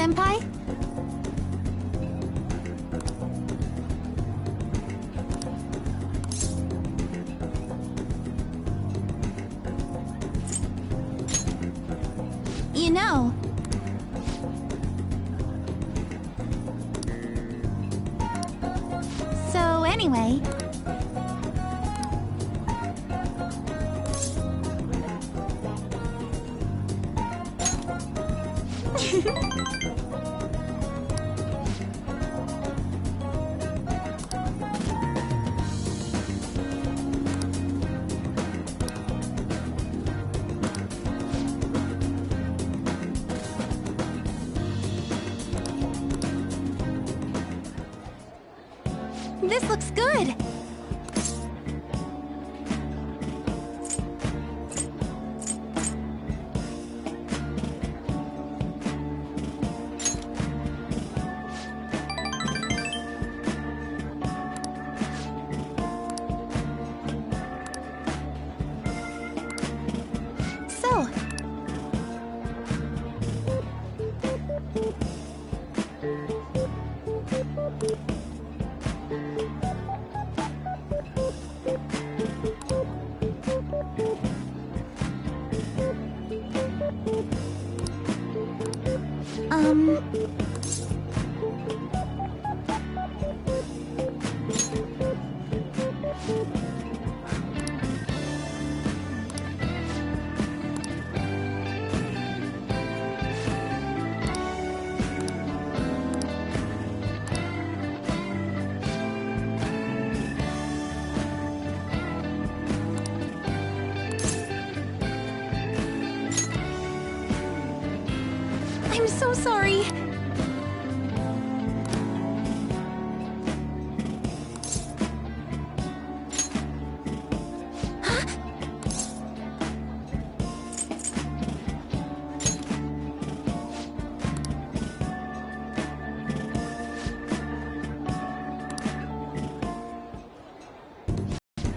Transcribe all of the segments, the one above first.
Senpai? You know... So, anyway... This looks good! So... I'm so sorry. Huh?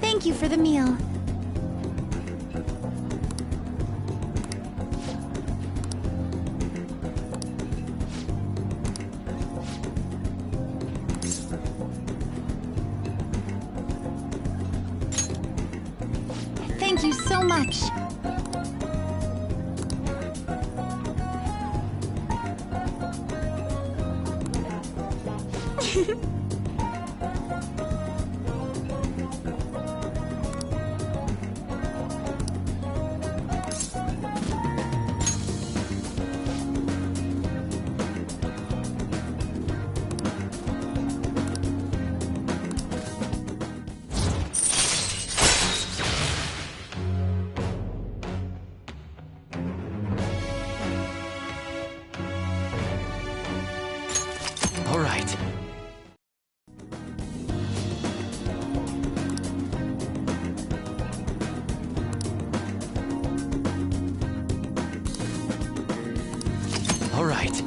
Thank you for the meal. Thank you so much. All right. All right.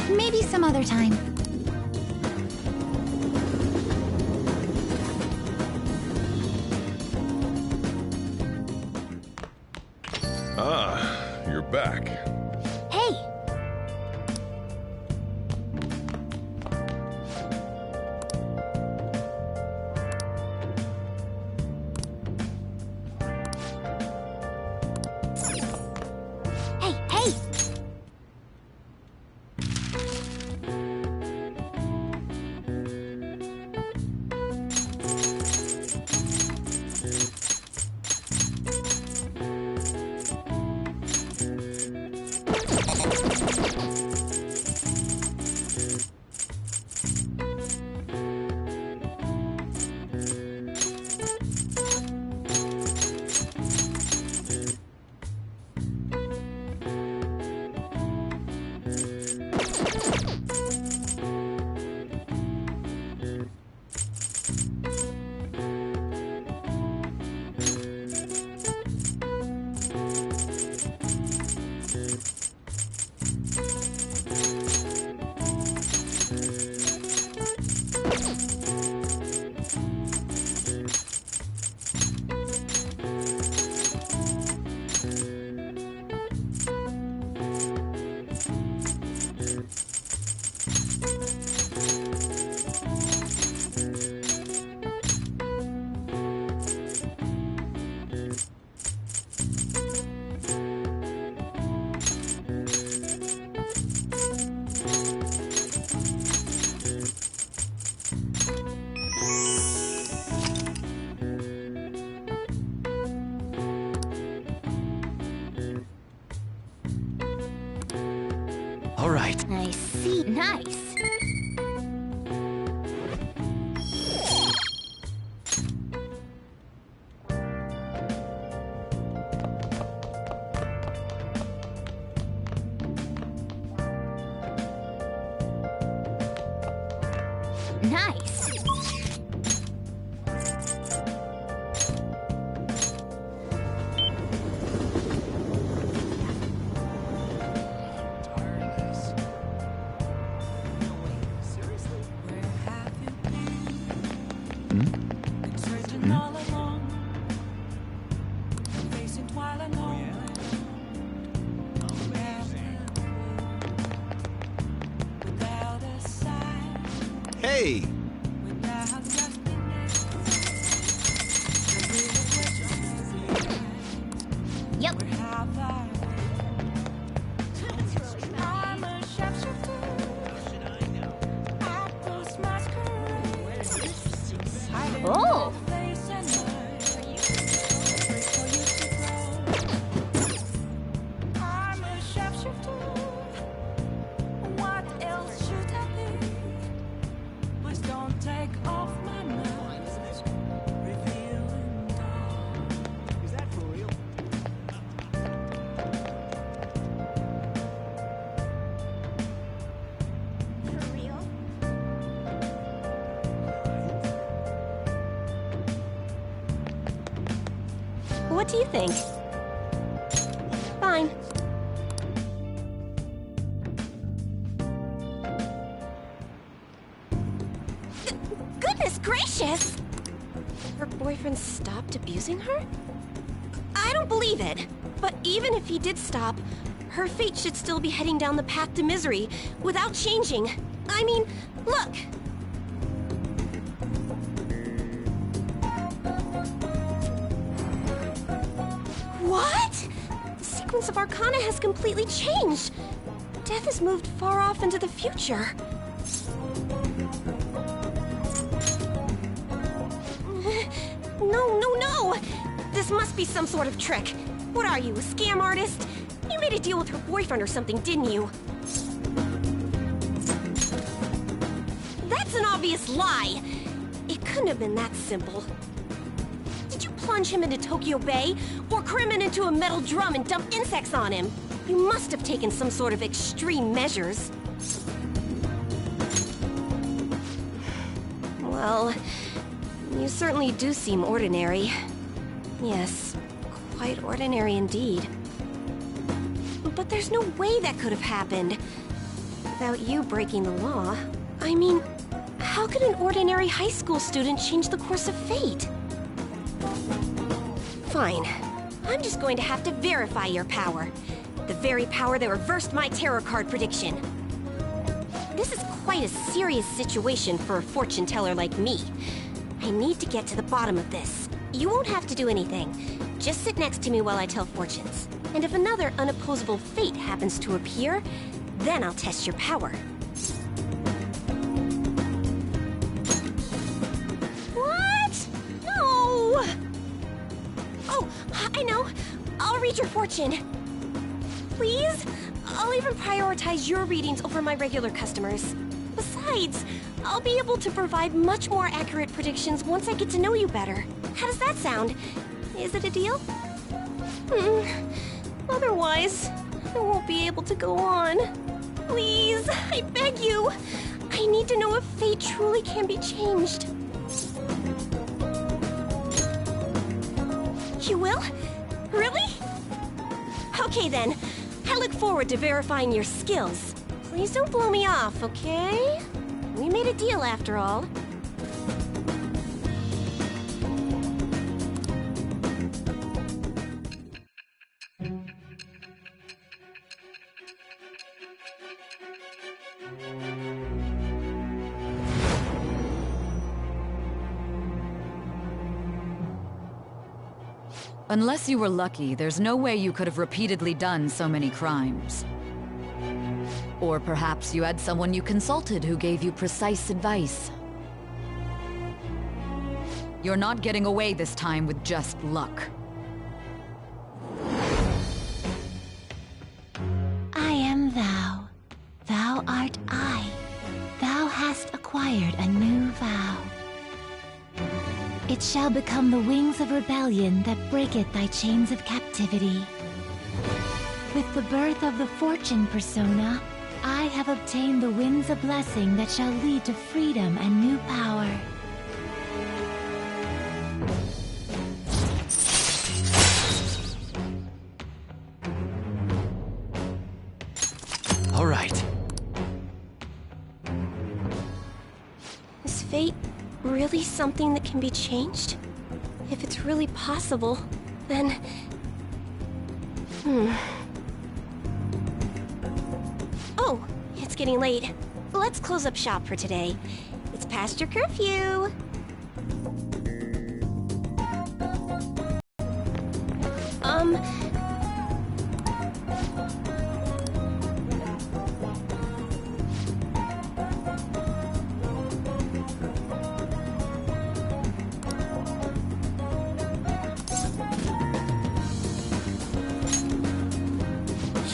Maybe some other time. Ah, you're back. Hey! Hey, hey! All right. I see. Nice. Nice. Hey! Yep. Oh. What do you think? Fine. Goodness gracious! Her boyfriend stopped abusing her? I don't believe it. But even if he did stop, her fate should still be heading down the path to misery without changing. I mean, look! What? The sequence of Arcana has completely changed. Death has moved far off into the future. No! This must be some sort of trick. What are you, a scam artist? You made a deal with her boyfriend or something, didn't you? That's an obvious lie. It couldn't have been that simple. Did you plunge him into Tokyo Bay? Or cram him into a metal drum and dump insects on him? You must have taken some sort of extreme measures. Well, you certainly do seem ordinary. Yes, quite ordinary indeed. But there's no way that could have happened without you breaking the law. I mean, how could an ordinary high school student change the course of fate? Fine. I'm just going to have to verify your power. The very power that reversed my tarot card prediction. This is quite a serious situation for a fortune teller like me. I need to get to the bottom of this. You won't have to do anything. Just sit next to me while I tell fortunes. And if another unopposable fate happens to appear, then I'll test your power. What? No! Oh, I know. I'll read your fortune. Please? I'll even prioritize your readings over my regular customers. Besides, I'll be able to provide much more accurate predictions once I get to know you better. How does that sound? Is it a deal? Otherwise, I won't be able to go on. Please, I beg you. I need to know if fate truly can be changed. You will? Really? Okay then. I look forward to verifying your skills. Please don't blow me off, okay? We made a deal after all. Unless you were lucky, there's no way you could have repeatedly done so many crimes. Or perhaps you had someone you consulted who gave you precise advice. You're not getting away this time with just luck. I am thou, It shall become the wings of rebellion that breaketh thy chains of captivity. With the birth of the Fortune persona, I have obtained the winds of blessing that shall lead to freedom and new power. All right. Is fate really something that can be changed? If it's really possible, then... Oh, it's getting late. Let's close up shop for today. It's past your curfew.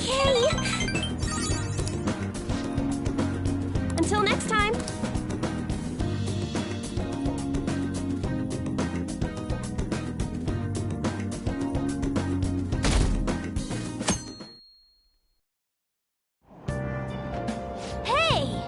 Yay! Until next time. Hey!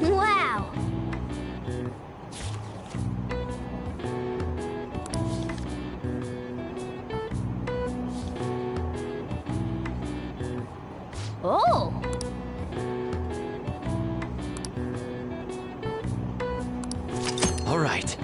Wow! Oh! All right.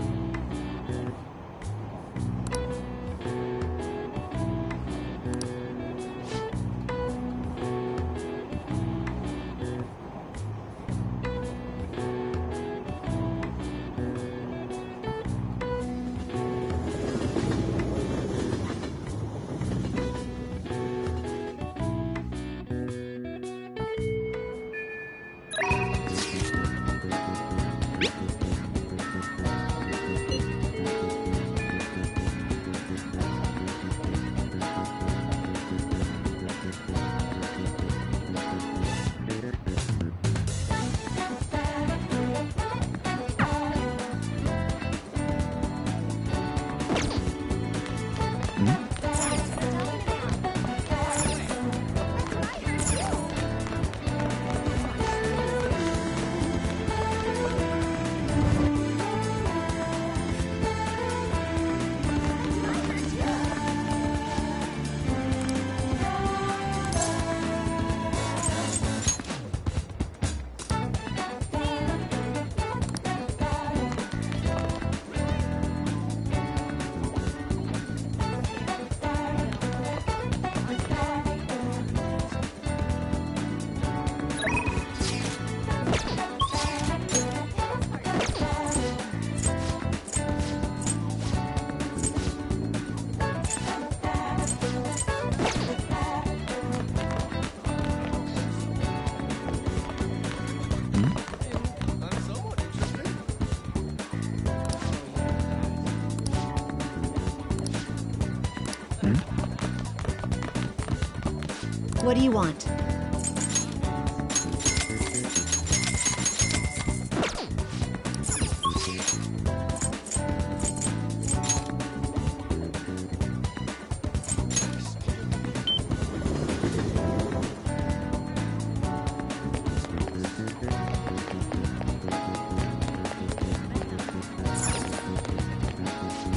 What do you want?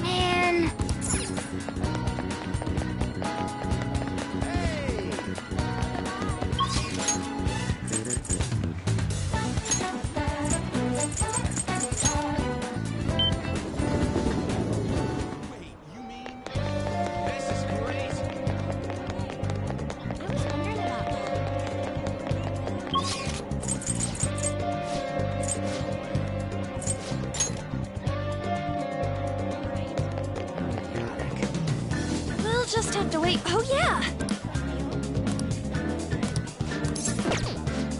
Man! just have to wait. Oh, yeah!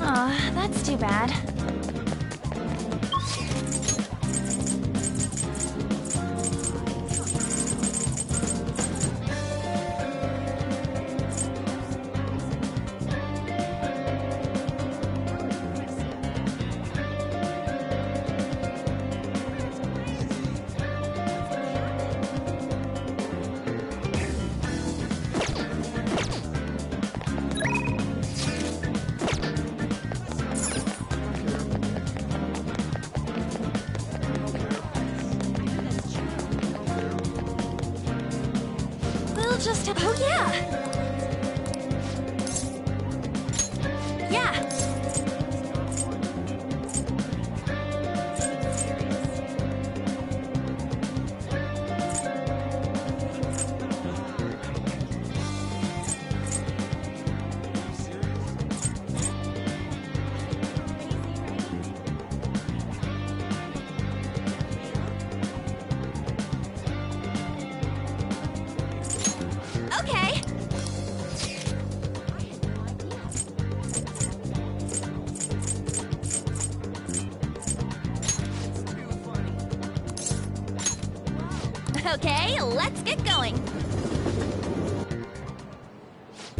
Aw, that's too bad. We'll just have. Oh, yeah! Yeah! Okay! Okay, let's get going.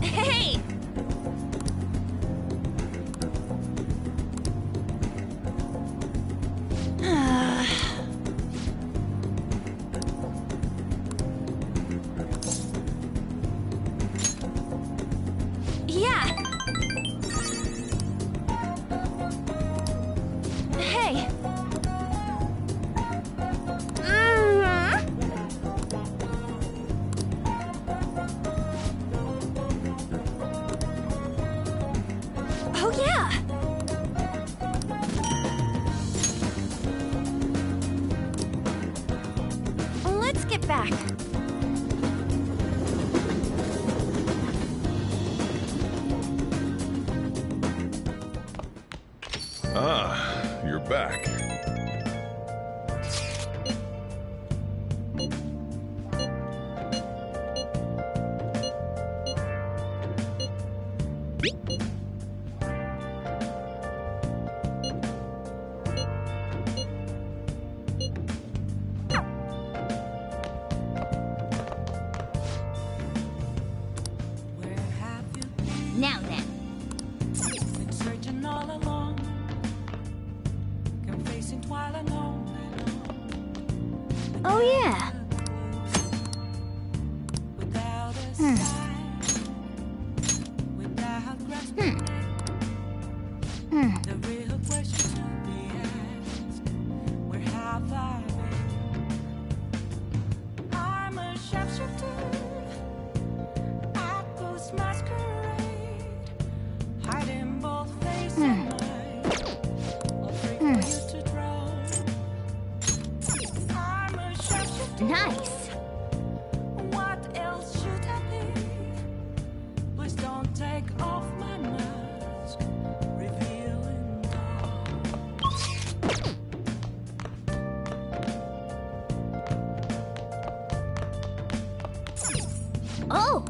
Hey! Yeah! Hey! Oh, yeah! Let's get back. Ah, you're back. Now then. Been searching all along, confessing while alone. Oh, yeah. Without a sign, without grasping the real question to be asked: where have I been? I'm a sharpshooter, I post masquerade, hiding both face and mind, afraid for you to draw. I'm a sharpshooter. Nice. What else should I be? Please don't take off my mask, revealing Oh!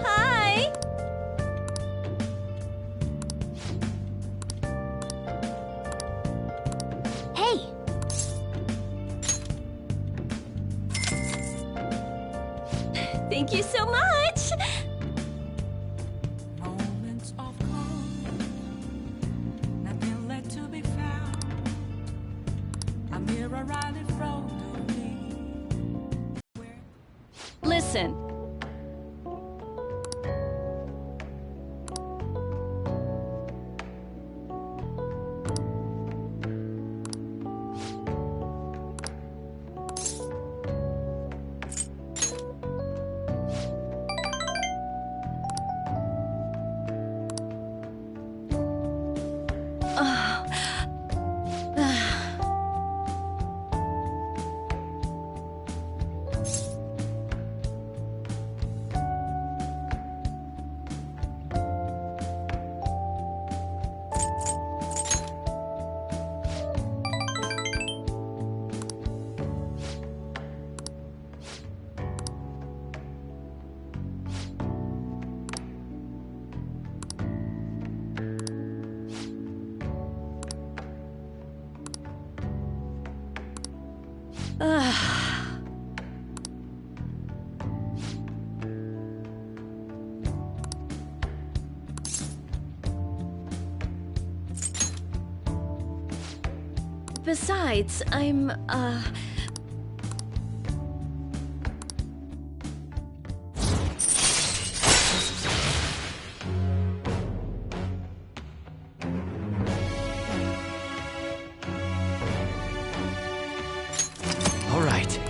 Hi! Hey! Thank you so much! moments of calm, nothing left to be found. A mirror right in front of me. Listen. Besides, I'm, All right.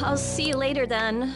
I'll see you later then.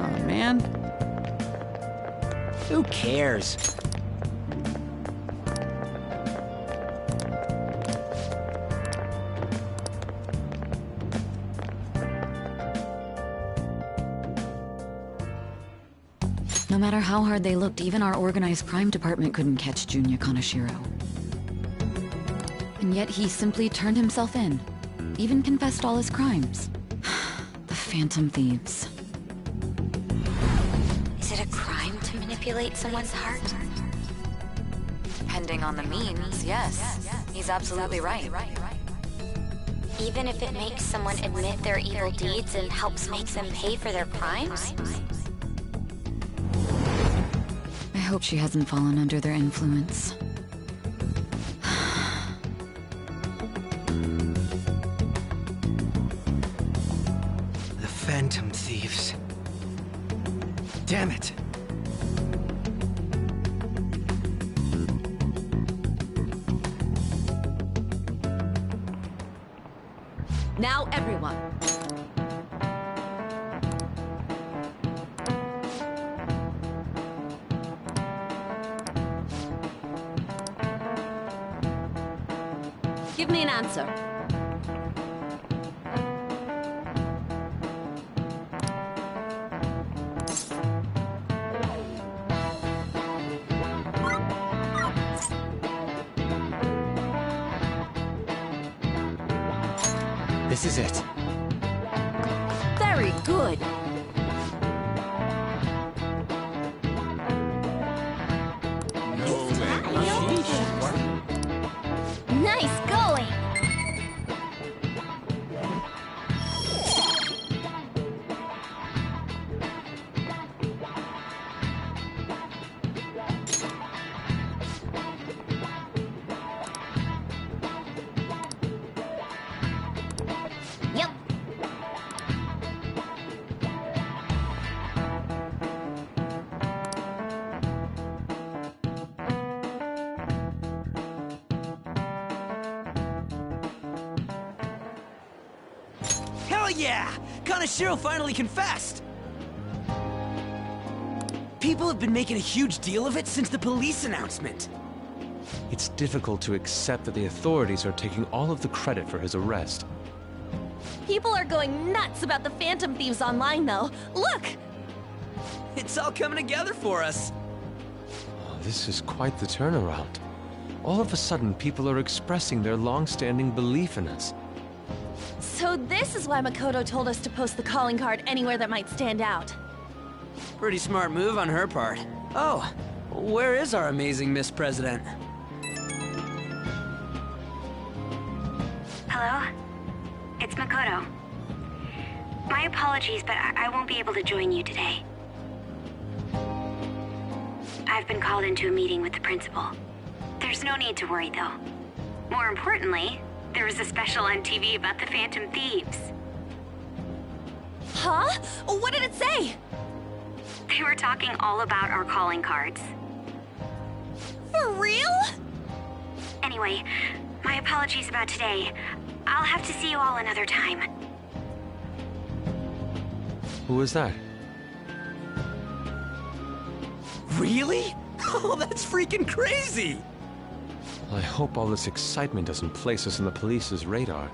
Oh, man. Who cares? No matter how hard they looked, even our organized crime department couldn't catch Junya Kaneshiro. And yet he simply turned himself in. Even confessed all his crimes. The Phantom Thieves. Is it a crime to manipulate someone's heart? Depending on the means, yes. He's absolutely right. Even if it makes someone admit their evil deeds and helps make them pay for their crimes? I hope she hasn't fallen under their influence. The Phantom Thieves. Damn it! Now, everyone. Give me an answer. This is it. Very good. Nice going! Yep. Hell yeah! Kaneshiro finally confessed! People have been making a huge deal of it since the police announcement. It's difficult to accept that the authorities are taking all of the credit for his arrest. People are going nuts about the Phantom Thieves online, though. Look! It's all coming together for us. Oh, this is quite the turnaround. All of a sudden, people are expressing their long-standing belief in us. So this is why Makoto told us to post the calling card anywhere that might stand out. Pretty smart move on her part. Oh, Where is our amazing Miss President? Hello? It's Makoto. My apologies, but I won't be able to join you today. I've been called into a meeting with the principal. There's no need to worry, though. More importantly, there was a special on TV about the Phantom Thieves. Huh? What did it say? They were talking all about our calling cards. For real? Anyway, my apologies about today. I'll have to see you all another time. Who was that? Really? Oh, that's freaking crazy! I hope all this excitement doesn't place us on the police's radar.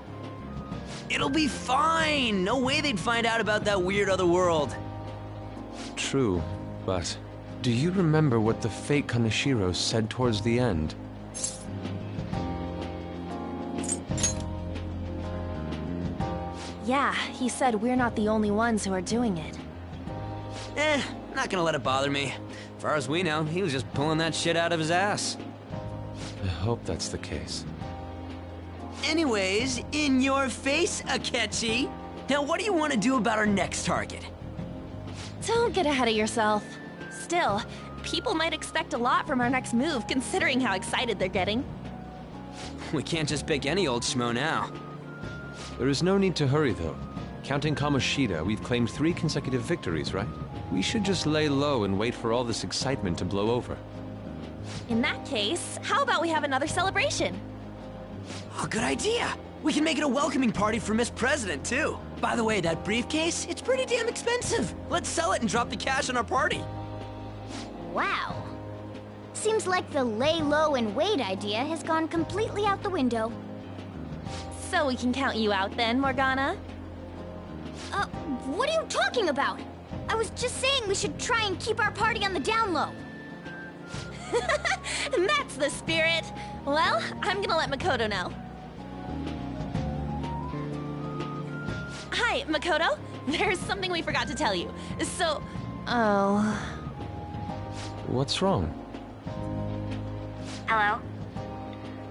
It'll be fine! No way they'd find out about that weird other world. True, but do you remember what the fake Kaneshiro said towards the end? Yeah, he said we're not the only ones who are doing it. Not gonna let it bother me. As far as we know, he was just pulling that shit out of his ass. I hope that's the case. Anyways, in your face, Akechi! Now what do you want to do about our next target? Don't get ahead of yourself. Still, people might expect a lot from our next move, considering how excited they're getting. We can't just pick any old schmo now. There is no need to hurry, though. Counting Kamoshida, we've claimed 3 consecutive victories, right? We should just lay low and wait for all this excitement to blow over. In that case, how about we have another celebration? Oh, good idea! We can make it a welcoming party for Miss President, too. By the way, that briefcase, it's pretty damn expensive. Let's sell it and drop the cash on our party. Wow. Seems like the lay low and wait idea has gone completely out the window. So we can count you out then, Morgana? What are you talking about? I was just saying we should try and keep our party on the down low. That's the spirit! Well, I'm gonna let Makoto know. Hi, Makoto. There's something we forgot to tell you. So... Oh... What's wrong? Hello?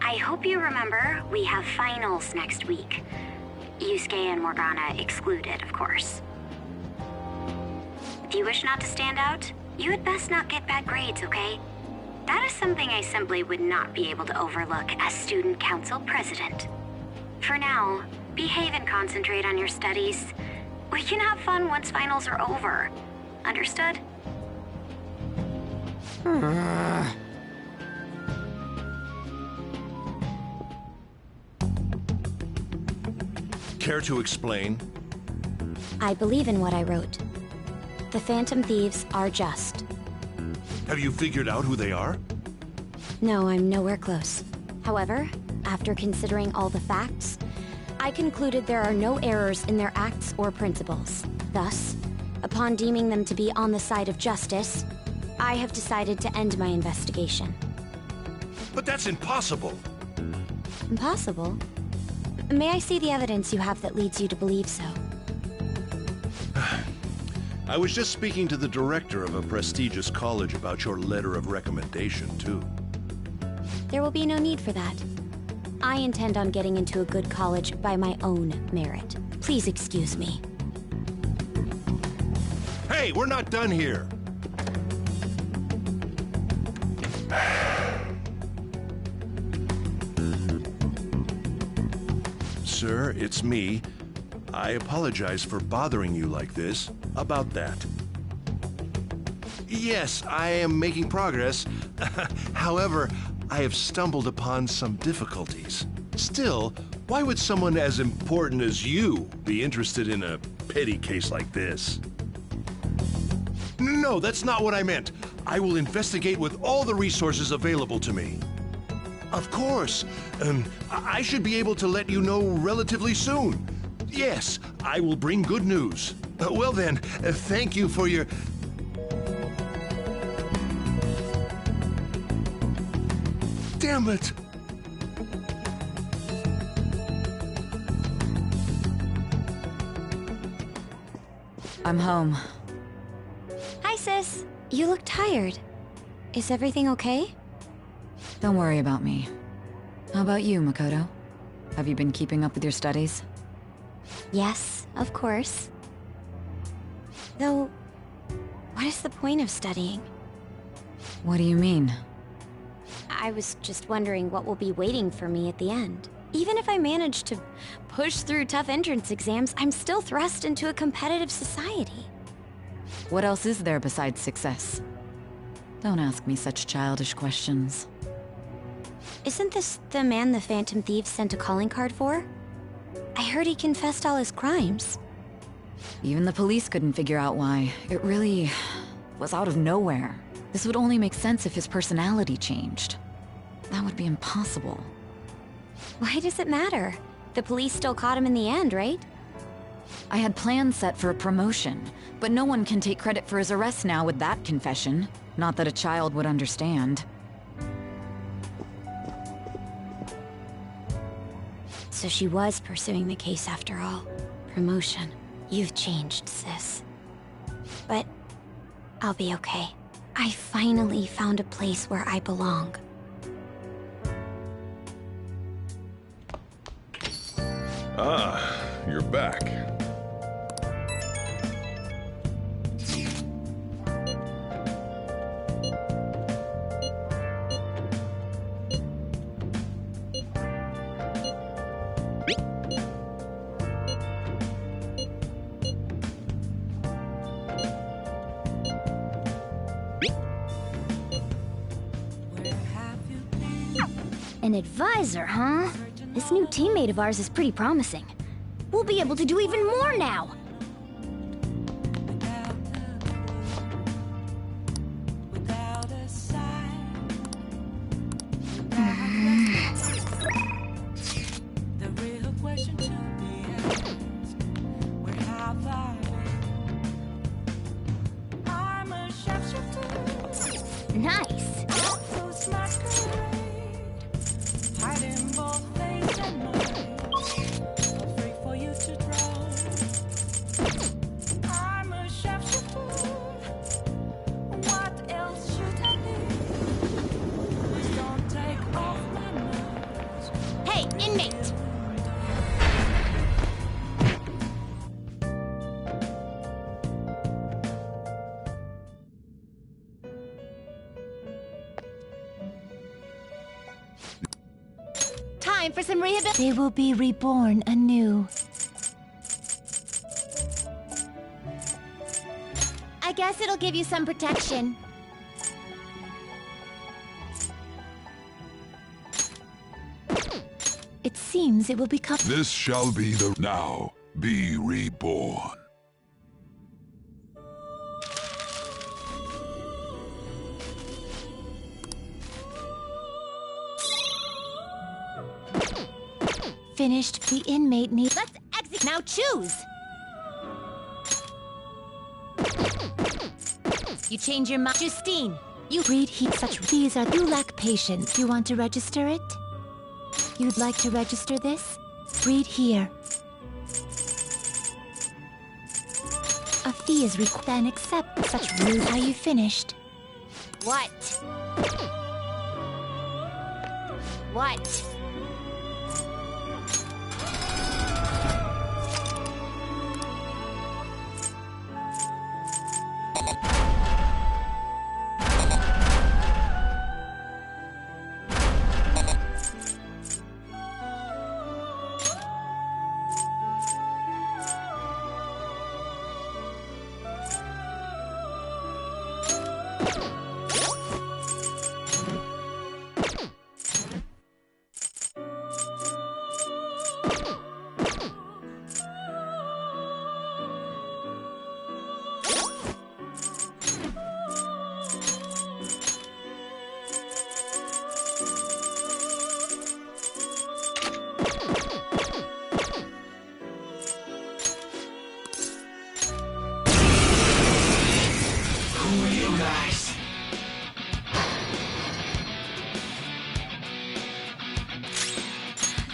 I hope you remember we have finals next week. Yusuke and Morgana excluded, of course. If you wish not to stand out, you had best not get bad grades, okay? That is something I simply would not be able to overlook as student council president. For now, behave and concentrate on your studies. We can have fun once finals are over. Understood? Care to explain? I believe in what I wrote. The Phantom Thieves are just. Have you figured out who they are? No, I'm nowhere close. However, after considering all the facts, I concluded there are no errors in their acts or principles. Thus, upon deeming them to be on the side of justice, I have decided to end my investigation. But that's impossible! Impossible? May I see the evidence you have that leads you to believe so? I was just speaking to the director of a prestigious college about your letter of recommendation, too. There will be no need for that. I intend on getting into a good college by my own merit. Please excuse me. Hey, we're not done here! Sir, it's me. I apologize for bothering you like this. About that. Yes, I am making progress. However, I have stumbled upon some difficulties. Still, why would someone as important as you be interested in a petty case like this? No, that's not what I meant. I will investigate with all the resources available to me. Of course. I should be able to let you know relatively soon. Yes, I will bring good news. Well then, thank you for your... Damn it! I'm home. Hi, sis. You look tired. Is everything okay? Don't worry about me. How about you, Makoto? Have you been keeping up with your studies? Yes, of course. Though, what is the point of studying? What do you mean? I was just wondering what will be waiting for me at the end. Even if I manage to push through tough entrance exams, I'm still thrust into a competitive society. What else is there besides success? Don't ask me such childish questions. Isn't this the man the Phantom Thieves sent a calling card for? I heard he confessed all his crimes. Even the police couldn't figure out why. It really was out of nowhere. This would only make sense if his personality changed. That would be impossible. Why does it matter? The police still caught him in the end, right? I had plans set for a promotion, but no one can take credit for his arrest now with that confession. Not that a child would understand. So she was pursuing the case after all. Promotion. You've changed, sis. But I'll be okay. I finally found a place where I belong. Ah, you're back. An advisor, huh? This new teammate of ours is pretty promising. We'll be able to do even more now! Nice! Hey, inmate! Time for some rehabilitation. They will be reborn anew. I guess it'll give you some protection. It seems it will become— This shall be the— Now, be reborn. finished. The inmate needs— Let's exit. Now choose! You change your mind. Justine, you read such— These are— You lack patience. You want to register it? You'd like to register this? Read here. A fee is required. Then accept such rules. Are you finished? What? What?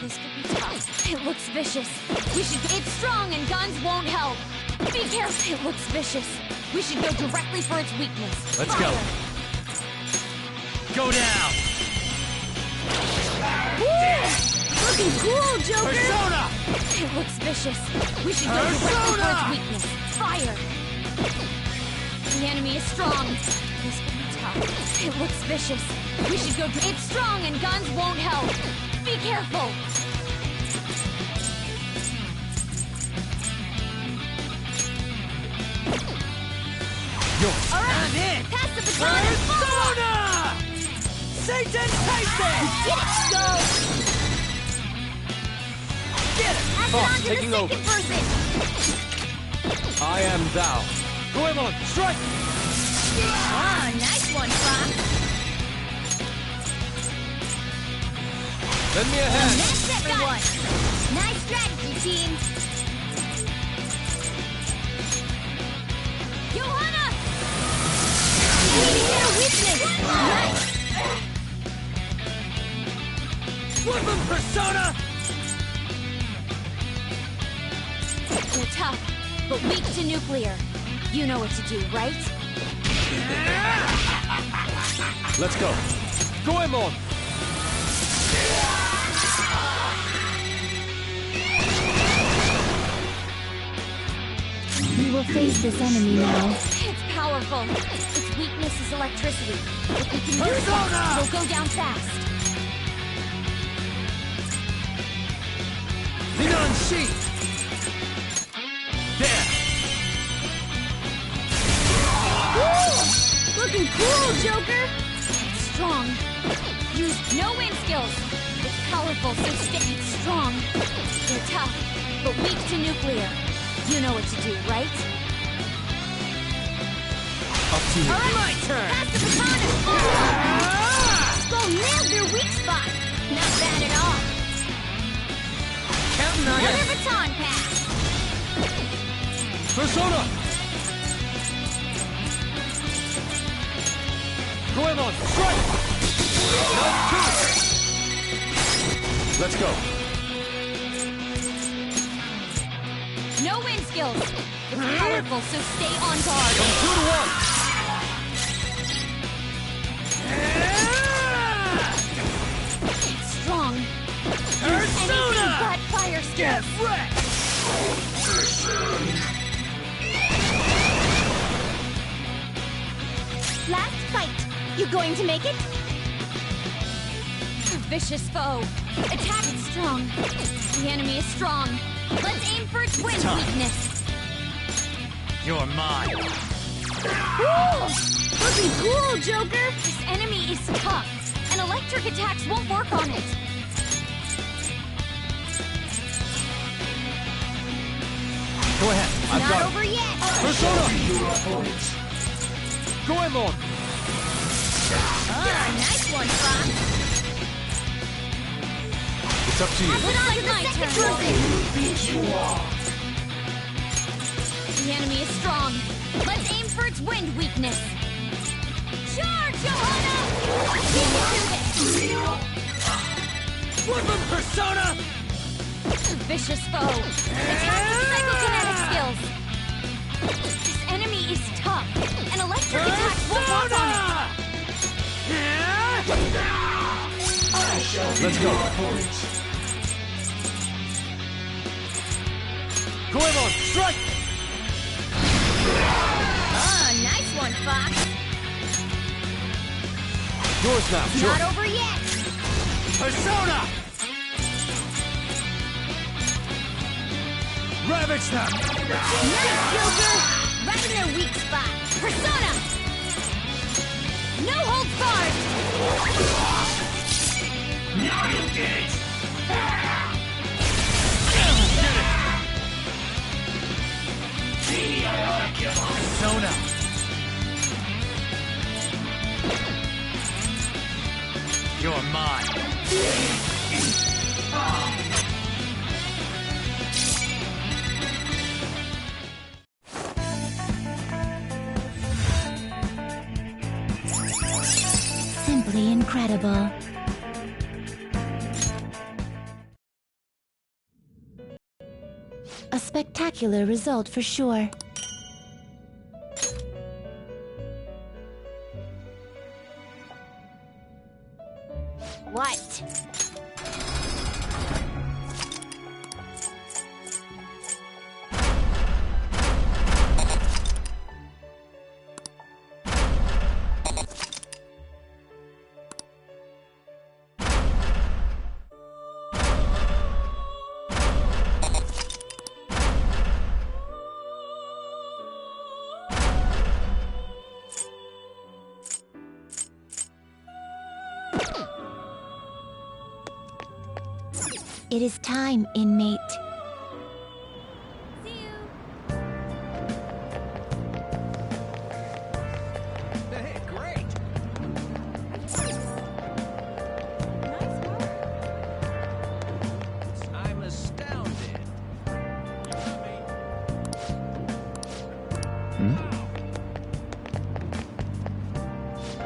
This could be tough. It looks vicious. We should— It's strong and guns won't help. Be careful. It looks vicious. We should go directly for its weakness. Let's Fire. go. Go down! Looking cool, Joker! Persona! It looks vicious. We should go directly for its weakness. Fire! The enemy is strong. This will be tough. It looks vicious. We should go... It's strong and guns won't help. Be careful! Yours. All right, pass the baton and Persona! Satan Tyson! Get it, go! Get it! Pass it Boss, on to taking the over. second person! I am thou. Goemon, strike! Ah, nice one, Fox! Lend me a hand. That's everyone! Nice strategy, team! Johanna! Enemy hit a weakness! Nice! Weapon Persona! They're tough, but weak to nuclear. You know what to do, right? Let's go. Goemon! We will face this enemy now. It's powerful. Its weakness is electricity. If we can use Persona! it, it'll go down fast. Linan Shi! There! Woo! Looking cool, Joker! Strong. Use no wind skills. It's powerful, so stay strong. They're tough, but weak to nuclear. You know what to do, right? Up to you. All right, My turn! pass the baton and forward! Skull nailed their weak spot. Not bad at all. Counting on Another you. baton pass. Persona! Goemon, strike! Let's go. No wind skills. It's powerful, so stay on guard. From 2 to 1. It's strong. Persona! Anything but fire skills. Get wrecked! Last fight. You going to make it? Vicious foe. Attack it strong. The enemy is strong. Let's aim for its wind weakness. You're mine. Ooh! Looking cool, Joker! This enemy is tough, and electric attacks won't work on it. Go ahead. I've Not got over yet. Persona! Goemon! Ah, nice one, Fox. It's up to you. Looks like my turn. The enemy is strong. Let's aim for its wind weakness. Charge, Johanna! We can do this! Weapon Persona! Vicious foe. Attack with psychokinetic skills. This enemy is tough, and electric attacks won't work on it. Let's go. Goemon, strike! Ah, nice one, Fox. Yours now. Sure. Not over yet. Persona! Ravage them! Nice, Joker! Right in their weak spot. Persona! No holds barred! Now you get it! Persona! You're mine! Simply incredible. A spectacular result for sure. What? It is time, inmate. Hey, great! I'm astounded.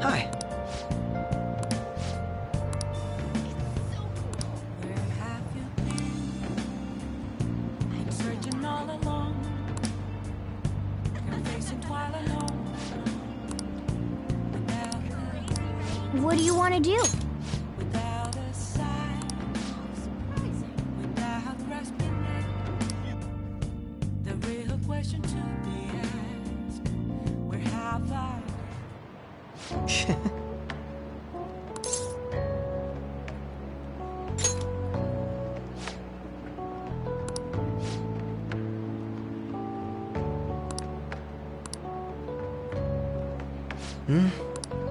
Hi. Where have you been? I'm searching all along. You're facing twilight alone. What do you want to do? Without a sign. Without grasping it. The real question to be asked. Where have I?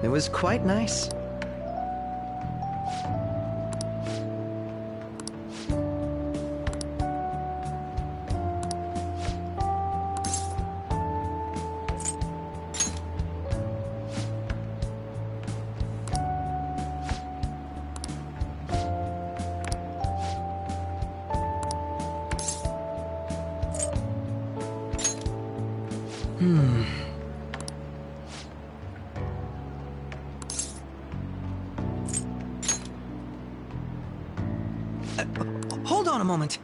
It was quite nice. Hold on a moment.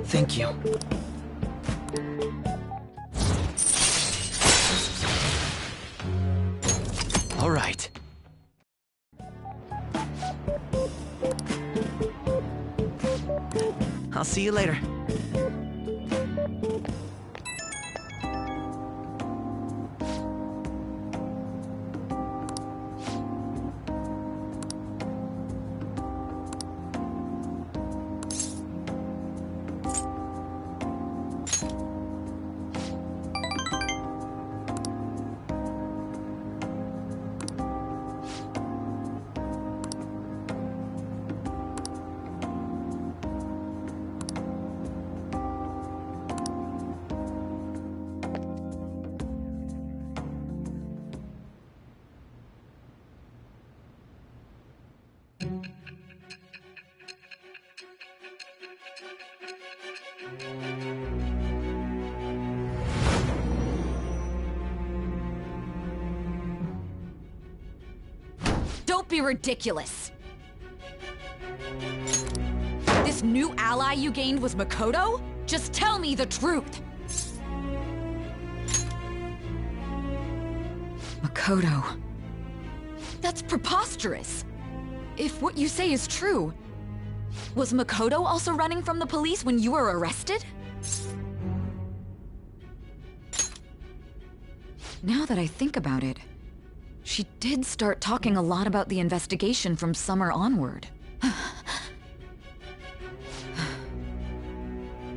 Thank you. All right. I'll see you later. Don't be ridiculous! This new ally you gained was Makoto? Just tell me the truth! Makoto... That's preposterous! If what you say is true, was Makoto also running from the police when you were arrested? Now that I think about it, she did start talking a lot about the investigation from summer onward.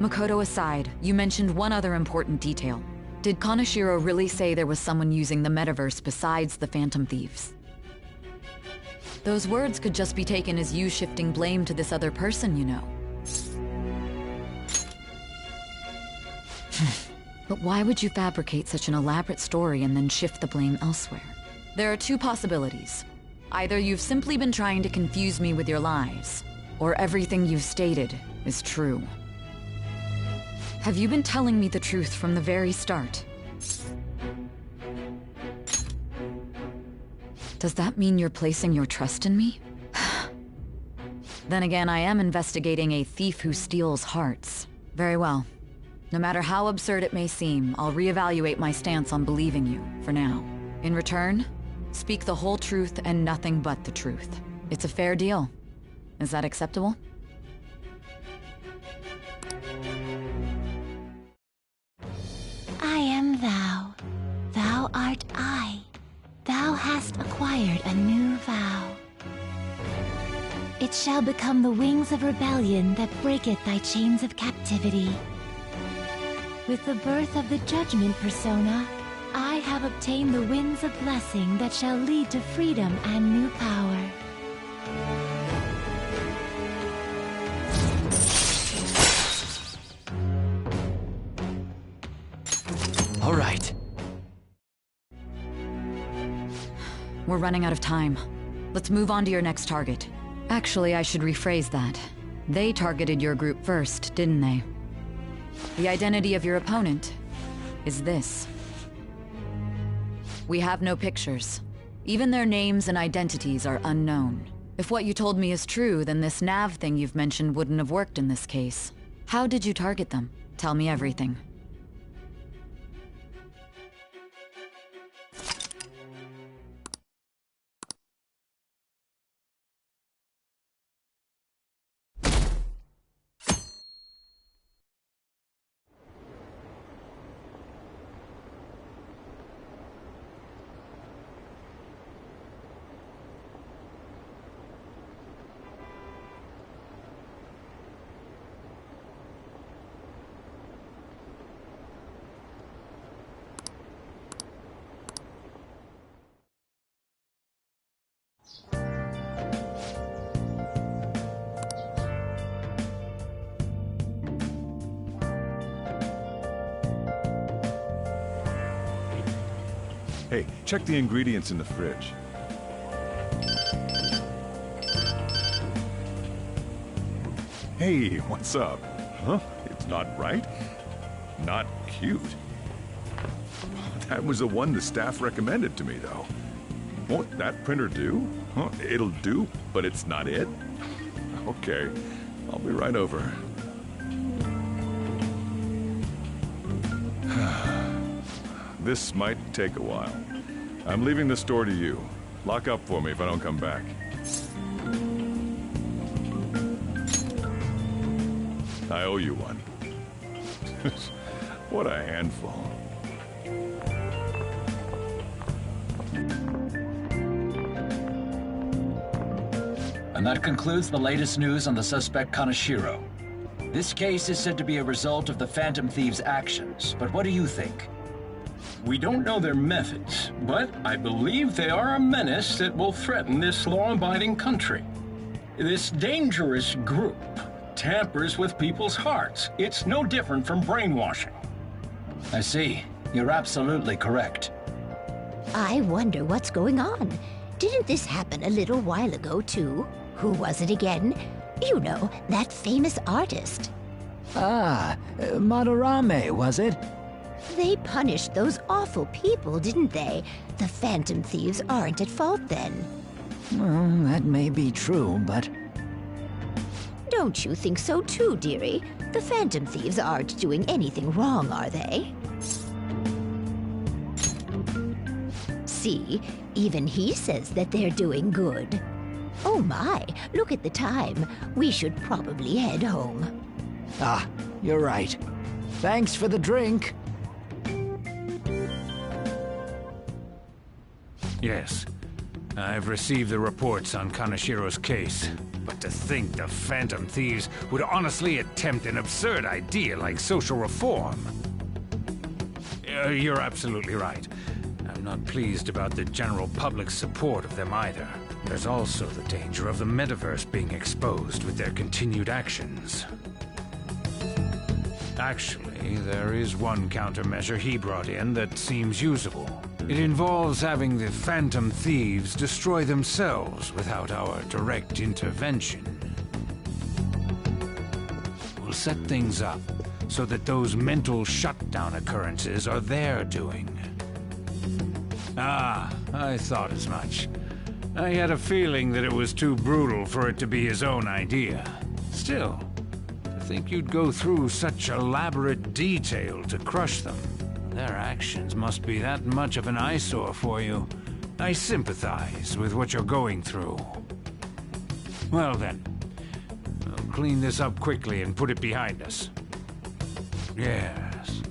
Makoto aside, you mentioned one other important detail. Did Kaneshiro really say there was someone using the metaverse besides the Phantom Thieves? Those words could just be taken as you shifting blame to this other person, you know. But why would you fabricate such an elaborate story and then shift the blame elsewhere? There are two possibilities. Either you've simply been trying to confuse me with your lies, or everything you've stated is true. Have you been telling me the truth from the very start? Does that mean you're placing your trust in me? Then again, I am investigating a thief who steals hearts. Very well. No matter how absurd it may seem, I'll reevaluate my stance on believing you, for now. In return, speak the whole truth and nothing but the truth. It's a fair deal. Is that acceptable? I am thou. Thou art I. Thou hast acquired a new vow. It shall become the wings of rebellion that breaketh thy chains of captivity. With the birth of the judgment persona, I have obtained the winds of blessing that shall lead to freedom and new power. All right. We're running out of time. Let's move on to your next target. Actually, I should rephrase that. They targeted your group first, didn't they? The identity of your opponent is this. We have no pictures. Even their names and identities are unknown. If what you told me is true, then this nav thing you've mentioned wouldn't have worked in this case. How did you target them? Tell me everything. Hey, check the ingredients in the fridge. Hey, what's up? Huh? It's not right? Not cute. That was the one the staff recommended to me, though. Won't that printer do? Huh? It'll do, but it's not it? Okay, I'll be right over. This might take a while. I'm leaving the store to you. Lock up for me if I don't come back. I owe you one. What a handful. And that concludes the latest news on the suspect Kaneshiro. This case is said to be a result of the Phantom Thieves' actions, but what do you think? We don't know their methods, but I believe they are a menace that will threaten this law-abiding country. This dangerous group tampers with people's hearts. It's no different from brainwashing. I see. You're absolutely correct. I wonder what's going on. Didn't this happen a little while ago, too? Who was it again? You know, that famous artist. Ah, Madarame, was it? They punished those awful people, didn't they? The Phantom Thieves aren't at fault then. Well, that may be true, but... Don't you think so too, dearie? The Phantom Thieves aren't doing anything wrong, are they? See, even he says that they're doing good. Oh my, look at the time. We should probably head home. Ah, you're right. Thanks for the drink. Yes. I've received the reports on Kaneshiro's case. But to think the Phantom Thieves would honestly attempt an absurd idea like social reform. You're absolutely right. I'm not pleased about the general public's support of them either. There's also the danger of the metaverse being exposed with their continued actions. Actually, there is one countermeasure he brought in that seems usable. It involves having the Phantom Thieves destroy themselves without our direct intervention. set things up so that those mental shutdown occurrences are their doing. Ah, I thought as much. I had a feeling that it was too brutal for it to be his own idea. Still, to think you'd go through such elaborate detail to crush them. Their actions must be that much of an eyesore for you. I sympathize with what you're going through. Well then, I'll clean this up quickly and put it behind us. Yes,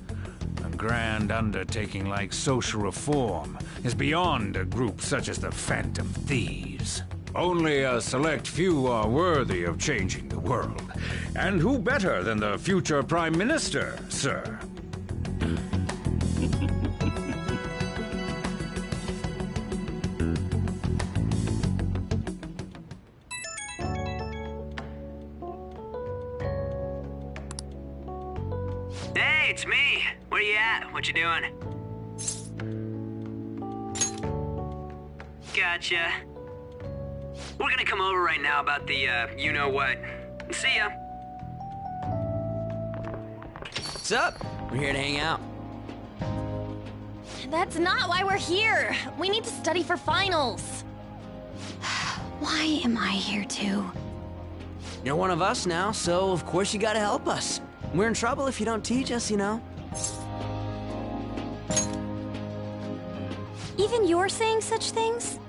a grand undertaking like social reform is beyond a group such as the Phantom Thieves. Only a select few are worthy of changing the world. And who better than the future Prime Minister, sir? Hey, it's me. Where you at? What you doing? Gotcha. We're gonna come over right now about the, you-know-what. See ya. What's up? We're here to hang out. That's not why we're here. We need to study for finals. Why am I here too? You're one of us now, so of course you gotta help us. We're in trouble if you don't teach us, you know. Even you're saying such things?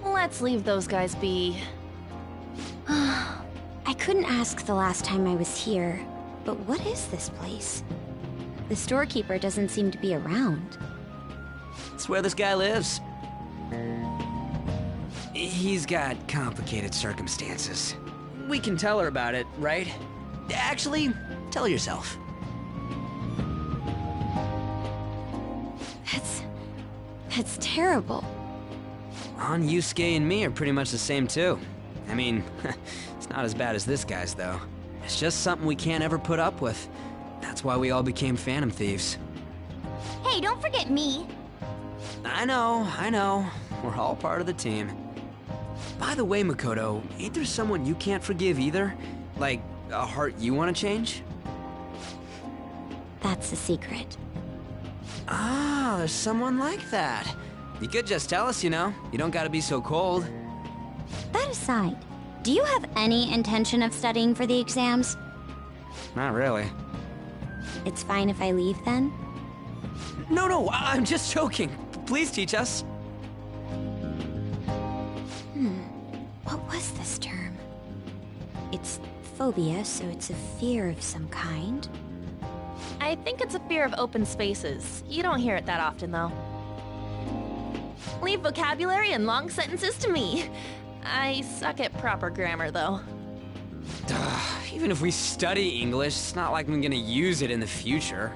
Let's leave those guys be. I couldn't ask the last time I was here, but what is this place? The storekeeper doesn't seem to be around. It's where this guy lives. He's got complicated circumstances. We can tell her about it, right? Actually, tell yourself. That's terrible. Han, Yusuke, and me are pretty much the same too. I mean, it's not as bad as this guy's though. It's just something we can't ever put up with. That's why we all became Phantom Thieves. Hey, don't forget me. I know. We're all part of the team. By the way, Makoto, ain't there someone you can't forgive either? Like, a heart you want to change? That's a secret. Ah, there's someone like that. You could just tell us, you know. You don't gotta be so cold. That aside, do you have any intention of studying for the exams? Not really. It's fine if I leave then? No, I'm just joking. Please teach us. What was this term? It's phobia, so it's a fear of some kind. I think it's a fear of open spaces. You don't hear it that often, though. Leave vocabulary and long sentences to me. I suck at proper grammar, though. Even if we study English, it's not like I'm gonna use it in the future.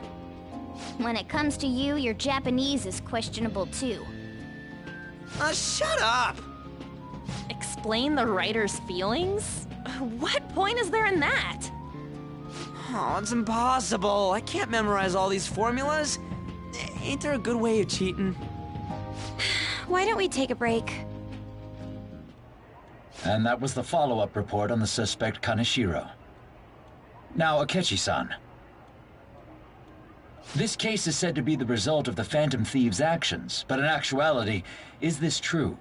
When it comes to you, your Japanese is questionable too. Shut up! Explain the writer's feelings? What point is there in that? Oh, it's impossible. I can't memorize all these formulas. Ain't there a good way of cheating? Why don't we take a break? And that was the follow-up report on the suspect Kaneshiro. Now, Akechi-san. This case is said to be the result of the Phantom Thieves' actions, but in actuality, is this true?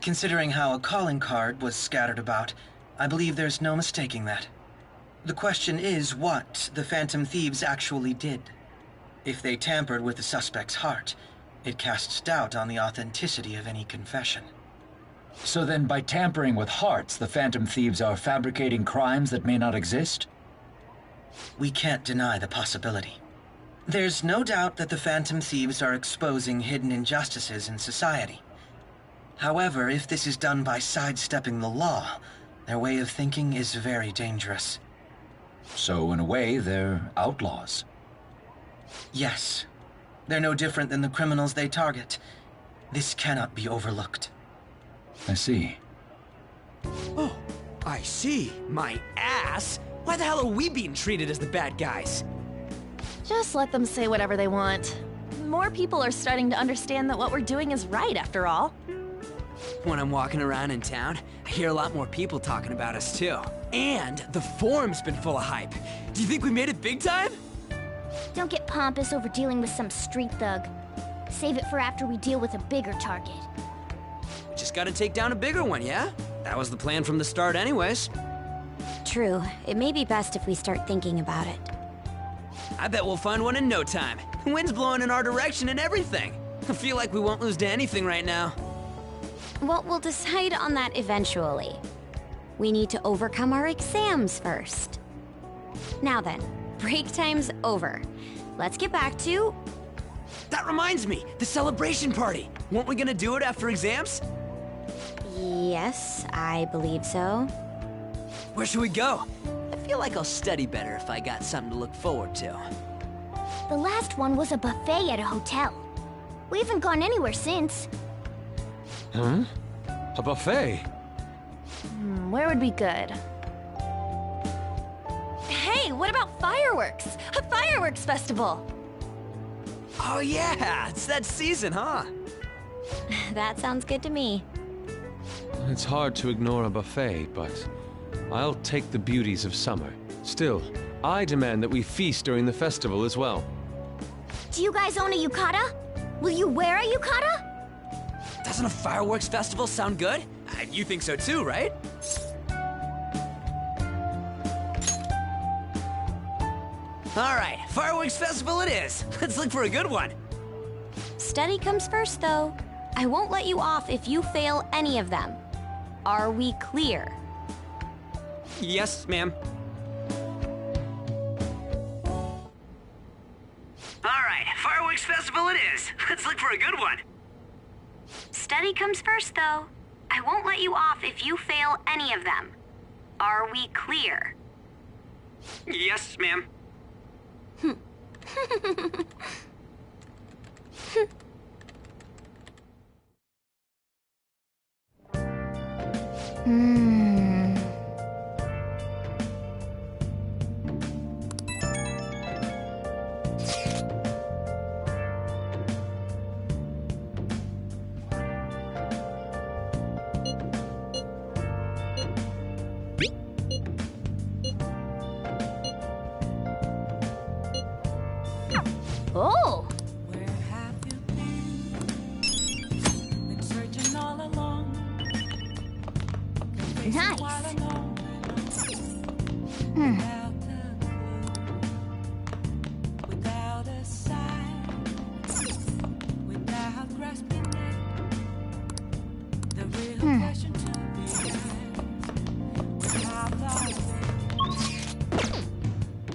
Considering how a calling card was scattered about, I believe there's no mistaking that. The question is what the Phantom Thieves actually did. If they tampered with the suspect's heart, it casts doubt on the authenticity of any confession. So then, by tampering with hearts, the Phantom Thieves are fabricating crimes that may not exist? We can't deny the possibility. There's no doubt that the Phantom Thieves are exposing hidden injustices in society. However, if this is done by sidestepping the law, their way of thinking is very dangerous. So, in a way, they're outlaws. Yes. They're no different than the criminals they target. This cannot be overlooked. I see. Oh, I see. My ass? Why the hell are we being treated as the bad guys? Just let them say whatever they want. More people are starting to understand that what we're doing is right, after all. When I'm walking around in town, I hear a lot more people talking about us too. And the forum's been full of hype. Do you think we made it big time? Don't get pompous over dealing with some street thug. Save it for after we deal with a bigger target. We just gotta take down a bigger one, yeah? That was the plan from the start anyways. True. It may be best if we start thinking about it. I bet we'll find one in no time. The wind's blowing in our direction and everything. I feel like we won't lose to anything right now. Well, we'll decide on that eventually. We need to overcome our exams first. Now then, break time's over. Let's get back to... That reminds me, the celebration party. Weren't we gonna do it after exams? Yes, I believe so. Where should we go? I feel like I'll study better if I got something to look forward to. The last one was a buffet at a hotel. We haven't gone anywhere since. Huh? A buffet? Where would be good? Hey, what about fireworks? A fireworks festival! Oh yeah, it's that season, huh? That sounds good to me. It's hard to ignore a buffet, but I'll take the beauties of summer. Still, I demand that we feast during the festival as well. Do you guys own a yukata? Will you wear a yukata? Doesn't a fireworks festival sound good? You think so too, right? Alright, fireworks festival it is. Let's look for a good one. Study comes first, though. I won't let you off if you fail any of them. Are we clear? Yes, ma'am. Alright, fireworks festival it is. Let's look for a good one. Study comes first, though. I won't let you off if you fail any of them. Are we clear? Yes, ma'am. Oh! Where have you been searching all along? Nice. Without a sign, without grasping it, the real question to be asked, without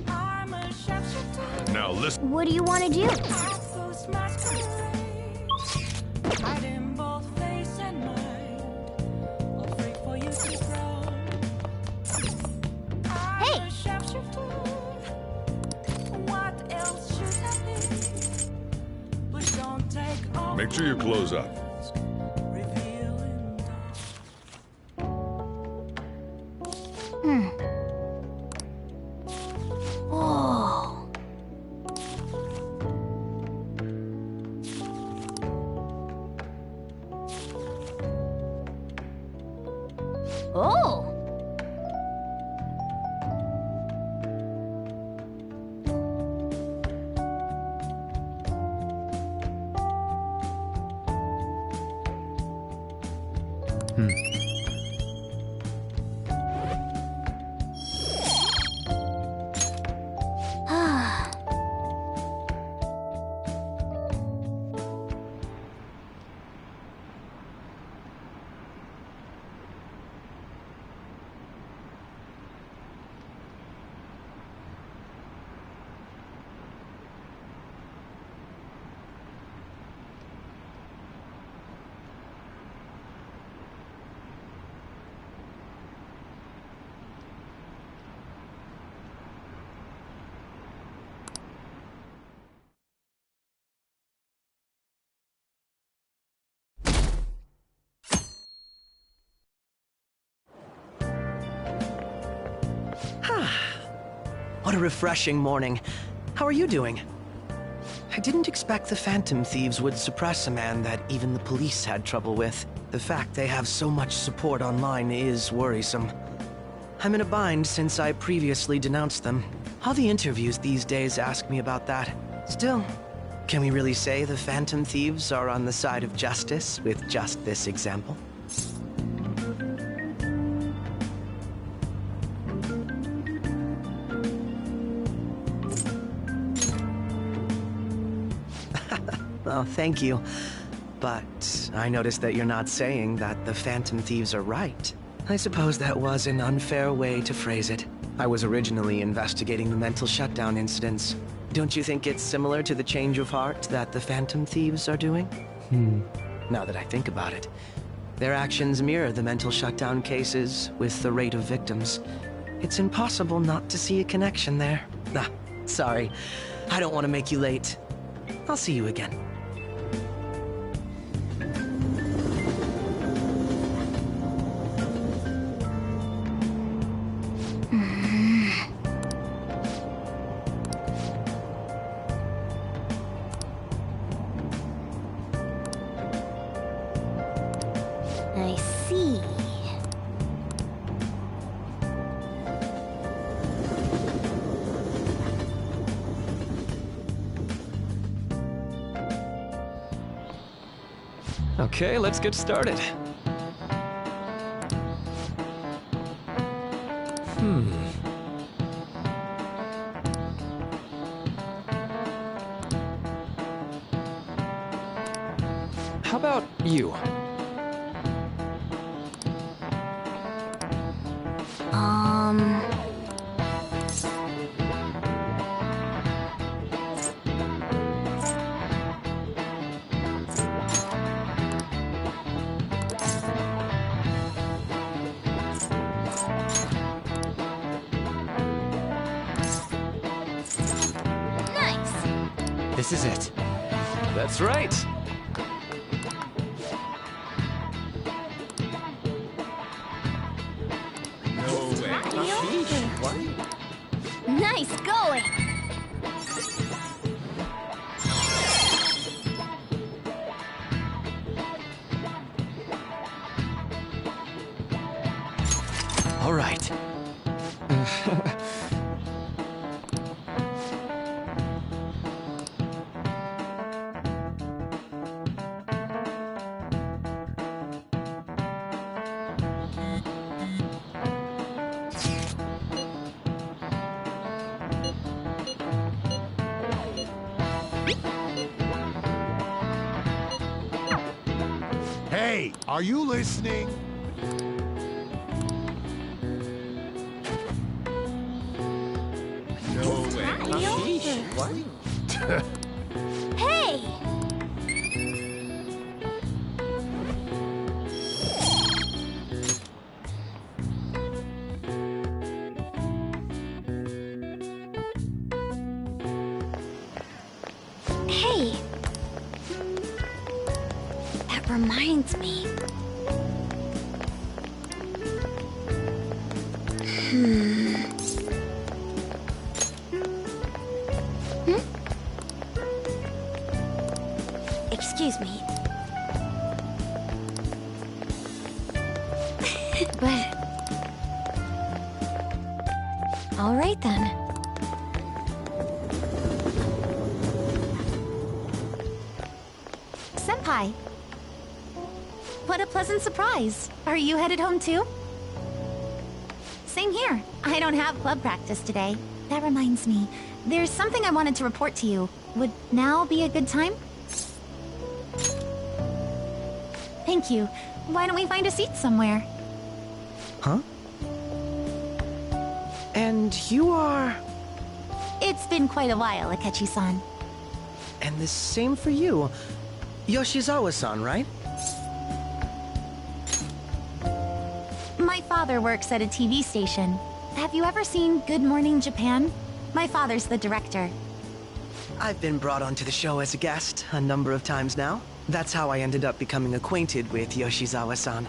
I'm a sharpshooter. Now listen. What do you want to do? Hide in both face and mind, all free for you to grow. Hey! I'm a sharpshooter. What else should I be? But don't take all Make sure you close up. revealing. Oh! Oh! Ah. What a refreshing morning. How are you doing? I didn't expect the Phantom Thieves would suppress a man that even the police had trouble with. The fact they have so much support online is worrisome. I'm in a bind since I previously denounced them. All the interviews these days ask me about that. Still, can we really say the Phantom Thieves are on the side of justice with just this example? Oh, thank you. But I noticed that you're not saying that the Phantom Thieves are right. I suppose that was an unfair way to phrase it. I was originally investigating the mental shutdown incidents. Don't you think it's similar to the change of heart that the Phantom Thieves are doing? Now that I think about it, their actions mirror the mental shutdown cases with the rate of victims. It's impossible not to see a connection there. Ah, sorry. I don't want to make you late. I'll see you again. I see. Okay, let's get started. How about you? This is it. That's right. Nice going! All right. Hey, are you listening? No way. What? Hey! Hey! That reminds me. Excuse me. But... all right then. Senpai! What a pleasant surprise. Are you headed home too? Same here. I don't have club practice today. That reminds me. There's something I wanted to report to you. Would now be a good time? Thank you. Why don't we find a seat somewhere? Huh? And you are... It's been quite a while, Akechi-san. And the same for you. Yoshizawa-san, right? My father works at a TV station. Have you ever seen Good Morning Japan? My father's the director. I've been brought onto the show as a guest a number of times now. That's how I ended up becoming acquainted with Yoshizawa-san.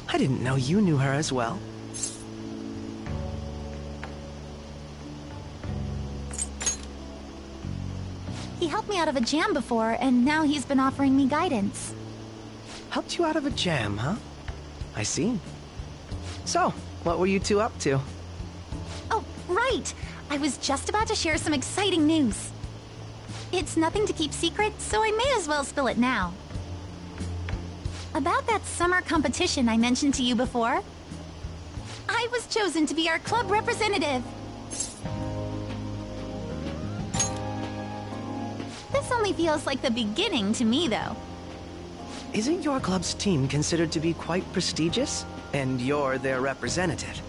I didn't know you knew her as well. He helped me out of a jam before, and now he's been offering me guidance. Helped you out of a jam, huh? I see. So, what were you two up to? Oh, right! I was just about to share some exciting news. It's nothing to keep secret, so I may as well spill it now. About that summer competition I mentioned to you before. I was chosen to be our club representative. This only feels like the beginning to me, though. Isn't your club's team considered to be quite prestigious? And you're their representative.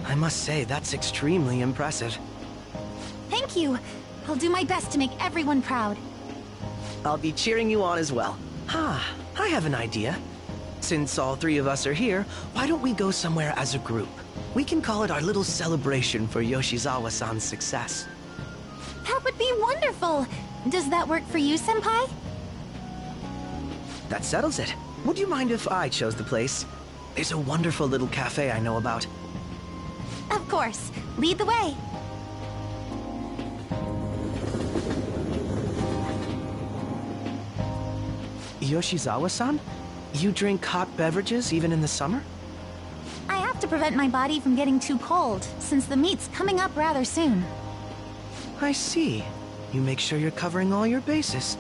I must say, that's extremely impressive. Thank you. I'll do my best to make everyone proud. I'll be cheering you on as well. I have an idea. Since all three of us are here, why don't we go somewhere as a group? We can call it our little celebration for Yoshizawa-san's success. That would be wonderful! Does that work for you, Senpai? That settles it. Would you mind if I chose the place? There's a wonderful little cafe I know about. Of course. Lead the way. Yoshizawa-san? You drink hot beverages even in the summer? I have to prevent my body from getting too cold, since the meet's coming up rather soon. I see. You make sure you're covering all your bases.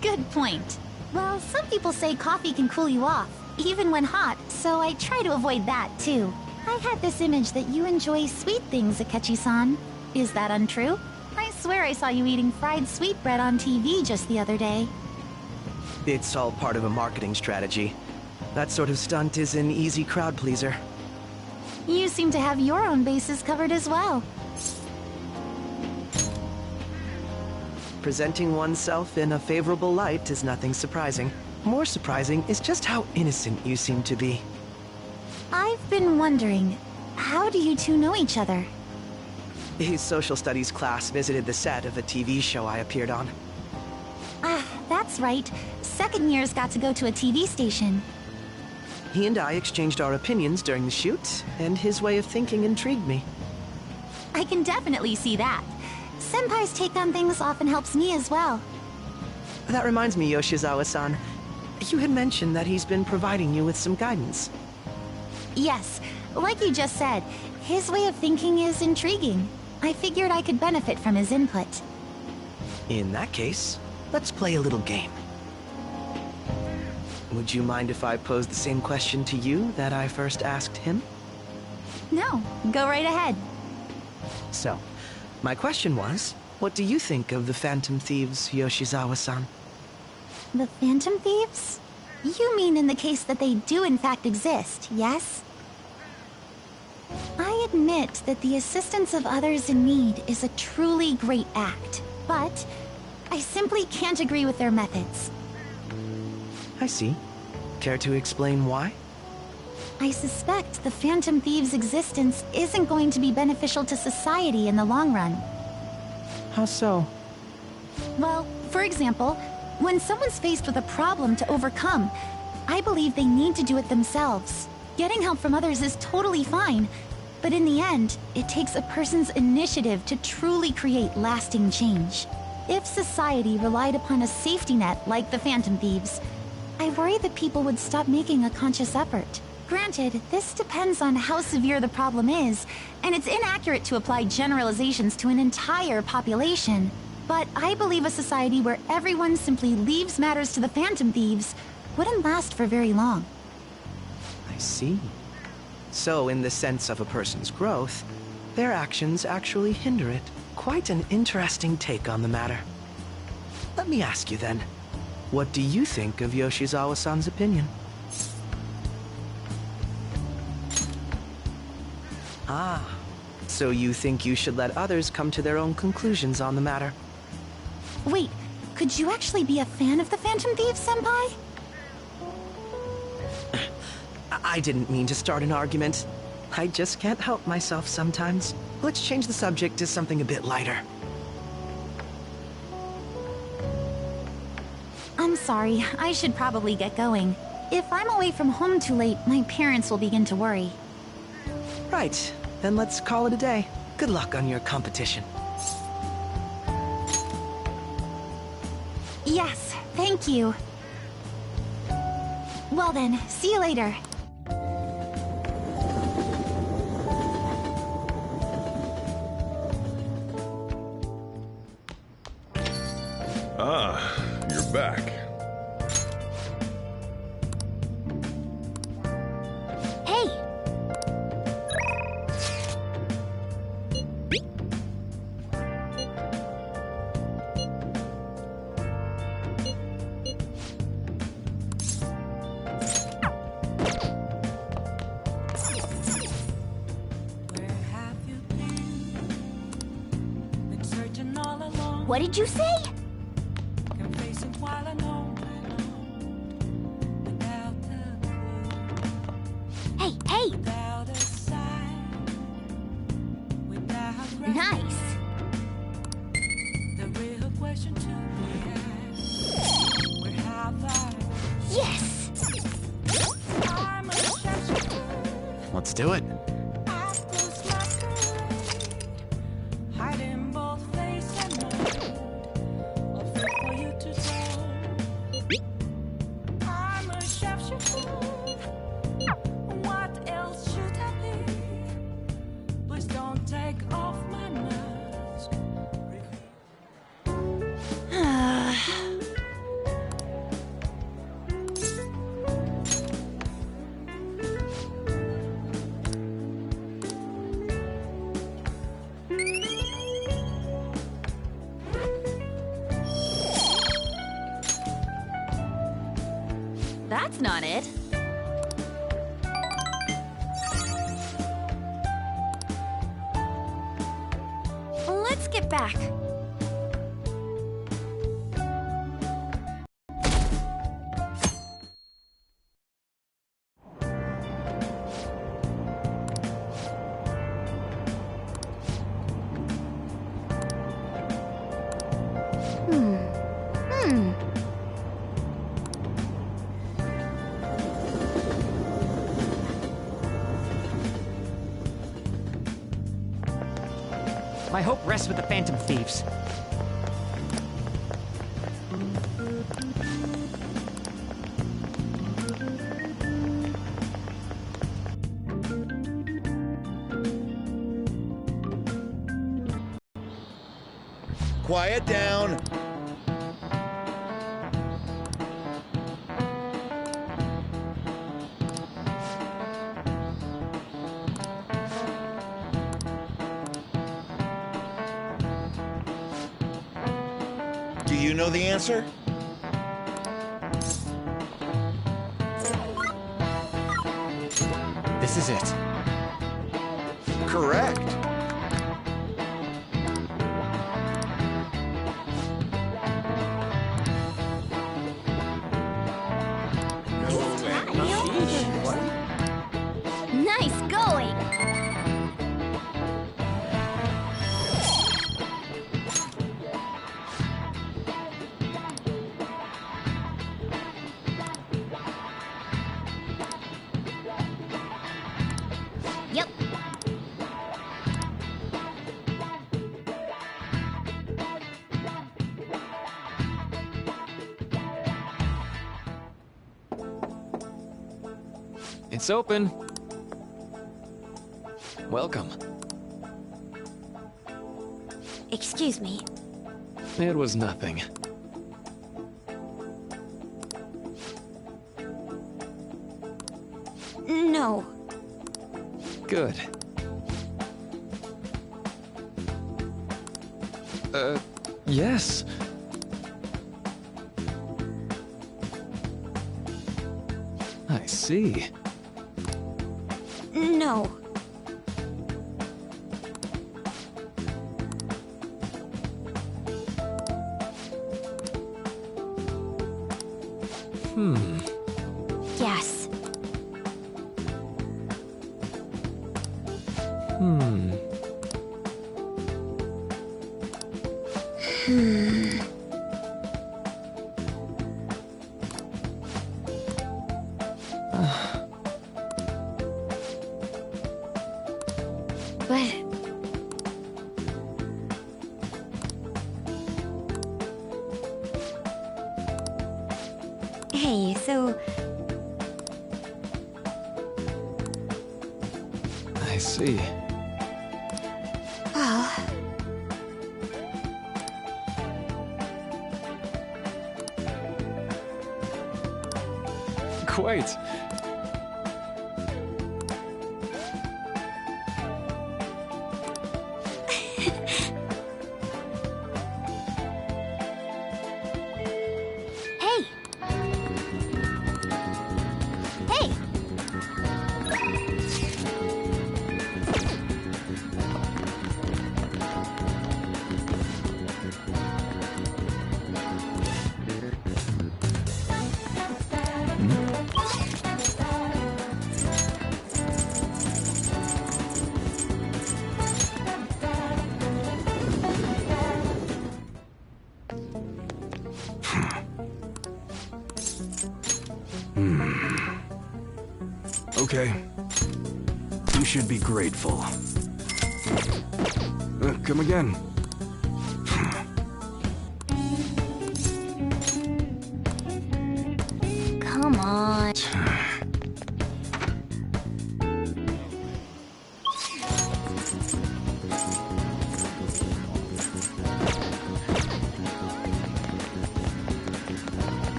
Good point. Well, some people say coffee can cool you off, even when hot, so I try to avoid that, too. I had this image that you enjoy sweet things, Akechi-san. Is that untrue? I swear I saw you eating fried sweetbread on TV just the other day. It's all part of a marketing strategy. That sort of stunt is an easy crowd pleaser. You seem to have your own bases covered as well. Presenting oneself in a favorable light is nothing surprising. More surprising is just how innocent you seem to be. I've been wondering, how do you two know each other? His social studies class visited the set of a TV show I appeared on. Ah, that's right. Second years got to go to a TV station. He and I exchanged our opinions during the shoot, and his way of thinking intrigued me. I can definitely see that. Senpai's take on things often helps me as well. That reminds me, Yoshizawa-san. You had mentioned that he's been providing you with some guidance. Yes, like you just said, his way of thinking is intriguing. I figured I could benefit from his input. In that case, let's play a little game. Would you mind if I posed the same question to you that I first asked him? No, go right ahead. So, my question was, what do you think of the Phantom Thieves, Yoshizawa-san? The Phantom Thieves? You mean in the case that they do in fact exist, yes? I admit that the assistance of others in need is a truly great act, but I simply can't agree with their methods. I see. Care to explain why? I suspect the Phantom Thieves' existence isn't going to be beneficial to society in the long run. How so? Well, for example, when someone's faced with a problem to overcome, I believe they need to do it themselves. Getting help from others is totally fine, but in the end, it takes a person's initiative to truly create lasting change. If society relied upon a safety net like the Phantom Thieves, I worry that people would stop making a conscious effort. Granted, this depends on how severe the problem is, and it's inaccurate to apply generalizations to an entire population. But I believe a society where everyone simply leaves matters to the Phantom Thieves wouldn't last for very long. I see. So, in the sense of a person's growth, their actions actually hinder it. Quite an interesting take on the matter. Let me ask you then, what do you think of Yoshizawa-san's opinion? Ah, so you think you should let others come to their own conclusions on the matter? Wait, could you actually be a fan of the Phantom Thieves, Senpai? I didn't mean to start an argument. I just can't help myself sometimes. Let's change the subject to something a bit lighter. I'm sorry, I should probably get going. If I'm away from home too late, my parents will begin to worry. Right. then let's call it a day. Good luck on your competition. Yes, thank you. Well then, see you later. Ah, you're back. Hey! What did you say? Hey, hey! Nice! Yes! Let's do it. That's not it. Let's get back. My hope rests with the Phantom Thieves. Quiet down. Do you know the answer? This is it. Correct. Nice going! Yep. It's open. Welcome. Excuse me. It was nothing. No. Good. Yes. I see. No. Yes. Hey, so... I see. Well... Quite. Hey! Hey! Okay. You should be grateful. Come again. Come on.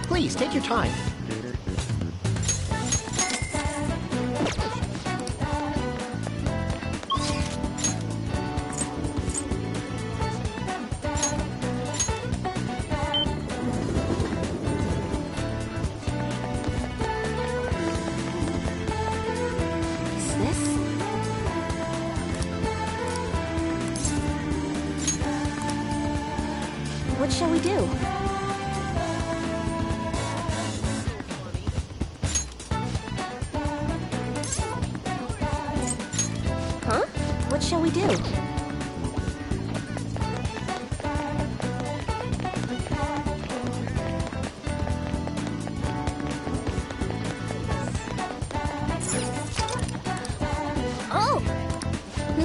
Please, take your time. Is this? What shall we do? Huh? What shall we do? Oh!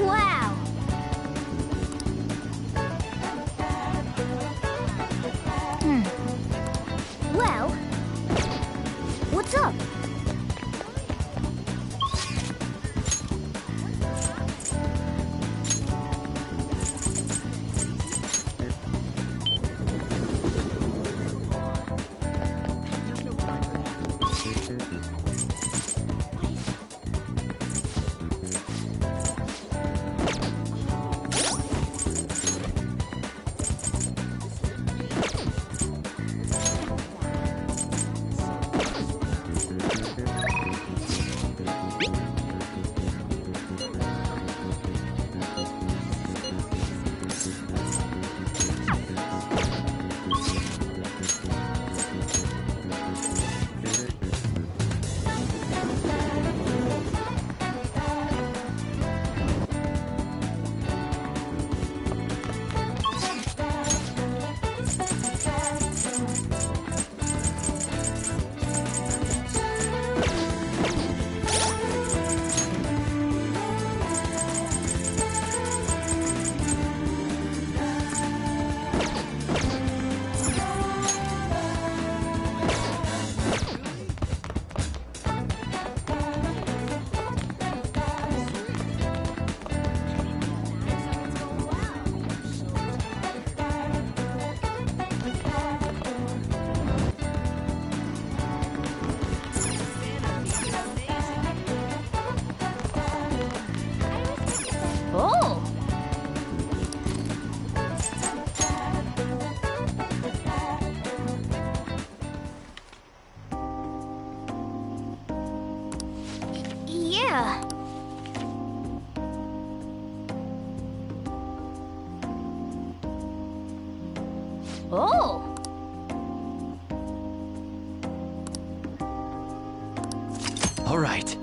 Wow! Well, what's up? Oh! Yeah. Oh! All right.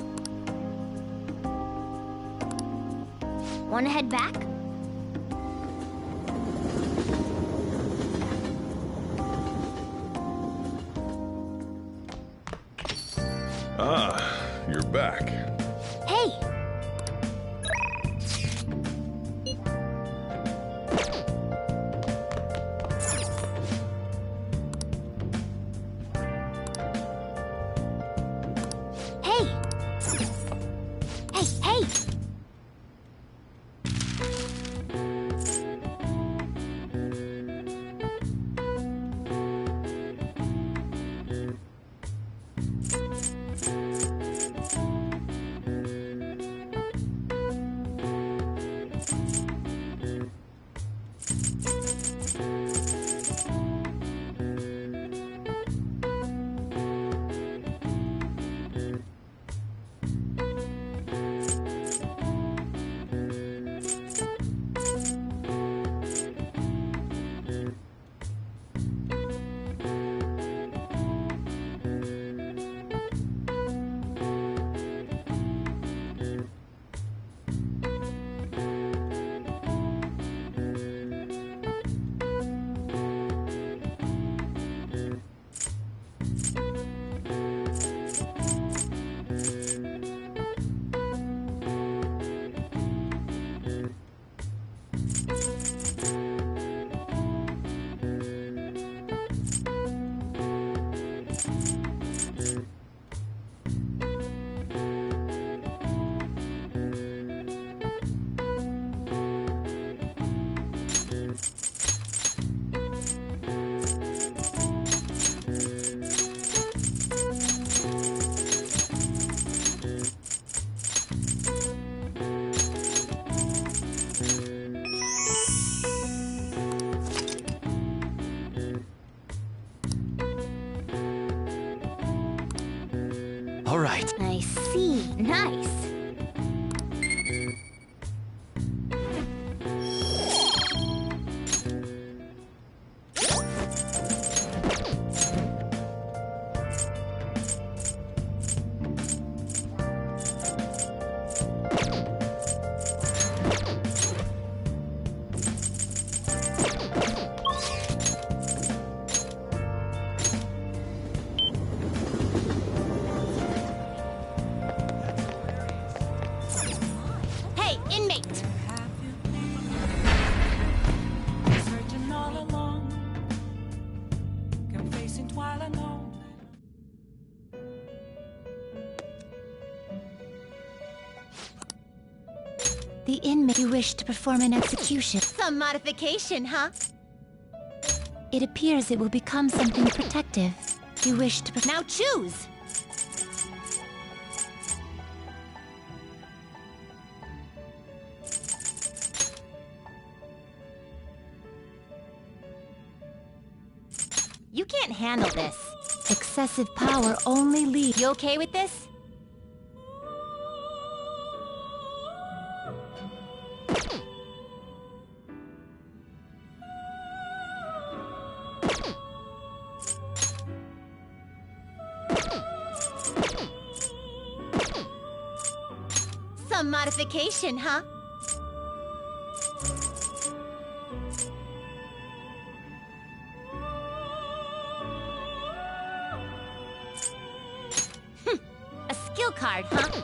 Wanna head back? Ah, you're back. Hey! All right. I see. Nice. Hey, inmate! Searching all along, confessing while alone. The inmate you wish to perform an execution. Some modification, huh? It appears it will become something protective. You wish to Now choose! You can't handle this. Excessive power only leads. You okay with this? Some modification, huh? A skill card, huh?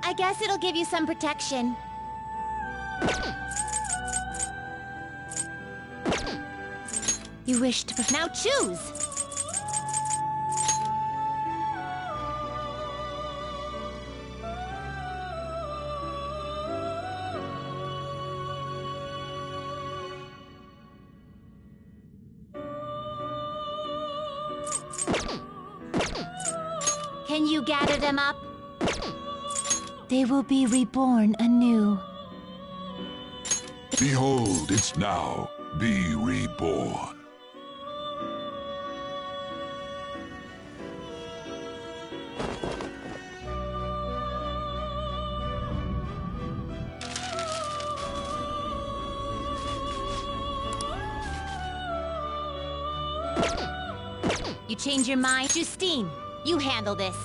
I guess it'll give you some protection. You wish to Now choose! Can you gather them up? They will be reborn anew. Behold, it's now. Be reborn. You change your mind? Justine, you handle this.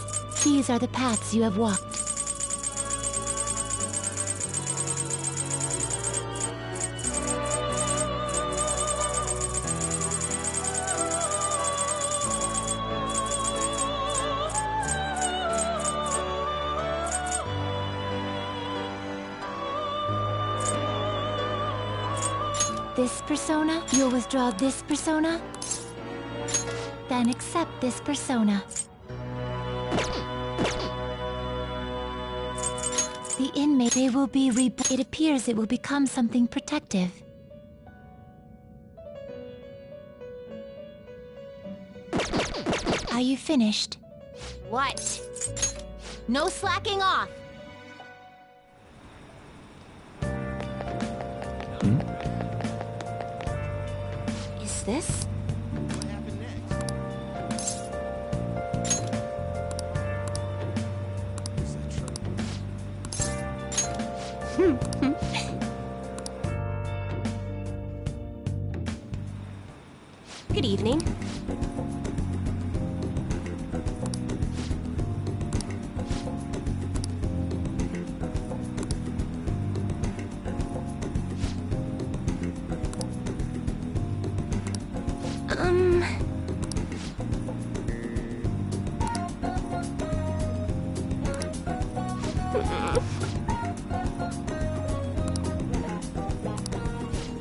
These are the paths you have walked. This persona? You'll withdraw this persona? Then accept this persona. The inmate, they will be It appears it will become something protective. Are you finished? What? No slacking off. Is this? Good evening.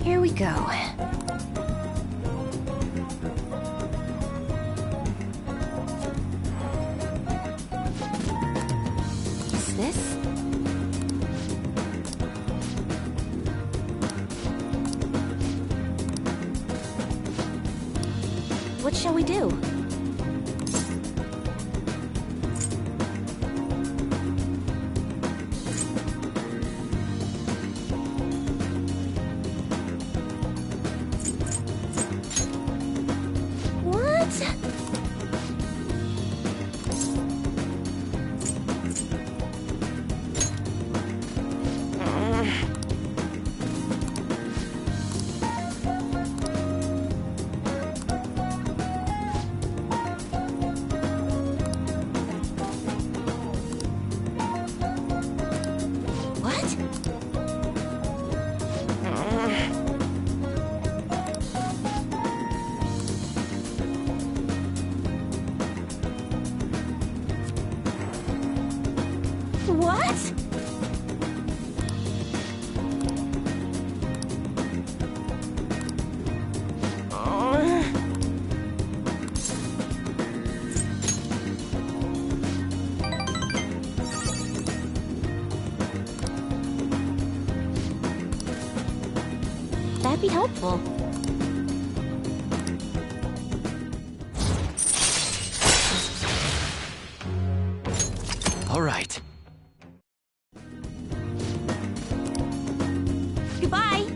Here we go. Is this? What shall we do? might be helpful. All right. Goodbye!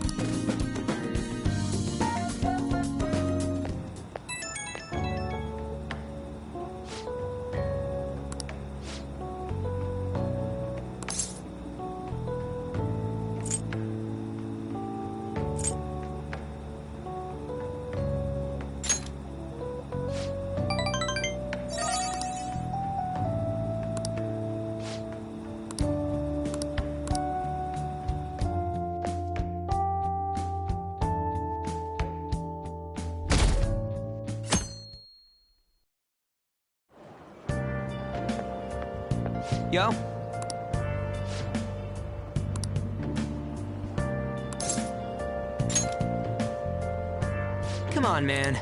Yo? Come on, man.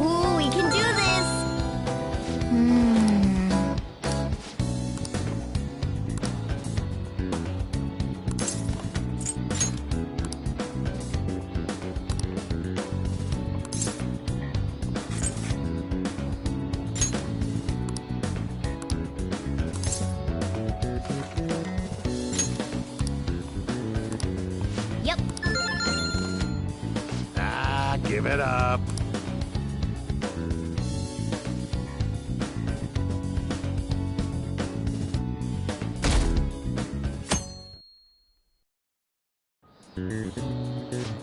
Ooh, we can do this! Yep. Ah, give it up.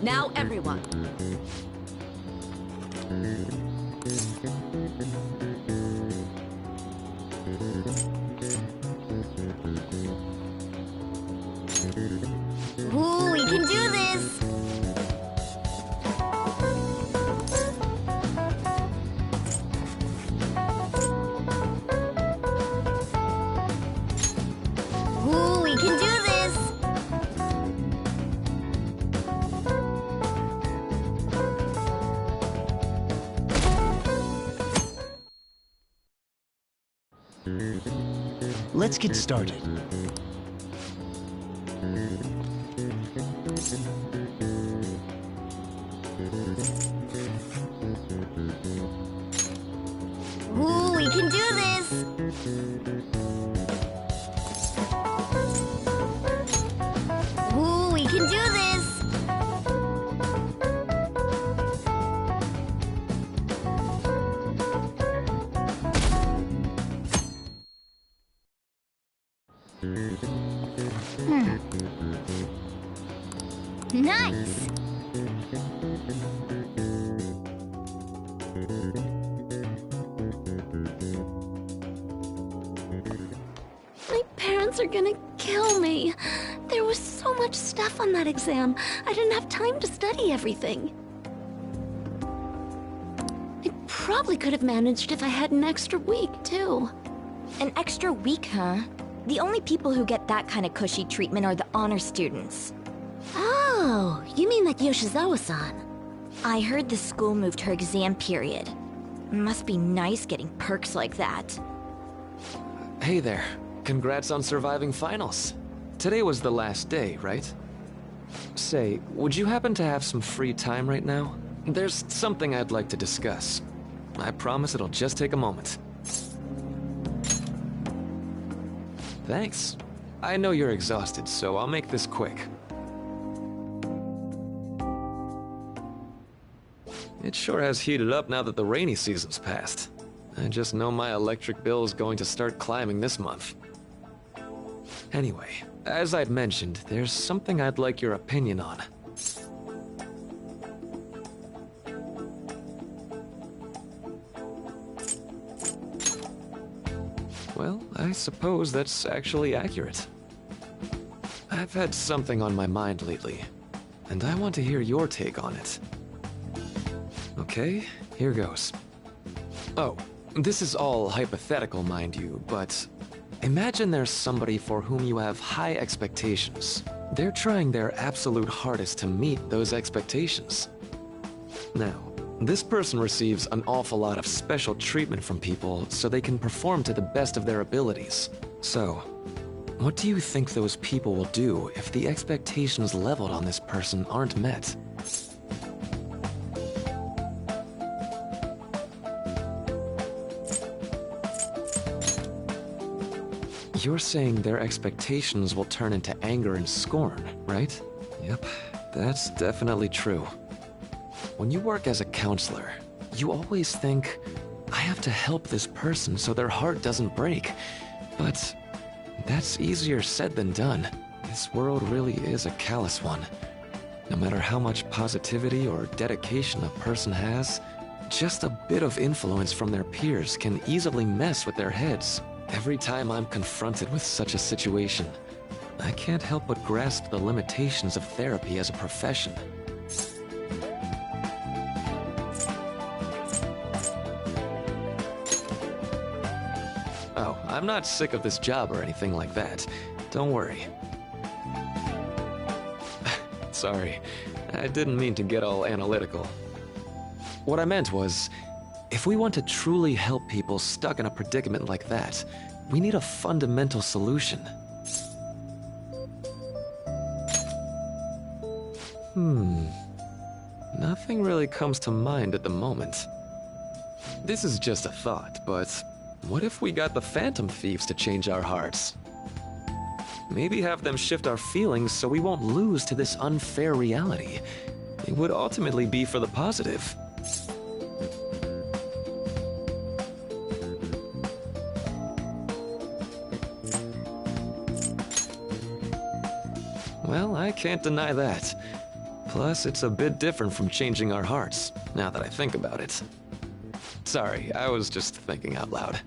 Now, everyone. Ooh, we can do this! Ooh, we can do this! Let's get started. Ooh, we can do this! Ooh, we can do this! Nice! My parents are gonna kill me. There was so much stuff on that exam. I didn't have time to study everything. I probably could have managed if I had an extra week, too. An extra week, huh? The only people who get that kind of cushy treatment are the honor students. Oh, you mean like Yoshizawa-san? I heard the school moved her exam period. Must be nice getting perks like that. Hey there. Congrats on surviving finals. Today was the last day, right? Say, would you happen to have some free time right now? There's something I'd like to discuss. I promise it'll just take a moment. Thanks. I know you're exhausted, so I'll make this quick. It sure has heated up now that the rainy season's passed. I just know my electric bill is going to start climbing this month. Anyway, as I'd mentioned, there's something I'd like your opinion on. Well, I suppose that's actually accurate. I've had something on my mind lately, and I want to hear your take on it. Okay, here goes. Oh, this is all hypothetical, mind you, but imagine there's somebody for whom you have high expectations. They're trying their absolute hardest to meet those expectations. Now, this person receives an awful lot of special treatment from people so they can perform to the best of their abilities. So, what do you think those people will do if the expectations leveled on this person aren't met? You're saying their expectations will turn into anger and scorn, right? Yep, that's definitely true. When you work as a counselor, you always think, I have to help this person so their heart doesn't break. But that's easier said than done. This world really is a callous one. No matter how much positivity or dedication a person has, just a bit of influence from their peers can easily mess with their heads. Every time I'm confronted with such a situation, I can't help but grasp the limitations of therapy as a profession. Oh, I'm not sick of this job or anything like that. Don't worry. Sorry, I didn't mean to get all analytical. What I meant was, if we want to truly help people stuck in a predicament like that, we need a fundamental solution. Nothing really comes to mind at the moment. This is just a thought, but what if we got the Phantom Thieves to change our hearts? Maybe have them shift our feelings so we won't lose to this unfair reality. It would ultimately be for the positive. Well, I can't deny that. Plus, it's a bit different from changing our hearts, now that I think about it. Sorry, I was just thinking out loud.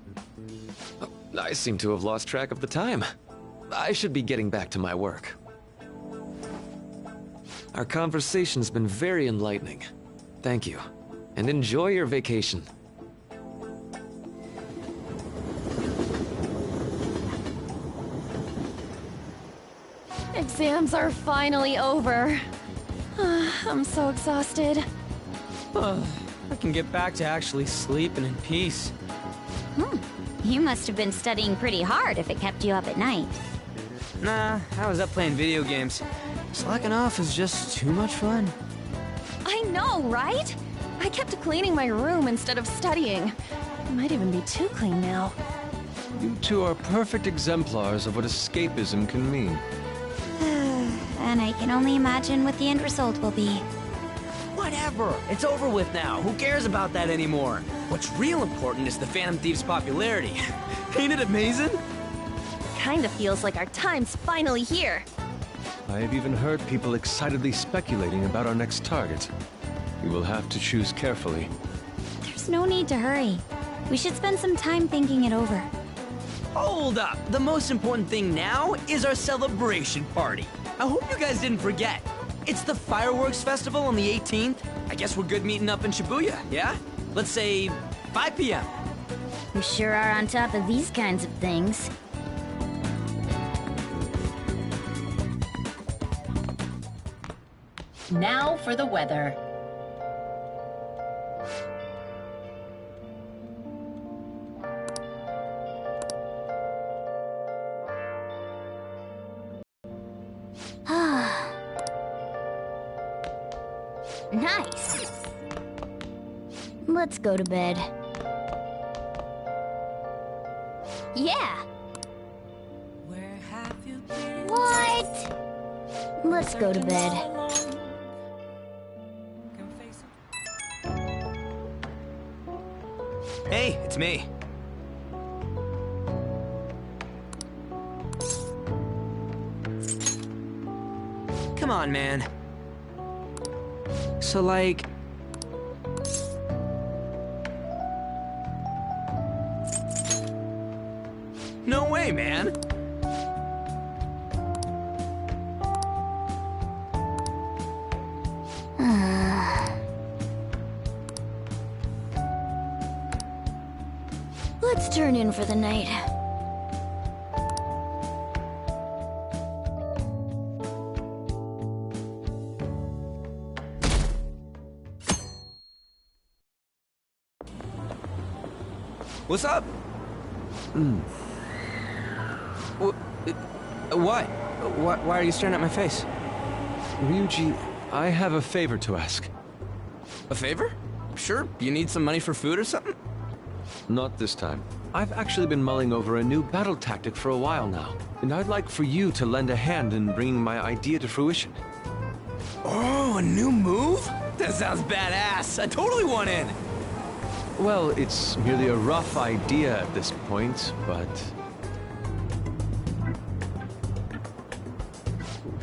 Oh, I seem to have lost track of the time. I should be getting back to my work. Our conversation's been very enlightening. Thank you, and enjoy your vacation. Exams are finally over. I'm so exhausted. I can get back to actually sleeping in peace. You must have been studying pretty hard if it kept you up at night. Nah, I was up playing video games. Slacking off is just too much fun. I know, right? I kept cleaning my room instead of studying. It might even be too clean now. You two are perfect exemplars of what escapism can mean. And I can only imagine what the end result will be. Whatever! It's over with now. Who cares about that anymore? What's real important is the Phantom Thieves' popularity. Ain't it amazing? Kinda feels like our time's finally here. I have even heard people excitedly speculating about our next target. We will have to choose carefully. There's There's no need to hurry. We should spend some time thinking it over. Hold up! The most important thing now is our celebration party. I hope you guys didn't forget. It's the fireworks festival on the 18th. I guess we're good meeting up in Shibuya, yeah? Let's say 5 p.m. You sure are on top of these kinds of things. Now for the weather. Nice. Let's go to bed. Yeah. What? Let's go to bed. Hey, it's me. Come on, man. So, like... No way, man! Let's turn in for the night. What's up? What? Why are you staring at my face? Ryuji, I have a favor to ask. A favor? Sure. You need some money for food or something? Not this time. I've actually been mulling over a new battle tactic for a while now, and I'd like for you to lend a hand in bringing my idea to fruition. Oh, a new move? That sounds badass. I totally want in. Well, it's merely a rough idea at this point, but...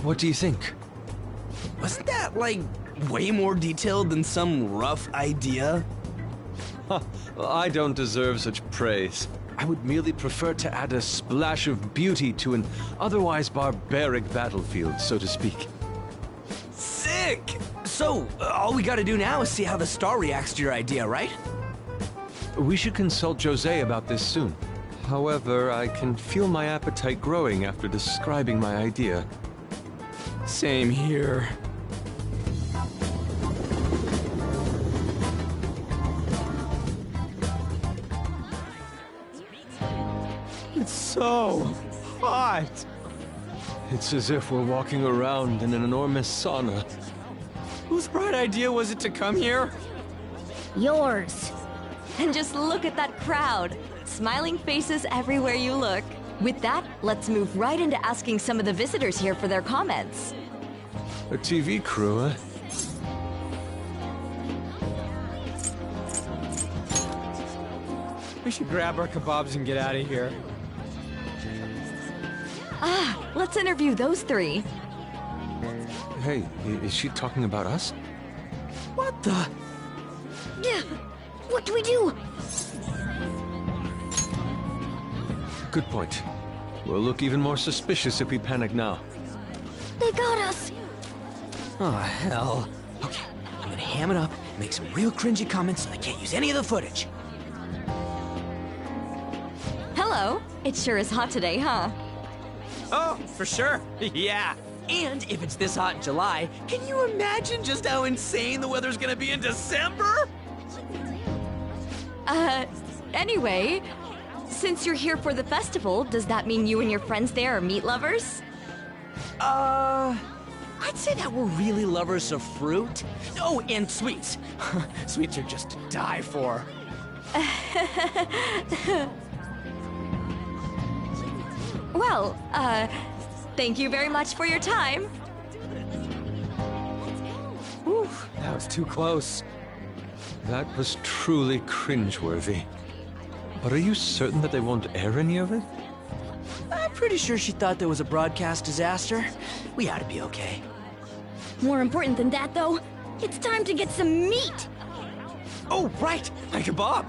What do you think? Wasn't that, like, way more detailed than some rough idea? Huh, well, I don't deserve such praise. I would merely prefer to add a splash of beauty to an otherwise barbaric battlefield, so to speak. Sick! So, all we gotta do now is see how the star reacts to your idea, right? We should consult Jose about this soon. However, I can feel my appetite growing after describing my idea. Same here. It's so hot. It's as if we're walking around in an enormous sauna. Whose bright idea was it to come here? Yours. And just look at that crowd. Smiling faces everywhere you look. With that, let's move right into asking some of the visitors here for their comments. A TV crew, eh? We should grab our kebabs and get out of here. Let's interview those three. Hey, is she talking about us? What the? Yeah. What do we do? Good point. We'll look even more suspicious if we panic now. They got us. Oh, hell. Okay, I'm gonna ham it up and make some real cringy comments so I can't use any of the footage. Hello. It sure is hot today, huh? Oh, for sure. Yeah. And if it's this hot in July, can you imagine just how insane the weather's gonna be in December? Anyway, since you're here for the festival, does that mean you and your friends there are meat lovers? I'd say that we're really lovers of fruit. Oh, and sweets. Sweets are just to die for. Well, thank you very much for your time. Whew, that was too close. That was truly cringeworthy. But are you certain that they won't air any of it? I'm pretty sure she thought there was a broadcast disaster. We ought to be okay. More important than that, though, it's time to get some meat. Oh, right! My kebab!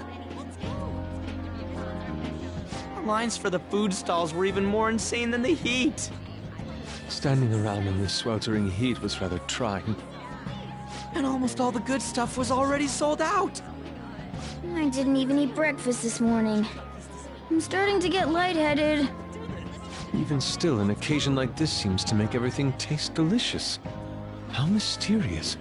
The lines for the food stalls were even more insane than the heat. Standing around in this sweltering heat was rather trying. And almost all the good stuff was already sold out. I didn't even eat breakfast this morning. I'm starting to get lightheaded. Even still, an occasion like this seems to make everything taste delicious. How mysterious.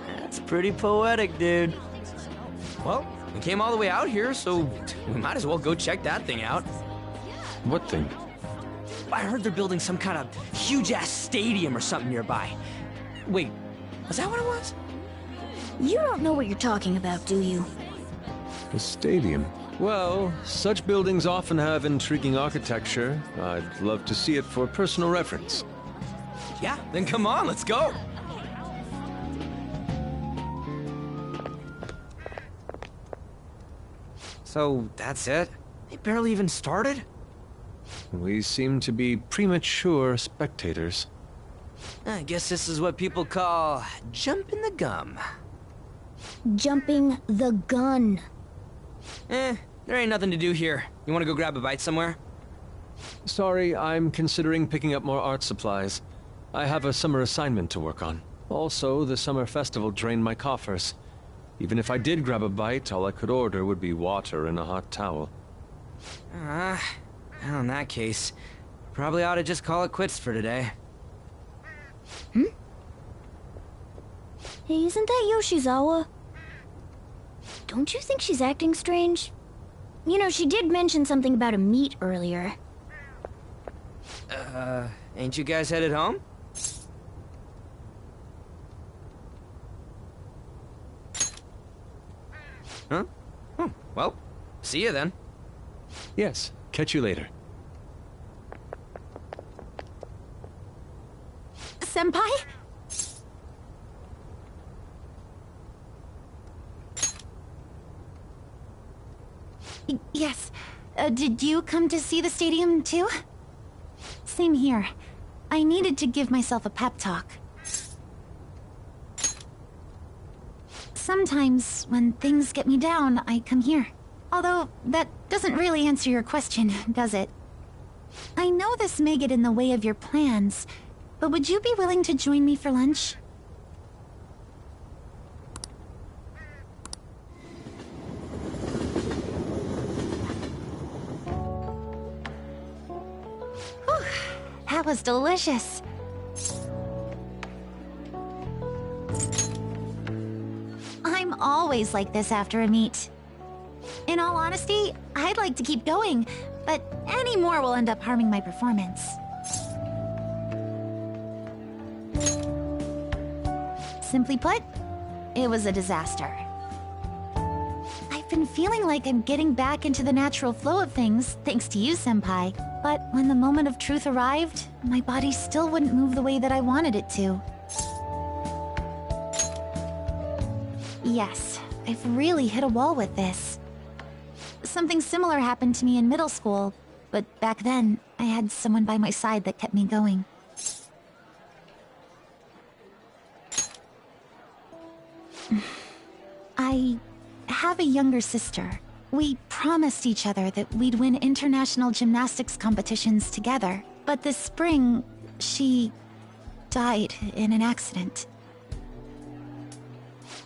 That's pretty poetic, dude. Well, we came all the way out here, so we might as well go check that thing out. What thing? I heard they're building some kind of huge-ass stadium or something nearby. Wait, was that what it was? You don't know what you're talking about, do you? A stadium. Well, such buildings often have intriguing architecture. I'd love to see it for personal reference. Yeah, then come on, let's go. So, that's it? They barely even started? We seem to be premature spectators. I guess this is what people call jumping the gum. Jumping the gun. There ain't nothing to do here. You want to go grab a bite somewhere? Sorry, I'm considering picking up more art supplies. I have a summer assignment to work on. Also, the summer festival drained my coffers. Even if I did grab a bite, all I could order would be water and a hot towel. Well, in that case, probably ought to just call it quits for today. Hey, isn't that Yoshizawa? Don't you think she's acting strange? You know, she did mention something about a meet earlier. Ain't you guys headed home? Huh? Well, see you then. Yes, catch you later. Senpai? Yes. Did you come to see the stadium, too? Same here. I needed to give myself a pep talk. Sometimes, when things get me down, I come here. Although, that doesn't really answer your question, does it? I know this may get in the way of your plans, but would you be willing to join me for lunch? Whew, that was delicious. I'm always like this after a meet. In all honesty, I'd like to keep going, but any more will end up harming my performance. Simply put, it was a disaster. I've been feeling like I'm getting back into the natural flow of things, thanks to you, Senpai. But when the moment of truth arrived, my body still wouldn't move the way that I wanted it to. Yes, I've really hit a wall with this. Something similar happened to me in middle school, but back then, I had someone by my side that kept me going. I have a younger sister. We promised each other that we'd win international gymnastics competitions together. But this spring, she died in an accident.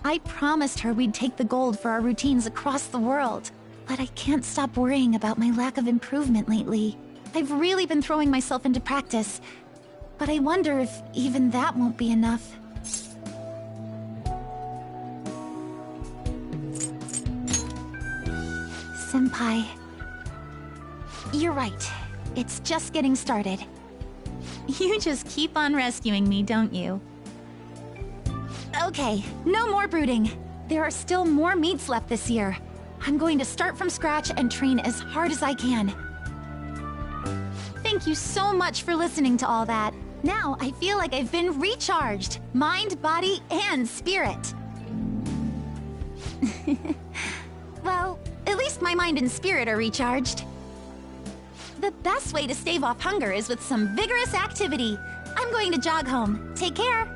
I promised her we'd take the gold for our routines across the world. But I can't stop worrying about my lack of improvement lately. I've really been throwing myself into practice, but I wonder if even that won't be enough. Senpai, you're right. It's just getting started. You just keep on rescuing me, don't you? Okay, no more brooding. There are still more meets left this year. I'm going to start from scratch and train as hard as I can. Thank you so much for listening to all that. Now I feel like I've been recharged. Mind, body, and spirit. Well, at least my mind and spirit are recharged. The best way to stave off hunger is with some vigorous activity. I'm going to jog home. Take care.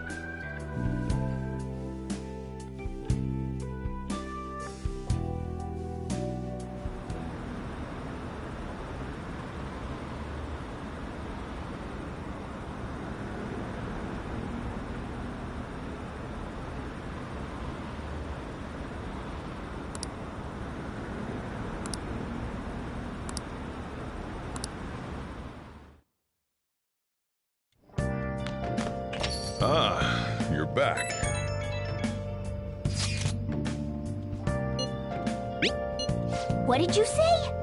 Ah, you're back. What did you say?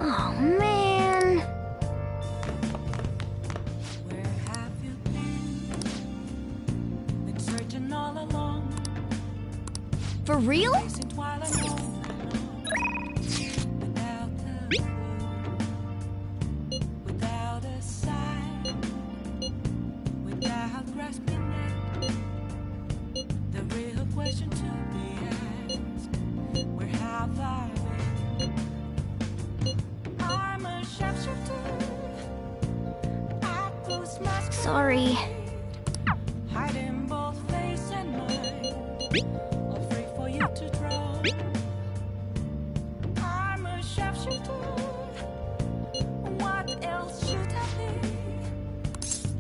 Oh, man. Where have you been searching all along. For real? Chasing while alone. Without a clue, without a sign, without grasping it. The real question to be asked: where have I been? I'm a sharpshooter. I post my Sorry. hiding both face and mind. All free for you to draw. I'm a sharpshooter. What else should I be?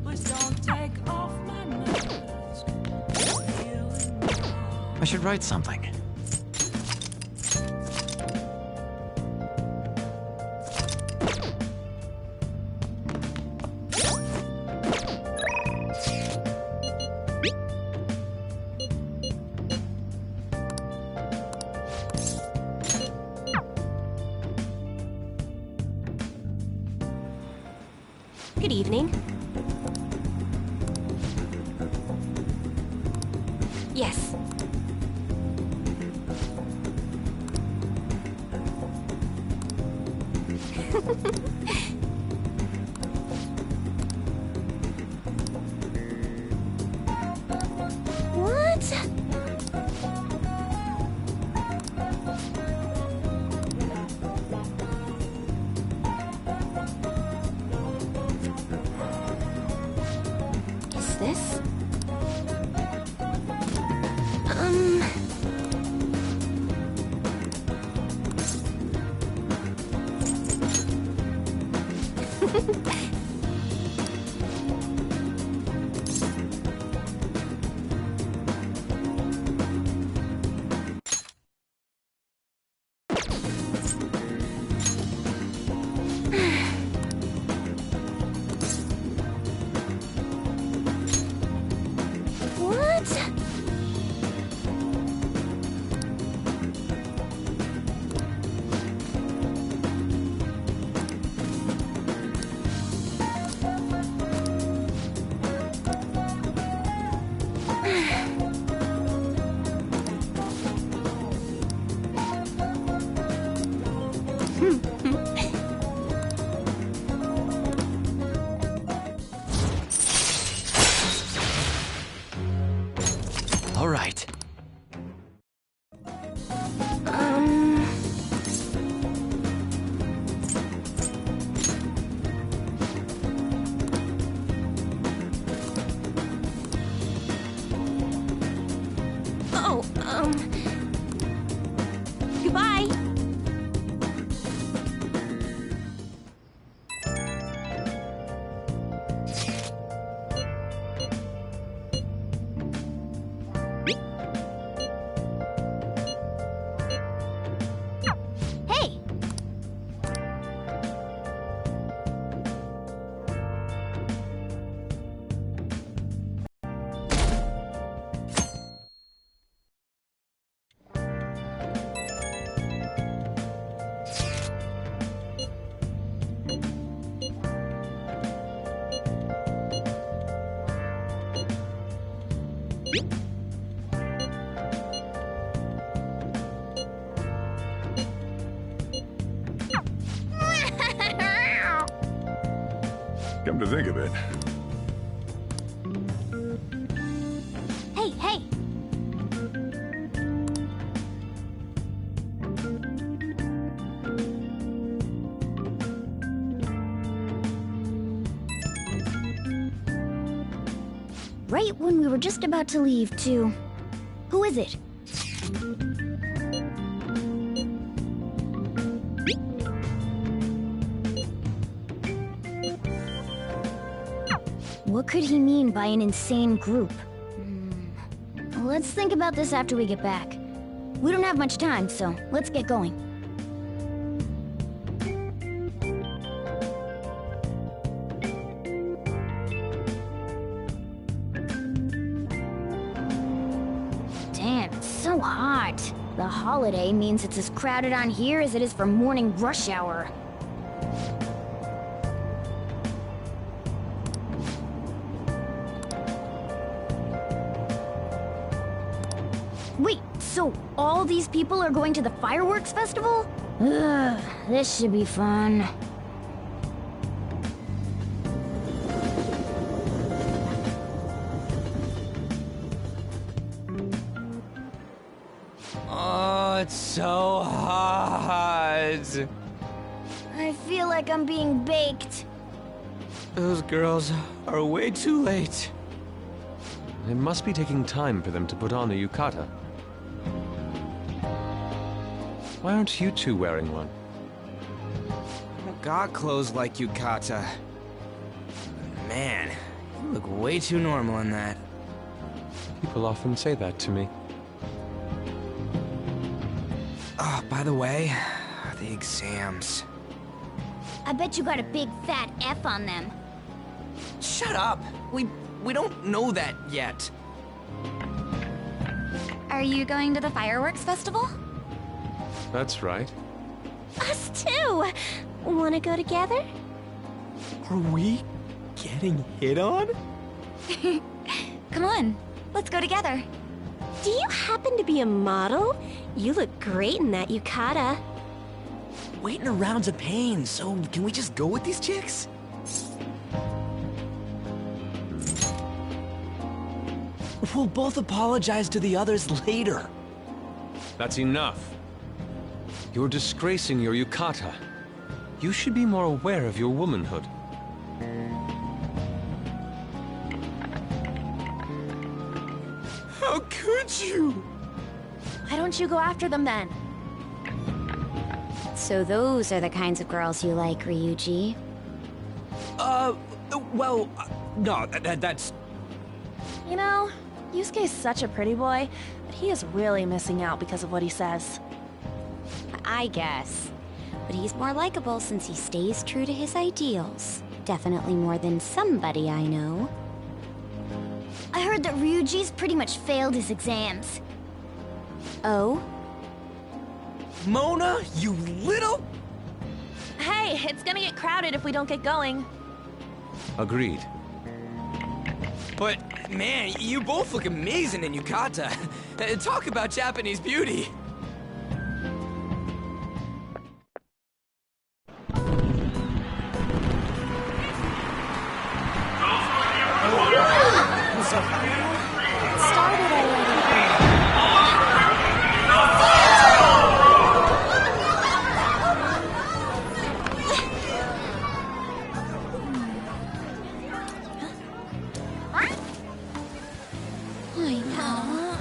Please don't take off my mask. I should write something. Good evening. Yes. What? Is this? What? All right. Oh, goodbye. Hey. Come to think of it, Hey, hey. right when we were just about to leave, too. Who is it? What could he mean by an insane group? Let's think about this after we get back. We don't have much time, so let's get going. Damn, it's so hot. The holiday means it's as crowded on here as it is for morning rush hour. Wait, so all these people are going to the fireworks festival? Ugh, this should be fun. Oh, it's so hot. I feel like I'm being baked. Those girls are way too late. It must be taking time for them to put on a yukata. Why aren't you two wearing one? I don't got clothes like yukata. Man, you look way too normal in that. People often say that to me. Oh, by the way, the exams. I bet you got a big fat F on them. Shut up! We don't know that yet. Are you going to the fireworks festival? That's right. Us too! Wanna go together? Are we getting hit on? Come on, let's go together. Do you happen to be a model? You look great in that yukata. Waiting around's a pain, so can we just go with these chicks? We'll both apologize to the others later. That's enough. You're disgracing your yukata. You should be more aware of your womanhood. How could you? Why don't you go after them then? So those are the kinds of girls you like, Ryuji. Well, no, that's... You know, Yusuke's such a pretty boy, but he is really missing out because of what he says. I guess. But he's more likable since he stays true to his ideals. Definitely more than somebody I know. I heard that Ryuji's pretty much failed his exams. Oh? Mona, you little... Hey, it's gonna get crowded if we don't get going. Agreed. But, man, you both look amazing in yukata. Talk about Japanese beauty. Started already. I know.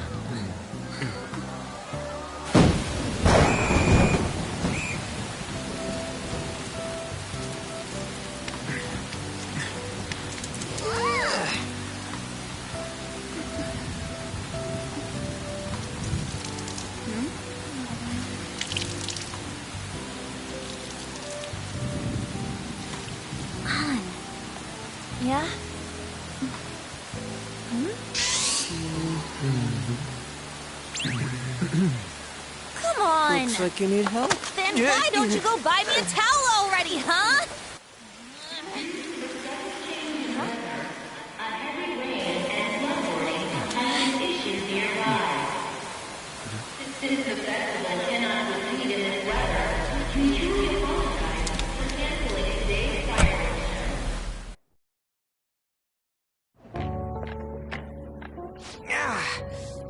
Yeah? Come on! Looks like you need help. Then why don't you go buy me a towel already, huh?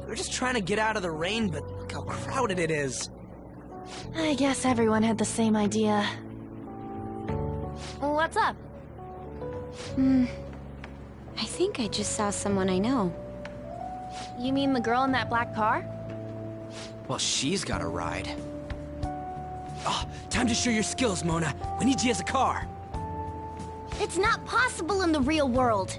We're just trying to get out of the rain, but look how crowded it is. I guess everyone had the same idea. What's up? I think I just saw someone I know. You mean the girl in that black car? Well, she's got a ride. Oh, time to show your skills, Mona. We need you as a car. It's not possible in the real world.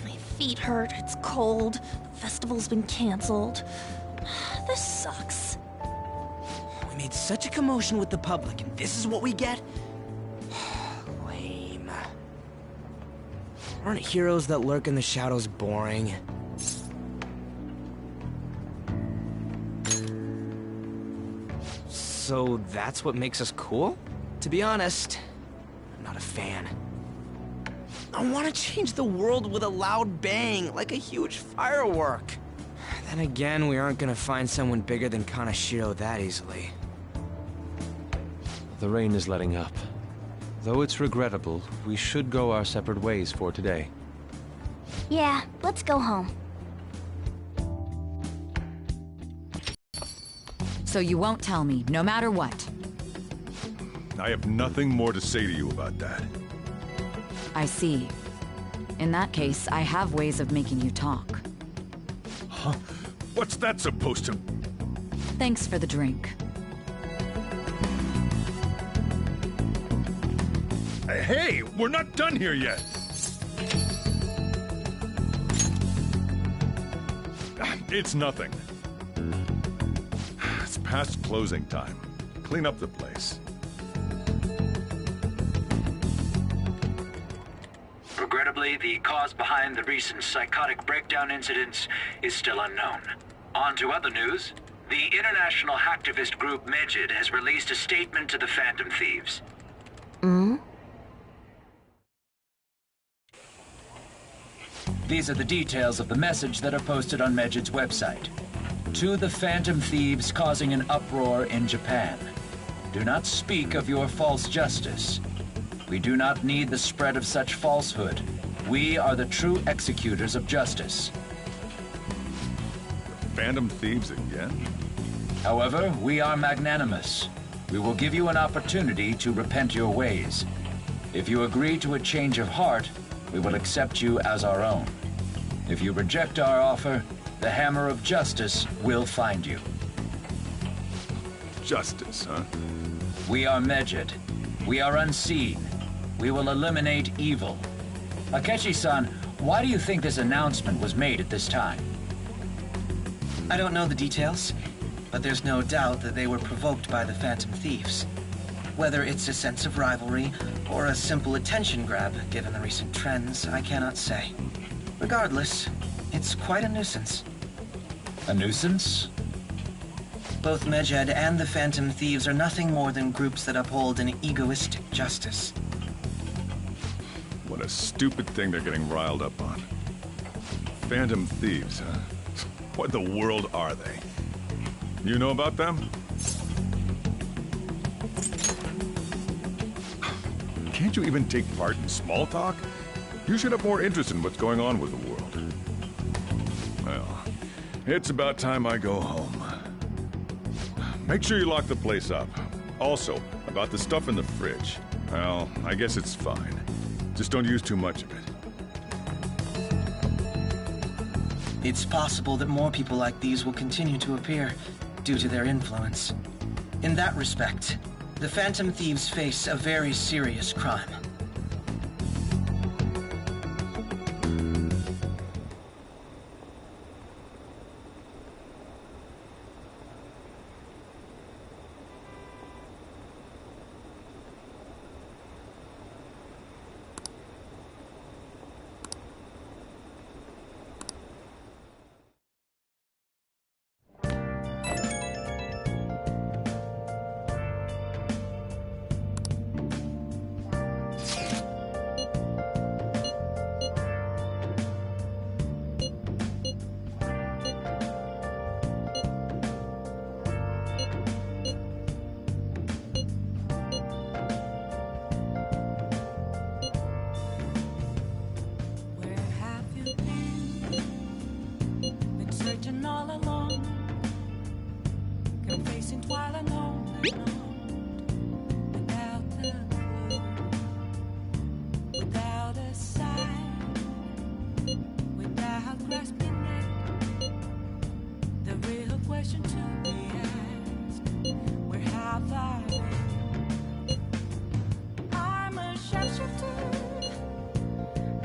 My feet hurt, it's cold, the festival's been canceled. This sucks. We made such a commotion with the public, and this is what we get? Lame. Aren't heroes that lurk in the shadows boring? So that's what makes us cool? To be honest, I'm not a fan. I want to change the world with a loud bang, like a huge firework. Then again, we aren't gonna find someone bigger than Kanashiro that easily. The rain is letting up. Though it's regrettable, we should go our separate ways for today. Yeah, let's go home. So you won't tell me, no matter what. I have nothing more to say to you about that. I see. In that case, I have ways of making you talk. Huh? What's that supposed to... Thanks for the drink. Hey, we're not done here yet! It's nothing. It's past closing time. Clean up the place. Regrettably, the cause behind the recent psychotic breakdown incidents is still unknown. On to other news. The international hacktivist group Medjed has released a statement to the Phantom Thieves. These are the details of the message that are posted on Medjed's website. To the Phantom Thieves causing an uproar in Japan. Do not speak of your false justice. We do not need the spread of such falsehood. We are the true executors of justice. Phantom Thieves again? However, we are magnanimous. We will give you an opportunity to repent your ways. If you agree to a change of heart, we will accept you as our own. If you reject our offer, the hammer of justice will find you. Justice, huh? We are Medjed. We are unseen. We will eliminate evil. Akechi-san, why do you think this announcement was made at this time? I don't know the details, but there's no doubt that they were provoked by the Phantom Thieves. Whether it's a sense of rivalry or a simple attention grab, given the recent trends, I cannot say. Regardless, it's quite a nuisance. A nuisance? Both Medjed and the Phantom Thieves are nothing more than groups that uphold an egoistic justice. What a stupid thing they're getting riled up on. Phantom Thieves, huh? What in the world are they? You know about them? Can't you even take part in small talk? You should have more interest in what's going on with the world. Well, it's about time I go home. Make sure you lock the place up. Also, about the stuff in the fridge. Well, I guess it's fine. Just don't use too much of it. It's possible that more people like these will continue to appear due to their influence. In that respect, the Phantom Thieves face a very serious crime.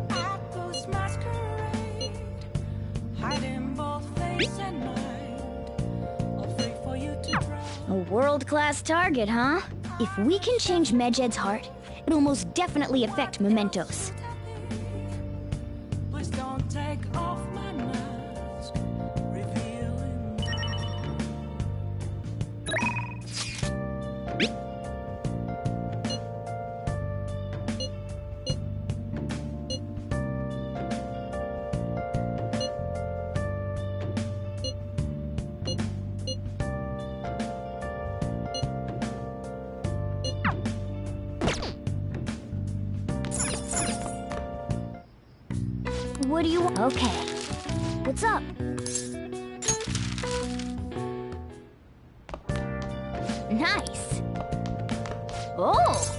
At those masquerade, hiding both face and mind, afraid for you to drown. A world-class target, huh? If we can change Medjed's heart, it'll most definitely affect Mementos. Please don't take off my mask, revealing What do you want? Okay. What's up? Nice. Oh!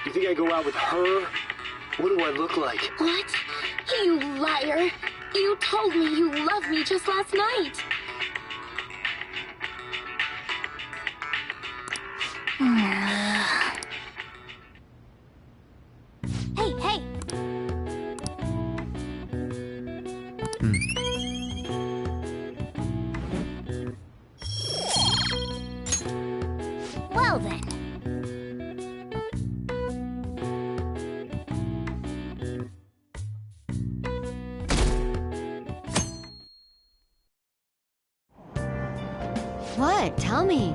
You think I go out with her? What do I look like? What? You liar! You told me you loved me just last night! Hey, hey! Well then. What? Tell me.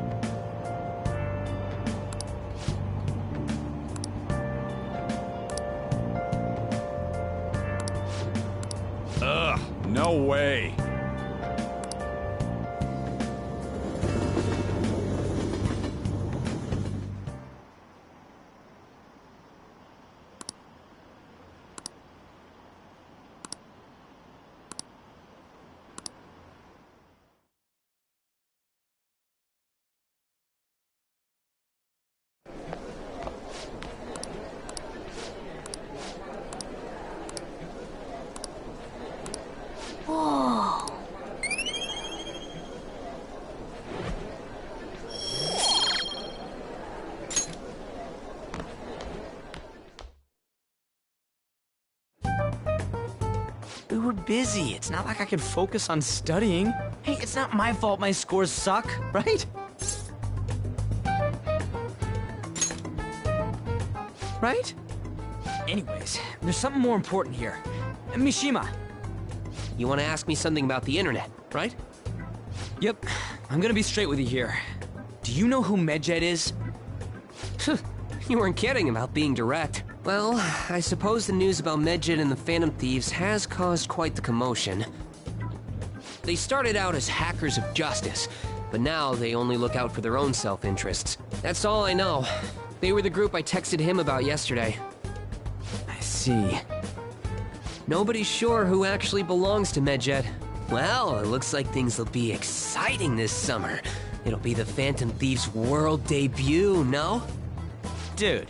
Ugh, no way. Whoa. We were busy. It's not like I could focus on studying. Hey, it's not my fault my scores suck, right? Right? Anyways, there's something more important here. Mishima. You want to ask me something about the internet, right? Yep. I'm gonna be straight with you here. Do you know who Medjed is? You weren't kidding about being direct. Well, I suppose the news about Medjed and the Phantom Thieves has caused quite the commotion. They started out as hackers of justice, but now they only look out for their own self-interests. That's all I know. They were the group I texted him about yesterday. I see. Nobody's sure who actually belongs to Medjed. Well, it looks like things will be exciting this summer. It'll be the Phantom Thieves' world debut, no? Dude.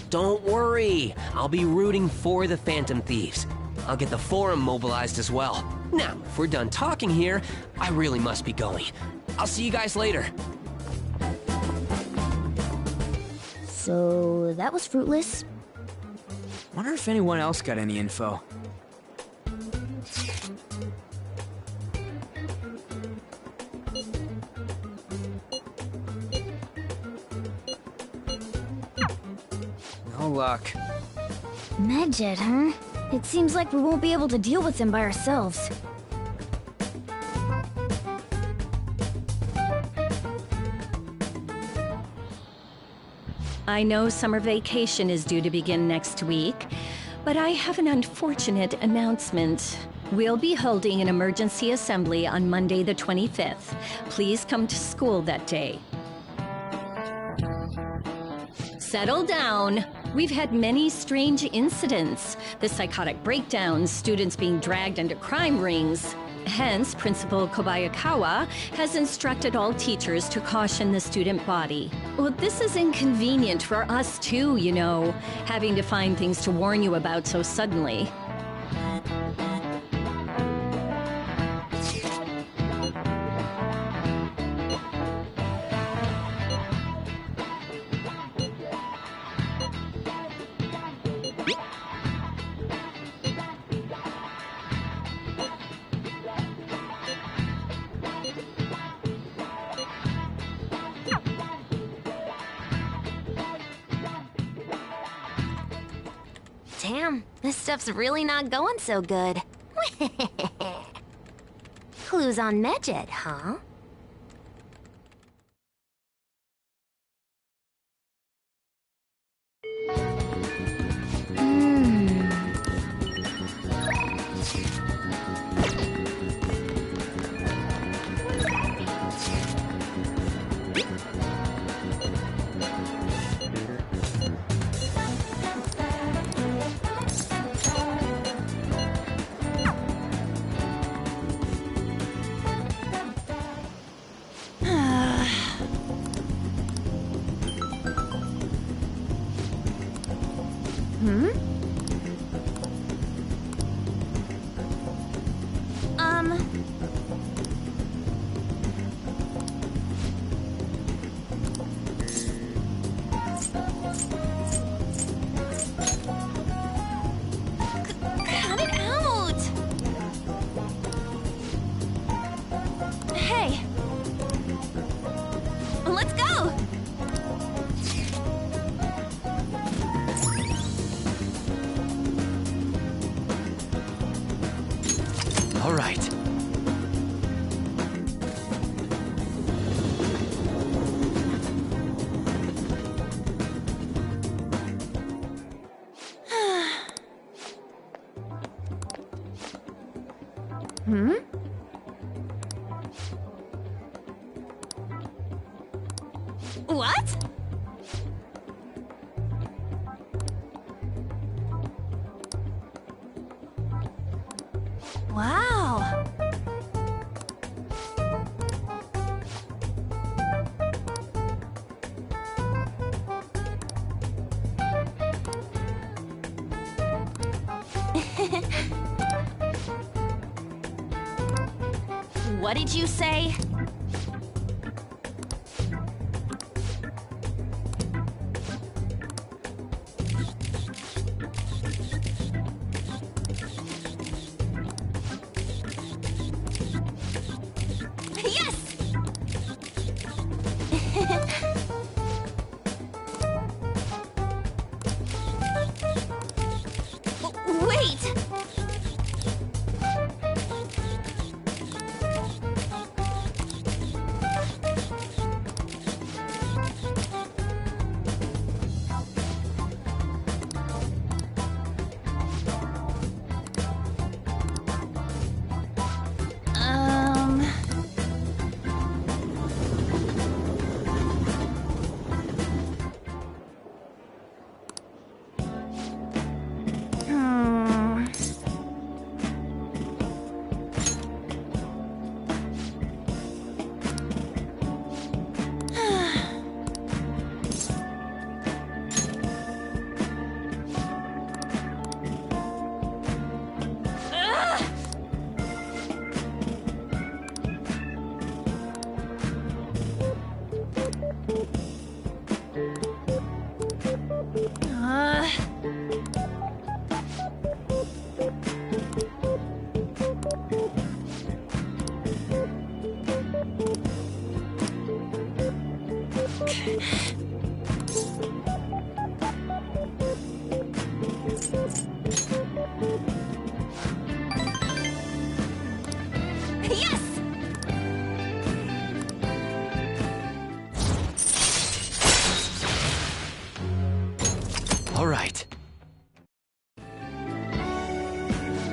Don't worry. I'll be rooting for the Phantom Thieves. I'll get the forum mobilized as well. Now, if we're done talking here, I really must be going. I'll see you guys later. So, that was fruitless. Wonder if anyone else got any info. No luck. Medjed, huh? It seems like we won't be able to deal with him by ourselves. I know summer vacation is due to begin next week, but I have an unfortunate announcement. We'll be holding an emergency assembly on Monday the 25th. Please come to school that day. Settle down. We've had many strange incidents. The psychotic breakdowns, students being dragged into crime rings. Hence, Principal Kobayakawa has instructed all teachers to caution the student body. Well, this is inconvenient for us too, you know, having to find things to warn you about so suddenly. Damn, this stuff's really not going so good. Clues on Medjed, huh? Cut it out! Hey! Let's go! All right. Hmm? What? Wow. What did you say? Yes! Wait! Yes! All right.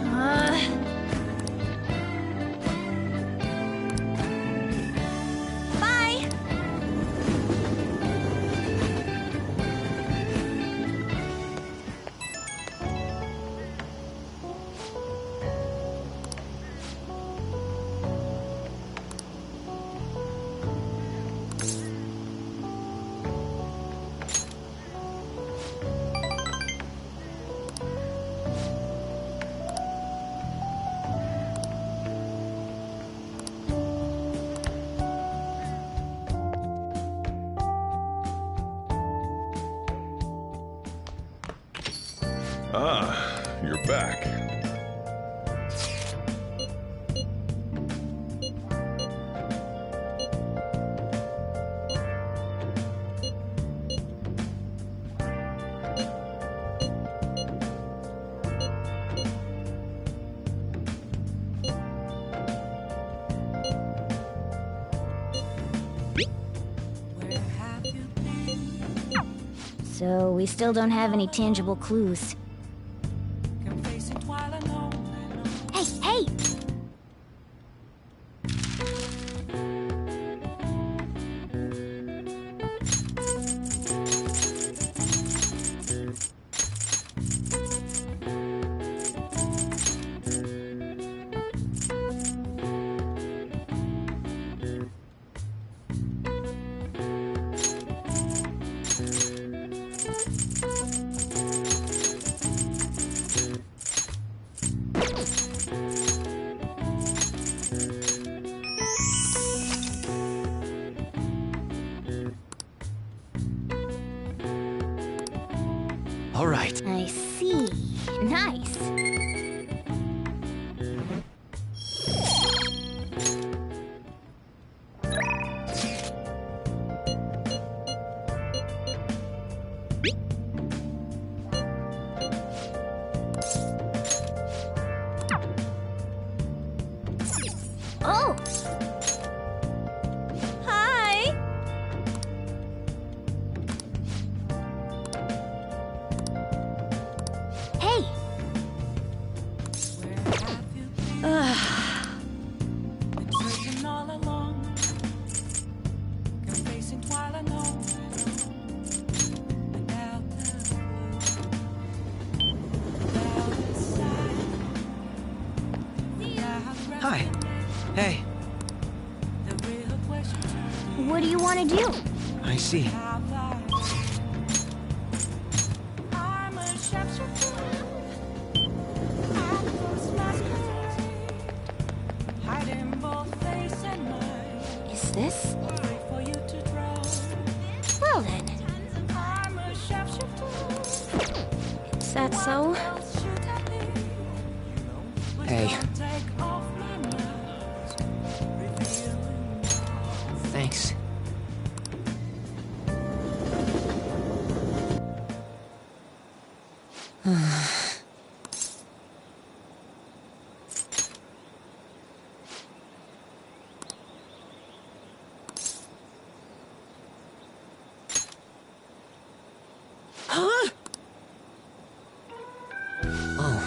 Bye! Ah, you're back. So we still don't have any tangible clues. Hey, hey! All right. I see. Nice. Oh! Hi! Hey! Searching all along, confessing while I know without Hi. Hey. What do you want to do? I see. I'm a shapeshifter. Hiding both face and mind. Is this? For you to draw. Well then. I'm a shapeshifter. Is that so? Hey. Thanks. Huh? Oh.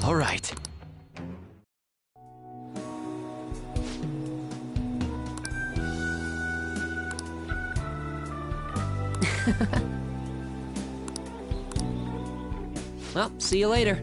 All right. Well, see you later.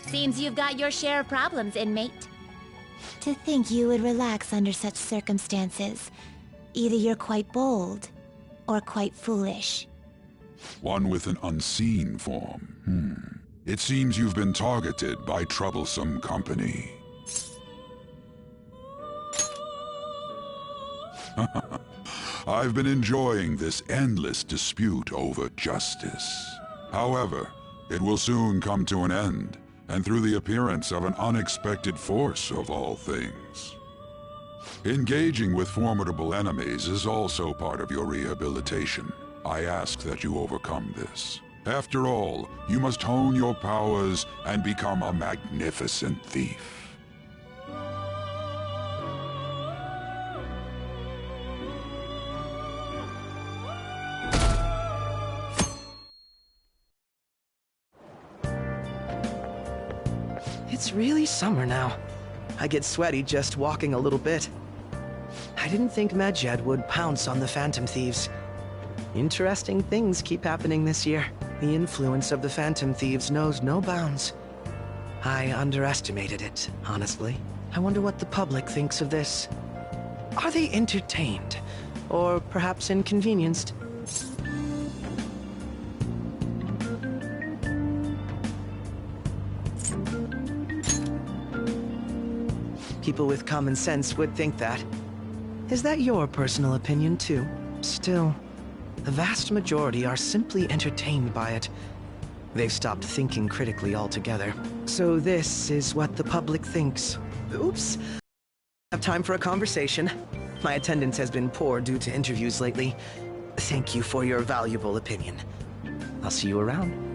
Seems you've got your share of problems, inmate. To think you would relax under such circumstances. Either you're quite bold, or quite foolish. One with an unseen form. It seems you've been targeted by troublesome company. I've been enjoying this endless dispute over justice. However, it will soon come to an end, and through the appearance of an unexpected force of all things. Engaging with formidable enemies is also part of your rehabilitation. I ask that you overcome this. After all, you must hone your powers and become a magnificent thief. It's really summer now. I get sweaty just walking a little bit. I didn't think Medjed would pounce on the Phantom Thieves. Interesting things keep happening this year. The influence of the Phantom Thieves knows no bounds. I underestimated it, honestly. I wonder what the public thinks of this. Are they entertained? Or perhaps inconvenienced? People with common sense would think that. Is that your personal opinion, too? Still, the vast majority are simply entertained by it. They've stopped thinking critically altogether. So this is what the public thinks. Oops. I have time for a conversation. My attendance has been poor due to interviews lately. Thank you for your valuable opinion. I'll see you around.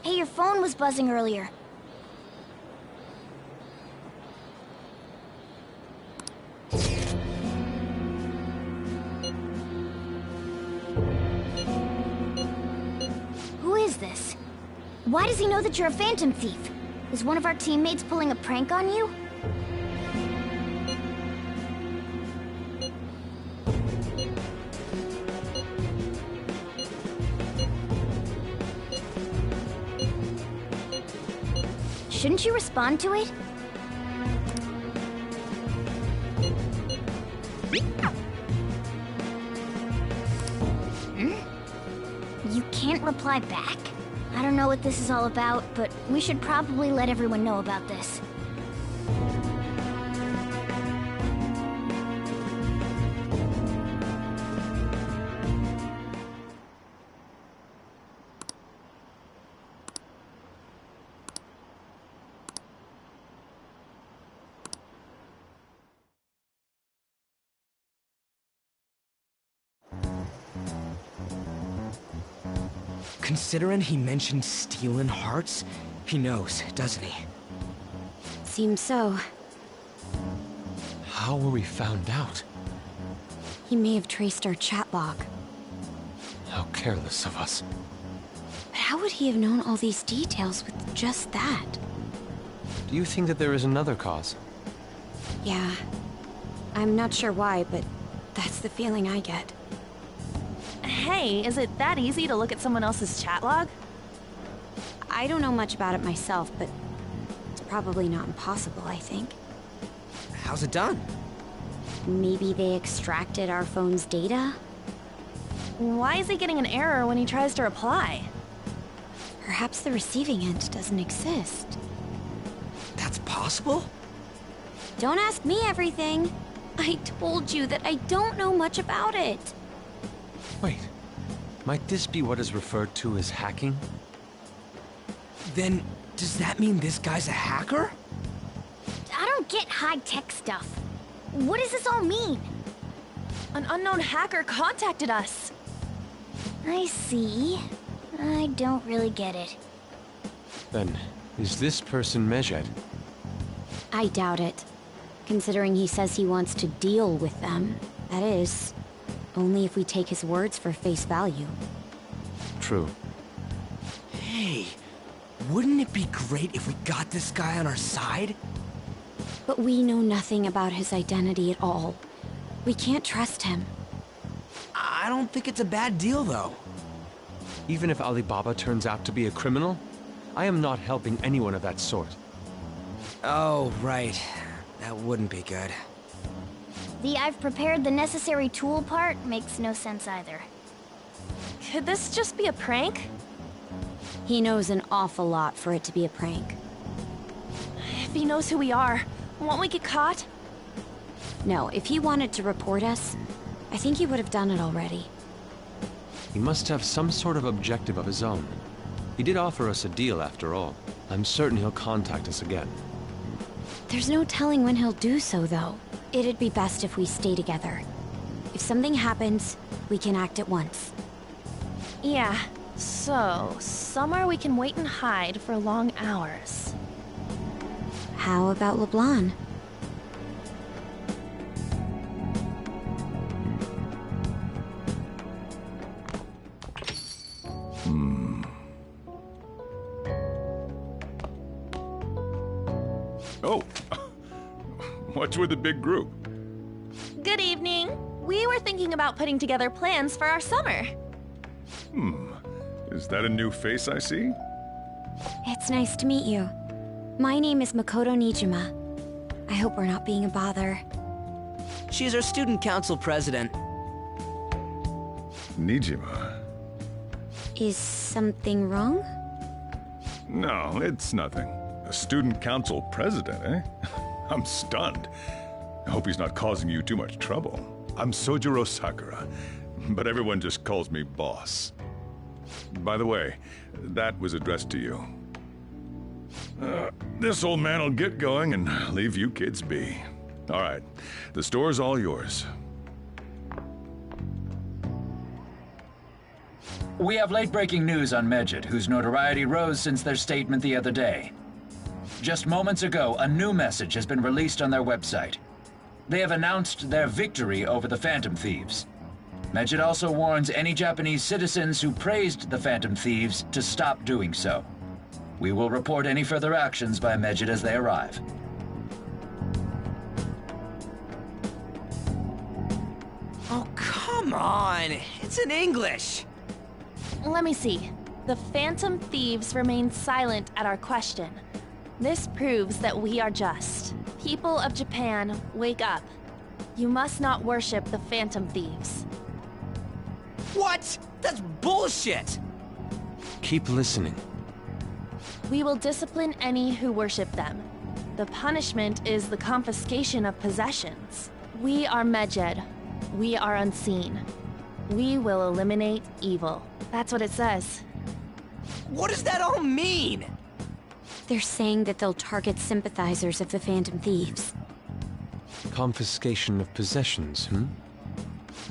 Hey, your phone was buzzing earlier. Who is this? Why does he know that you're a Phantom Thief? Is one of our teammates pulling a prank on you? Shouldn't you respond to it? You can't reply back? I don't know what this is all about, but we should probably let everyone know about this. Considering he mentioned stealing hearts, he knows, doesn't he? Seems so. How were we found out? He may have traced our chat log. How careless of us. But how would he have known all these details with just that? Do you think that there is another cause? Yeah. I'm not sure why, but that's the feeling I get. Hey, is it that easy to look at someone else's chat log? I don't know much about it myself, but it's probably not impossible, I think. How's it done? Maybe they extracted our phone's data? Why is he getting an error when he tries to reply? Perhaps the receiving end doesn't exist. That's possible? Don't ask me everything. I told you that I don't know much about it. Wait, might this be what is referred to as hacking? Then, does that mean this guy's a hacker? I don't get high-tech stuff. What does this all mean? An unknown hacker contacted us. I see. I don't really get it. Then, is this person Medjed? I doubt it. Considering he says he wants to deal with them. That is, only if we take his words for face value. True. Hey, wouldn't it be great if we got this guy on our side? But we know nothing about his identity at all. We can't trust him. I don't think it's a bad deal, though. Even if Alibaba turns out to be a criminal, I am not helping anyone of that sort. Oh, right. That wouldn't be good. The "I've prepared the necessary tool" part makes no sense either. Could this just be a prank? He knows an awful lot for it to be a prank. If he knows who we are, won't we get caught? No, if he wanted to report us, I think he would have done it already. He must have some sort of objective of his own. He did offer us a deal after all. I'm certain he'll contact us again. There's no telling when he'll do so, though. It'd be best if we stay together. If something happens, we can act at once. Yeah, so somewhere we can wait and hide for long hours. How about LeBlanc? Oh, what's with the big group? Good evening. We were thinking about putting together plans for our summer. Is that a new face I see? It's nice to meet you. My name is Makoto Nijima. I hope we're not being a bother. She's our student council president. Nijima? Is something wrong? No, it's nothing. A student council president, eh? I'm stunned. I hope he's not causing you too much trouble. I'm Sojiro Sakura, but everyone just calls me boss. By the way, that was addressed to you. This old man will get going and leave you kids be. All right, the store's all yours. We have late-breaking news on Medjed, whose notoriety rose since their statement the other day. Just moments ago, a new message has been released on their website. They have announced their victory over the Phantom Thieves. Medjed also warns any Japanese citizens who praised the Phantom Thieves to stop doing so. We will report any further actions by Medjed as they arrive. Oh, come on! It's in English! Let me see. The Phantom Thieves remain silent at our question. This proves that we are just. People of Japan, wake up. You must not worship the Phantom Thieves. What? That's bullshit! Keep listening. We will discipline any who worship them. The punishment is the confiscation of possessions. We are Medjed. We are unseen. We will eliminate evil. That's what it says. What does that all mean? They're saying that they'll target sympathizers of the Phantom Thieves. Confiscation of possessions,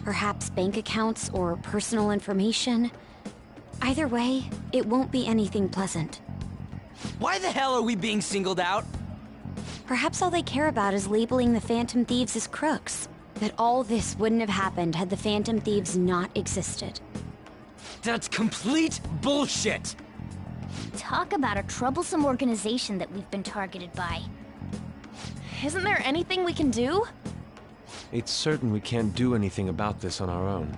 Perhaps bank accounts or personal information. Either way, it won't be anything pleasant. Why the hell are we being singled out? Perhaps all they care about is labeling the Phantom Thieves as crooks. That all this wouldn't have happened had the Phantom Thieves not existed. That's complete bullshit! Talk about a troublesome organization that we've been targeted by. Isn't there anything we can do? It's certain we can't do anything about this on our own.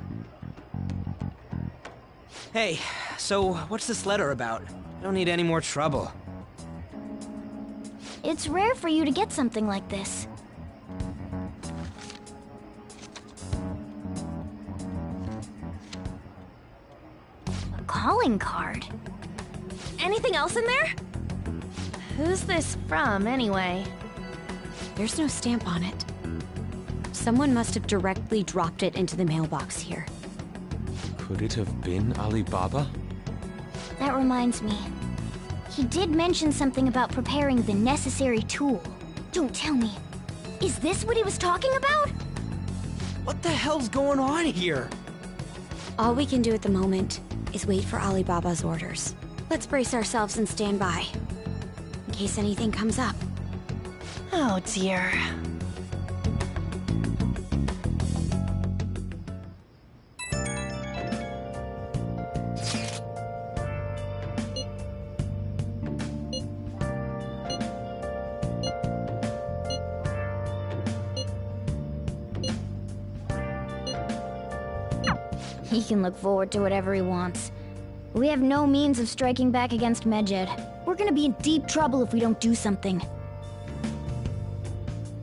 Hey, so what's this letter about? I don't need any more trouble. It's rare for you to get something like this. A calling card? Anything else in there? Who's this from, anyway? There's no stamp on it. Someone must have directly dropped it into the mailbox here. Could it have been Alibaba? That reminds me. He did mention something about preparing the necessary tool. Don't tell me. Is this what he was talking about? What the hell's going on here? All we can do at the moment is wait for Alibaba's orders. Let's brace ourselves and stand by, in case anything comes up. Oh dear. He can look forward to whatever he wants. We have no means of striking back against Medjed. We're gonna be in deep trouble if we don't do something.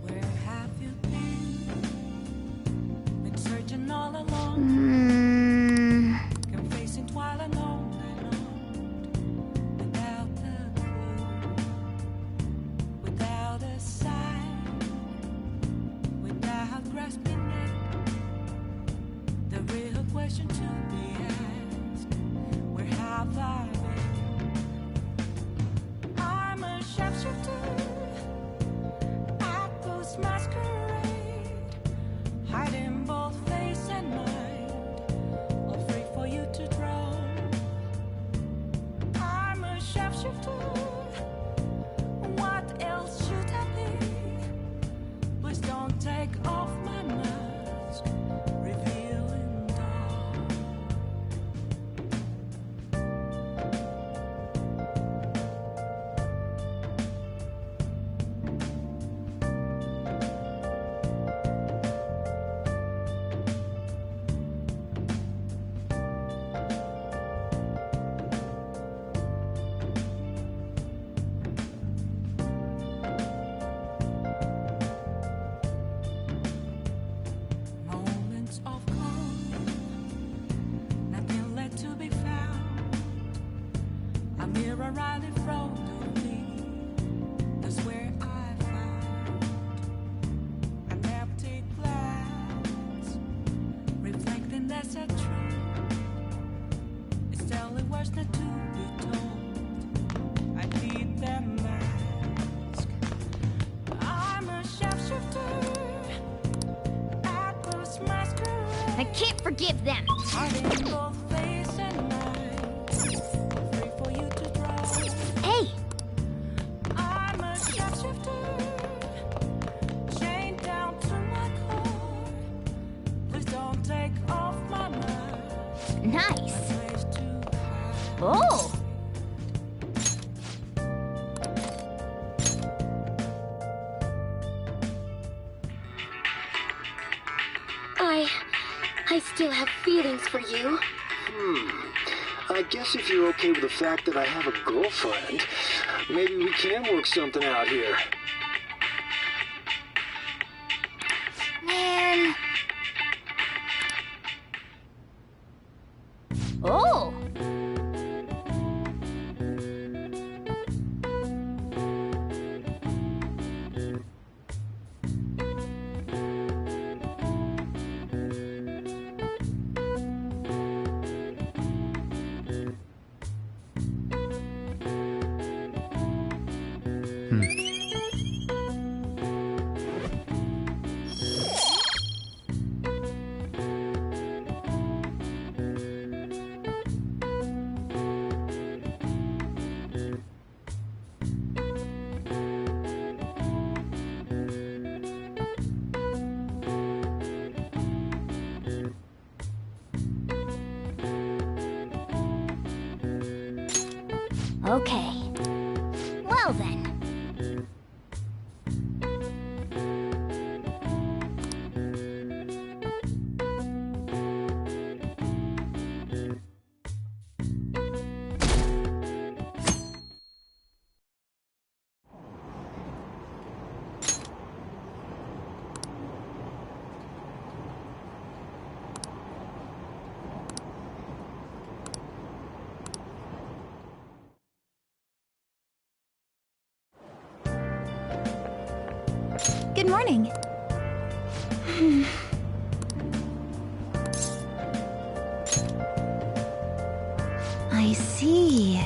Where have you been searching all alone. Confessing while alone without a clue, without a sign, without grasping it. The real question to be asked: where have I been? I'm a sharpshooter at Ghost Masquerade, hiding both face and mind, all free for you to draw. I'm a sharpshooter. What else should I be? Please don't take off my mask, revealing dawn. Moments of calm, nothing left to be found. A mirror right in front of me, that's where I found an empty glass, reflecting that's a truth. It's telling words not to be told. I need that mask. I'm a sharpshooter. I can't forgive them. Hey! I'm a sharpshooter, chained down to my core. Please don't take off my mask. Nice. Oh! I still have feelings for you. I guess if you're okay with the fact that I have a girlfriend, maybe we can work something out here. Man. Oh! Okay. Well then. Good morning. I see.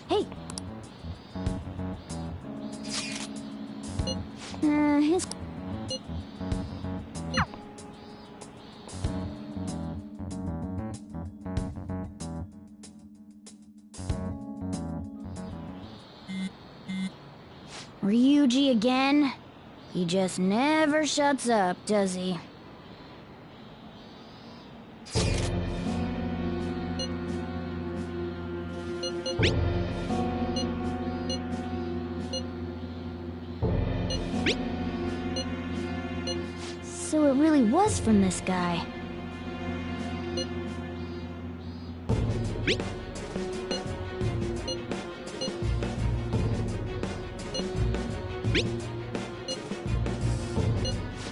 Hey. His... Ryuji again? He just never shuts up, does he? So it really was from this guy.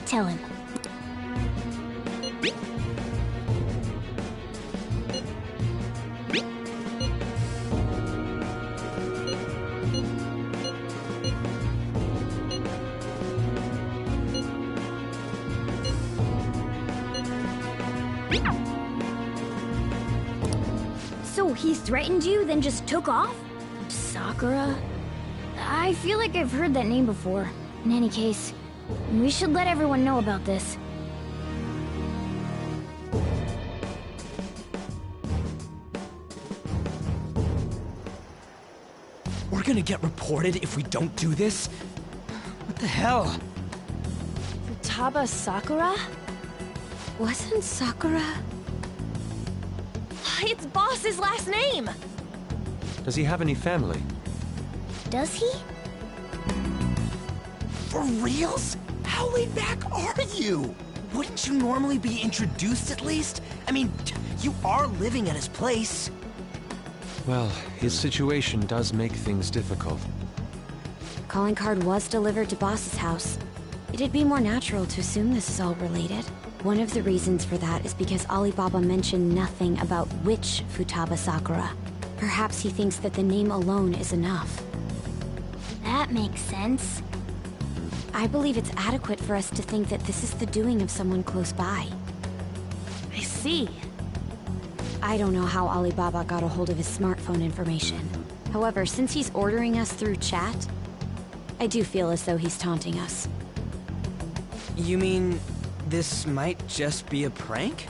Tell him. So he threatened you, then just took off? Sakura? I feel like I've heard that name before. In any case, we should let everyone know about this. We're gonna get reported if we don't do this? What the hell? Futaba Sakura? Wasn't Sakura? It's Boss's last name! Does he have any family? Does he? For reals? How laid back are you? Wouldn't you normally be introduced at least? I mean, you are living at his place. Well, his situation does make things difficult. Calling card was delivered to Boss's house. It'd be more natural to assume this is all related. One of the reasons for that is because Alibaba mentioned nothing about which Futaba Sakura. Perhaps he thinks that the name alone is enough. That makes sense. I believe it's adequate for us to think that this is the doing of someone close by. I see. I don't know how Alibaba got a hold of his smartphone information. However, since he's ordering us through chat, I do feel as though he's taunting us. You mean this might just be a prank?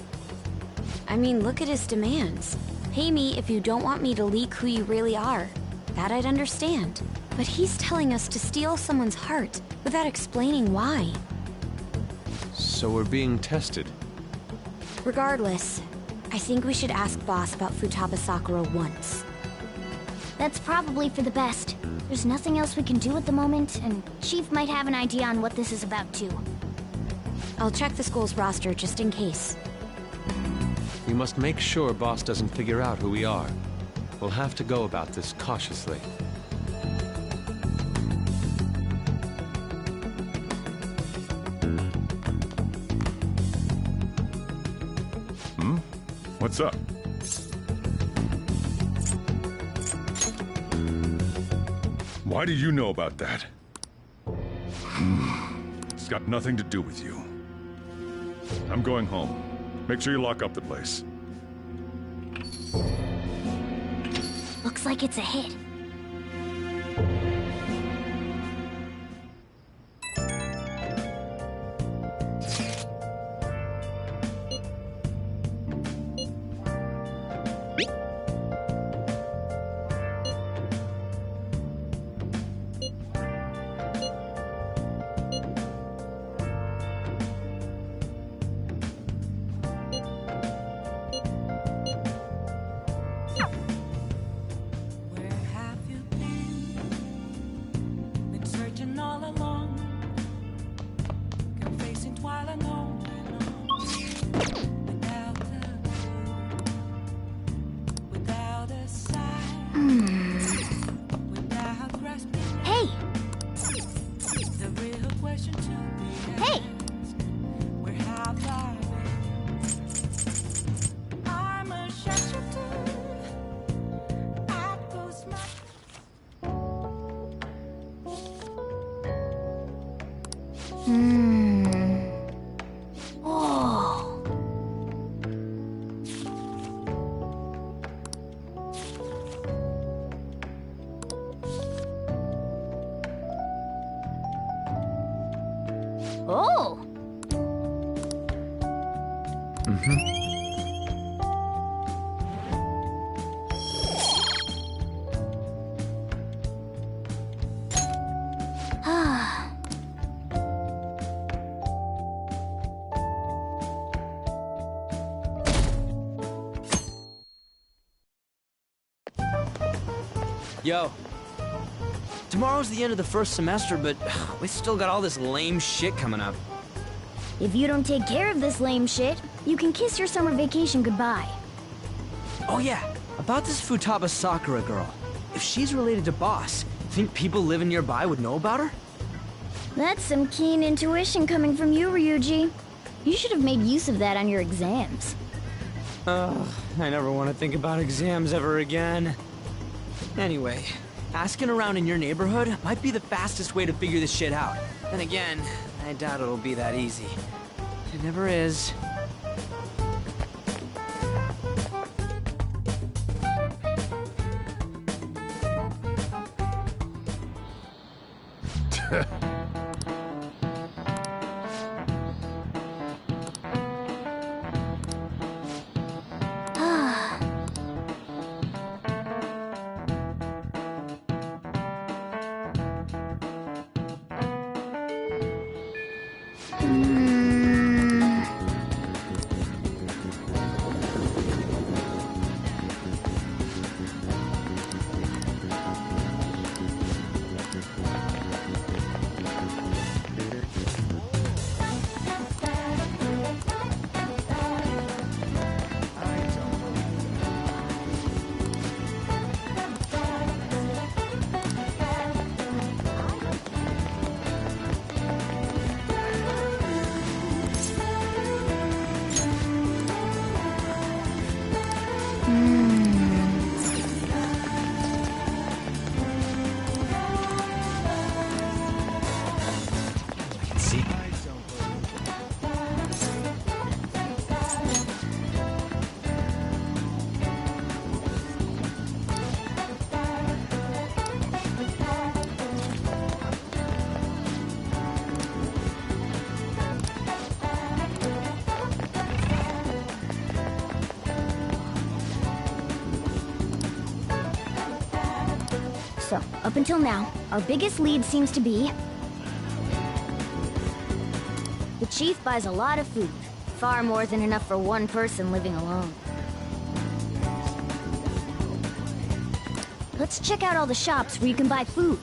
I mean, look at his demands. Pay me if you don't want me to leak who you really are. That I'd understand. But he's telling us to steal someone's heart without explaining why. So we're being tested. Regardless, I think we should ask Boss about Futaba Sakura once. That's probably for the best. There's nothing else we can do at the moment, and Chief might have an idea on what this is about too. I'll check the school's roster just in case. We must make sure Boss doesn't figure out who we are. We'll have to go about this cautiously. What's up? Why do you know about that? It's got nothing to do with you. I'm going home. Make sure you lock up the place. Looks like it's a hit. Oh! Ah. Yo. Tomorrow's the end of the first semester, but we still got all this lame shit coming up. If you don't take care of this lame shit, you can kiss your summer vacation goodbye. Oh yeah, about this Futaba Sakura girl. If she's related to Boss, think people living nearby would know about her? That's some keen intuition coming from you, Ryuji. You should have made use of that on your exams. Ugh, I never want to think about exams ever again. Anyway, asking around in your neighborhood might be the fastest way to figure this shit out. Then again, I doubt it'll be that easy. It never is. So, up until now, our biggest lead seems to be... the chief buys a lot of food. Far more than enough for one person living alone. Let's check out all the shops where you can buy food.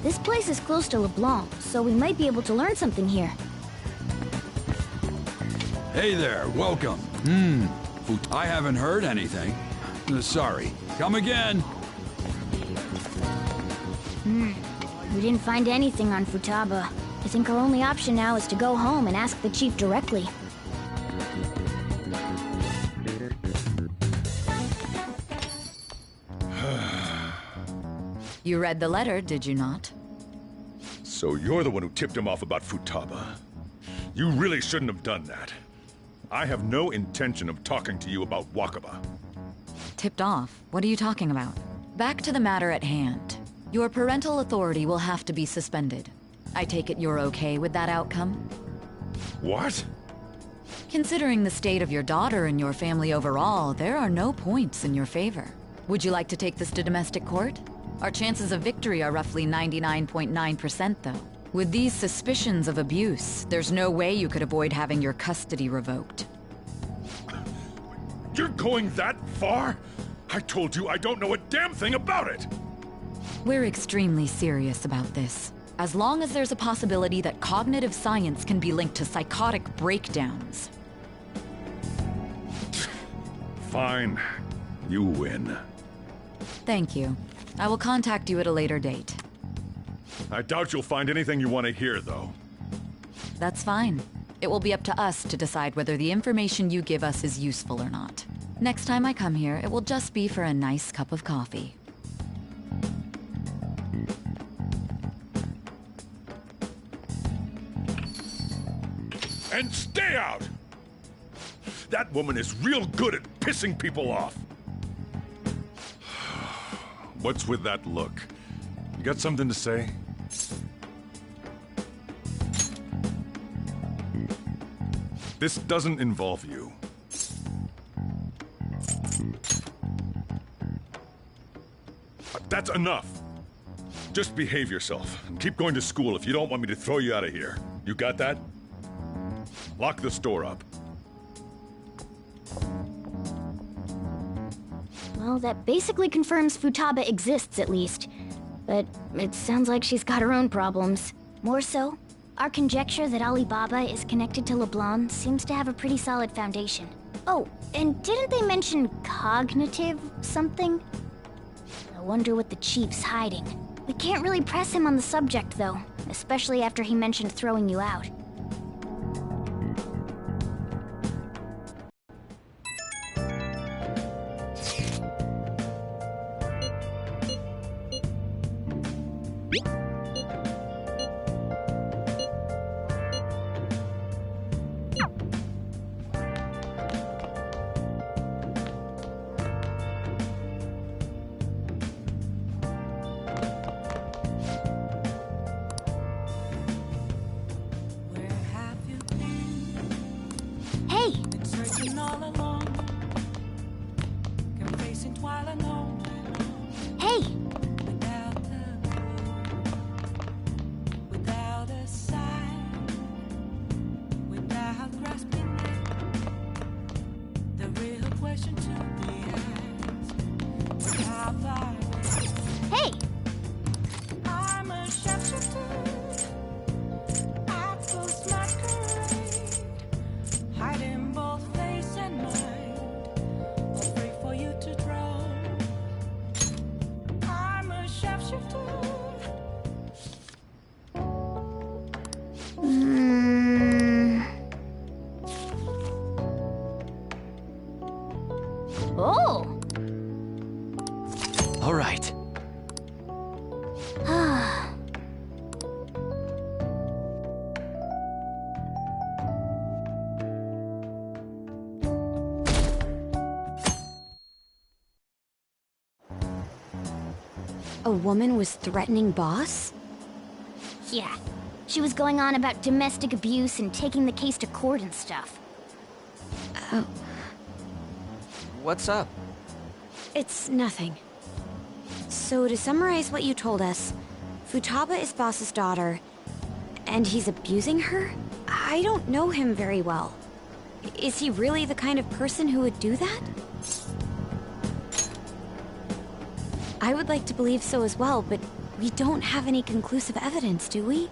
This place is close to LeBlanc, so we might be able to learn something here. Hey there, welcome. I haven't heard anything. Sorry. Come again. We didn't find anything on Futaba. I think our only option now is to go home and ask the chief directly. You read the letter, did you not? So you're the one who tipped him off about Futaba. You really shouldn't have done that. I have no intention of talking to you about Wakaba. Tipped off? What are you talking about? Back to the matter at hand. Your parental authority will have to be suspended. I take it you're okay with that outcome? What? Considering the state of your daughter and your family overall, there are no points in your favor. Would you like to take this to domestic court? Our chances of victory are roughly 99.9%, though. With these suspicions of abuse, there's no way you could avoid having your custody revoked. You're going that far? I told you I don't know a damn thing about it! We're extremely serious about this. As long as there's a possibility that cognitive science can be linked to psychotic breakdowns. Fine. You win. Thank you. I will contact you at a later date. I doubt you'll find anything you want to hear, though. That's fine. It will be up to us to decide whether the information you give us is useful or not. Next time I come here, it will just be for a nice cup of coffee. And stay out! That woman is real good at pissing people off. What's with that look? You got something to say? This doesn't involve you. That's enough. Just behave yourself and keep going to school if you don't want me to throw you out of here. You got that? Lock the store up. Well, that basically confirms Futaba exists, at least. But it sounds like she's got her own problems. More so, our conjecture that Alibaba is connected to LeBlanc seems to have a pretty solid foundation. Oh, and didn't they mention cognitive something? I wonder what the chief's hiding. We can't really press him on the subject, though, especially after he mentioned throwing you out. Oh! All right. A woman was threatening Boss? Yeah. She was going on about domestic abuse and taking the case to court and stuff. Oh. What's up? It's nothing. So to summarize what you told us, Futaba is Boss's daughter, and he's abusing her? I don't know him very well. Is he really the kind of person who would do that? I would like to believe so as well, but we don't have any conclusive evidence, do we?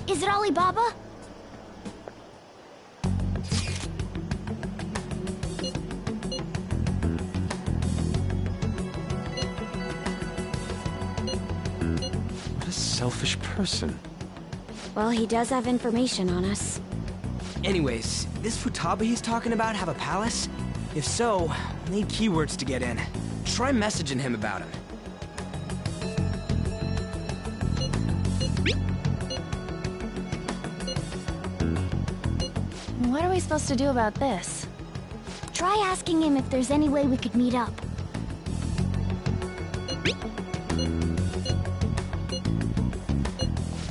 Is it Alibaba? What a selfish person. Well, he does have information on us. Anyways, this Futaba he's talking about have a palace? If so, we need keywords to get in. Try messaging him about him. What are we supposed to do about this? Try asking him if there's any way we could meet up.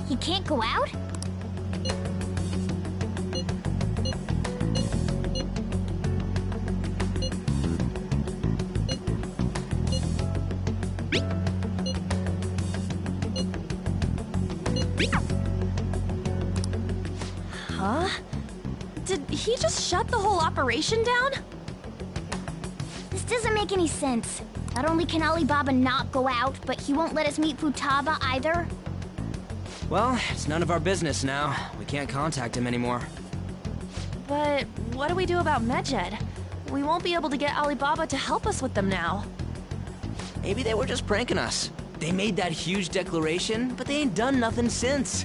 He can't go out? Huh? Did he just shut the whole operation down? This doesn't make any sense. Not only can Alibaba not go out, but he won't let us meet Futaba either. Well, it's none of our business now. We can't contact him anymore. But what do we do about Medjed? We won't be able to get Alibaba to help us with them now. Maybe they were just pranking us. They made that huge declaration, but they ain't done nothing since.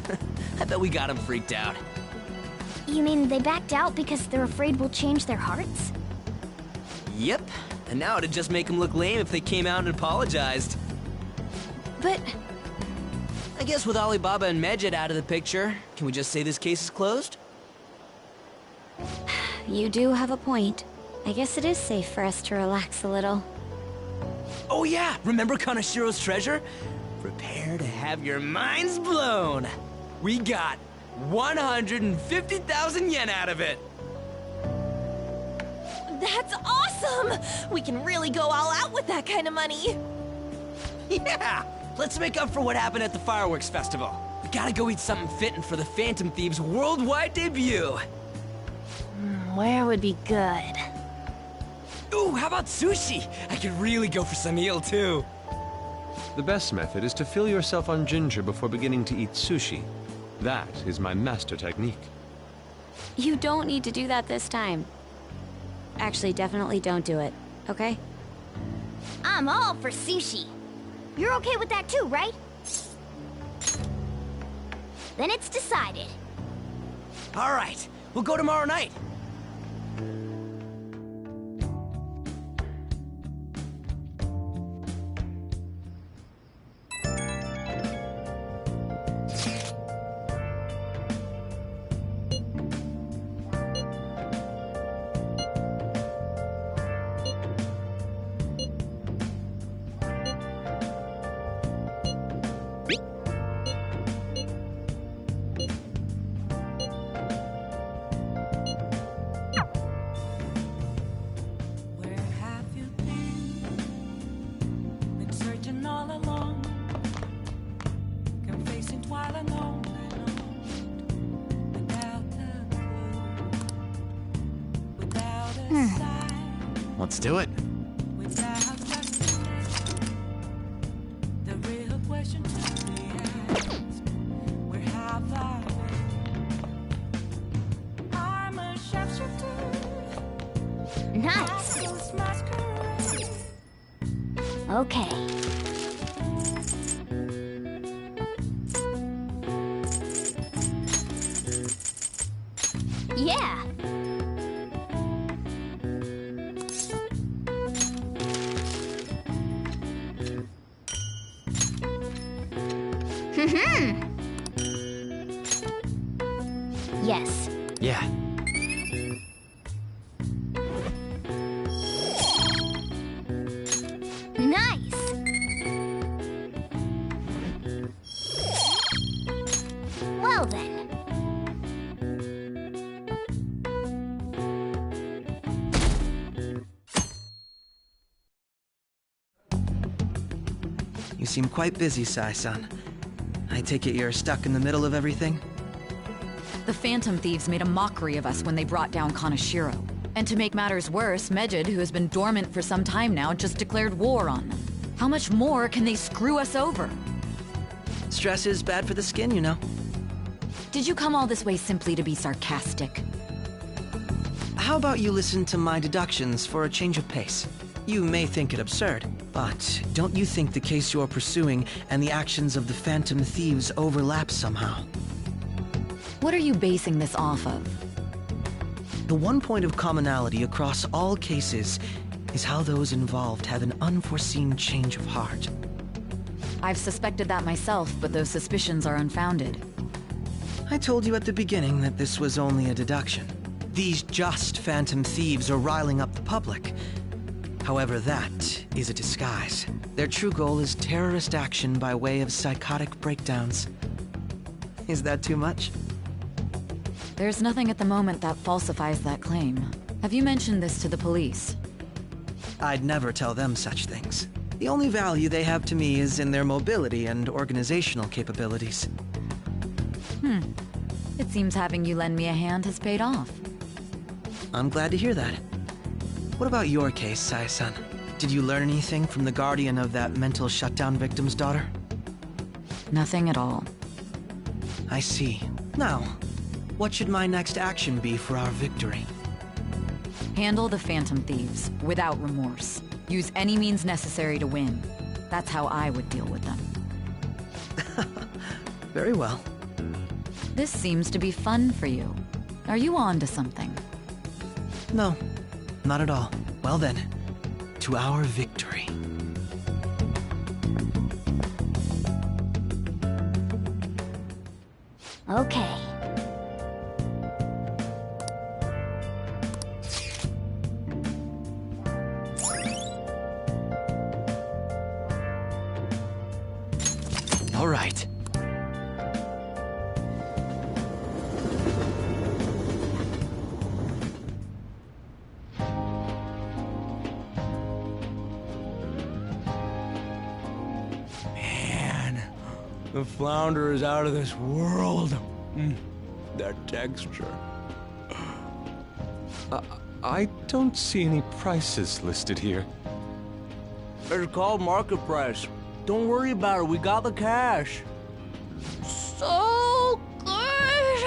I bet we got them freaked out. You mean they backed out because they're afraid we'll change their hearts? Yep. And now it'd just make them look lame if they came out and apologized. But I guess with Alibaba and Medjed out of the picture, can we just say this case is closed? You do have a point. I guess it is safe for us to relax a little. Oh yeah, remember Kanashiro's treasure? Prepare to have your minds blown. We got 150,000 yen out of it. that's awesome! We can really go all out with that kind of money. Yeah! Let's make up for what happened at the fireworks festival. We Gotta go eat something fitting for the Phantom Thieves' worldwide debut. Where would be good? Ooh, how about sushi? I could really go for some eel, too. The best method is to fill yourself on ginger before beginning to eat sushi. That is my master technique. You don't need to do that this time. Actually, definitely don't do it, okay? I'm all for sushi. You're okay with that too, right? Then it's decided. All right, we'll go tomorrow night. Let's do it. Nice. Okay. Yeah. Yes. Yeah. Nice. Well then. You seem quite busy, Sai-san. I take it you're stuck in the middle of everything? The Phantom Thieves made a mockery of us when they brought down Kaneshiro. And to make matters worse, Medjed, who has been dormant for some time now, just declared war on them. How much more can they screw us over? Stress is bad for the skin, you know. Did you come all this way simply to be sarcastic? How about you listen to my deductions for a change of pace? You may think it absurd, but don't you think the case you're pursuing and the actions of the Phantom Thieves overlap somehow? What are you basing this off of? The one point of commonality across all cases is how those involved have an unforeseen change of heart. I've suspected that myself, but those suspicions are unfounded. I told you at the beginning that this was only a deduction. These just Phantom Thieves are riling up the public. However, that is a disguise. Their true goal is terrorist action by way of psychotic breakdowns. Is that too much? There's nothing at the moment that falsifies that claim. Have you mentioned this to the police? I'd never tell them such things. The only value they have to me is in their mobility and organizational capabilities. It seems having you lend me a hand has paid off. I'm glad to hear that. What about your case, Sai-san? Did you learn anything from the guardian of that mental shutdown victim's daughter? Nothing at all. I see. Now, what should my next action be for our victory? Handle the Phantom Thieves, without remorse. Use any means necessary to win. That's how I would deal with them. Very well. This seems to be fun for you. Are you on to something? No, not at all. Well then, to our victory. Okay. All right. The flounder is out of this world. That texture. I don't see any prices listed here. It's called market price. Don't worry about it, we got the cash. So good!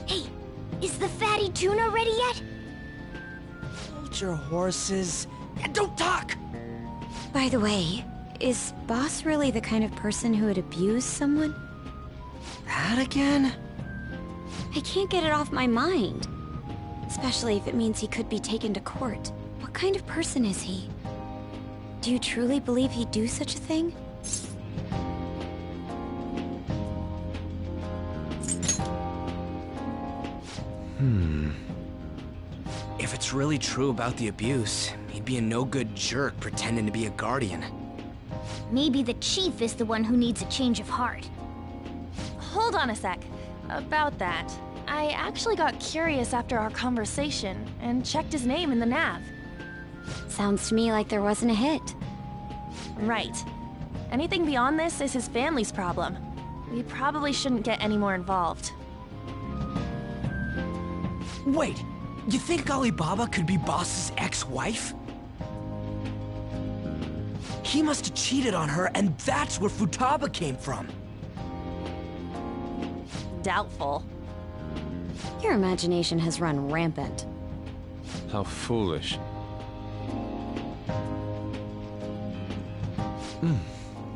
Hey, is the fatty tuna ready yet? Hold your horses and don't talk! By the way, is Boss really the kind of person who would abuse someone? That again? I can't get it off my mind. Especially if it means he could be taken to court. What kind of person is he? Do you truly believe he'd do such a thing? If it's really true about the abuse, he'd be a no-good jerk pretending to be a guardian. Maybe the chief is the one who needs a change of heart. Hold on a sec. About that, I actually got curious after our conversation and checked his name in the nav. Sounds to me like there wasn't a hit. Right. Anything beyond this is his family's problem. We probably shouldn't get any more involved. Wait, you think Alibaba could be Boss's ex-wife? He must have cheated on her, and that's where Futaba came from. Doubtful. Your imagination has run rampant. How foolish.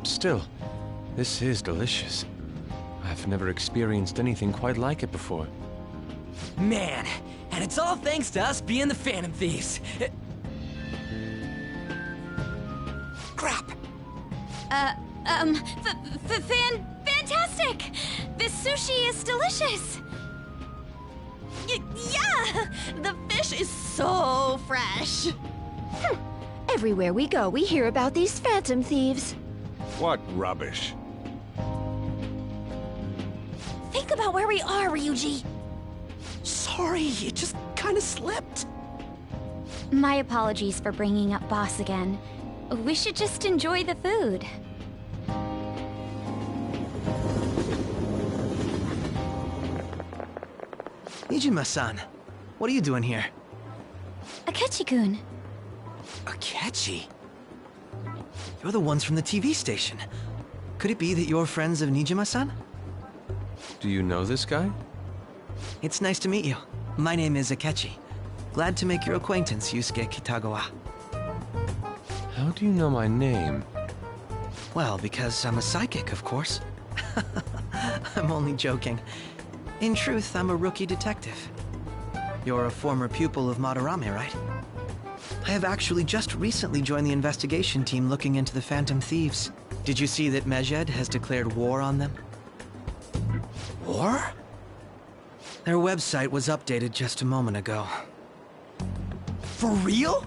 Still, this is delicious. I've never experienced anything quite like it before. Man, and it's all thanks to us being the Phantom Thieves. Crap! Fantastic! This sushi is delicious! Yeah! The fish is so fresh! Everywhere we go, we hear about these Phantom Thieves. What rubbish. Think about where we are, Ryuji! Sorry, it just kinda slipped. My apologies for bringing up Boss again. We should just enjoy the food. Nijima-san, what are you doing here? Akechi-kun. Akechi? You're the ones from the TV station. Could it be that you're friends of Nijima-san? Do you know this guy? It's nice to meet you. My name is Akechi. Glad to make your acquaintance, Yusuke Kitagawa. How do you know my name? Well, because I'm a psychic, of course. I'm only joking. In truth, I'm a rookie detective. You're a former pupil of Madarame, right? I have actually just recently joined the investigation team looking into the Phantom Thieves. Did you see that Medjed has declared war on them? War? Their website was updated just a moment ago. For real?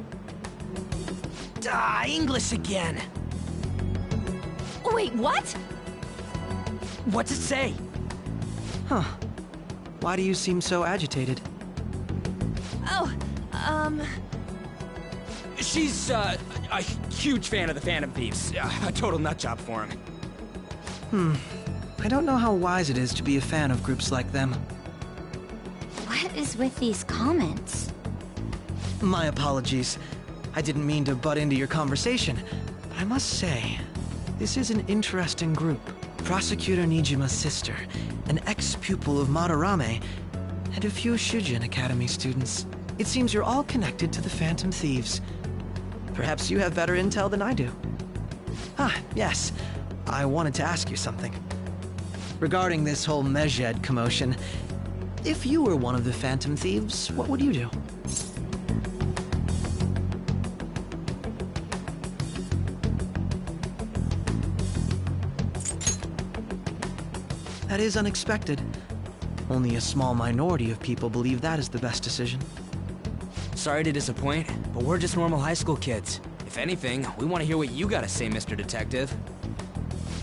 English again. Wait, what? What's it say? Huh. Why do you seem so agitated? Oh, She's, a huge fan of the Phantom Thieves. A total nutjob for him. I don't know how wise it is to be a fan of groups like them. What is with these comments? My apologies. I didn't mean to butt into your conversation, but I must say, this is an interesting group. Prosecutor Nijima's sister, an ex-pupil of Madarame, and a few Shujin Academy students. It seems you're all connected to the Phantom Thieves. Perhaps you have better intel than I do. Yes. I wanted to ask you something. Regarding this whole Medjed commotion, if you were one of the Phantom Thieves, what would you do? That is unexpected. Only a small minority of people believe that is the best decision. Sorry to disappoint, but we're just normal high school kids. If anything, we want to hear what you gotta say, Mr. Detective.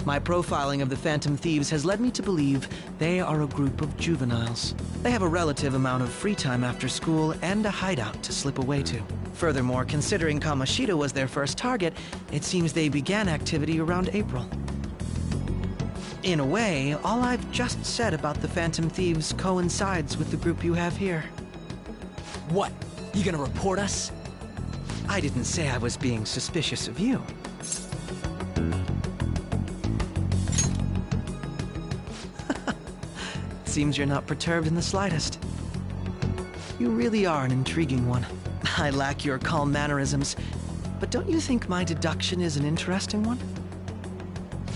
My profiling of the Phantom Thieves has led me to believe they are a group of juveniles. They have a relative amount of free time after school and a hideout to slip away to. Furthermore, considering Kamoshida was their first target, it seems they began activity around April. In a way, all I've just said about the Phantom Thieves coincides with the group you have here. What? You gonna report us? I didn't say I was being suspicious of you. Seems you're not perturbed in the slightest. You really are an intriguing one. I lack your calm mannerisms, but don't you think my deduction is an interesting one?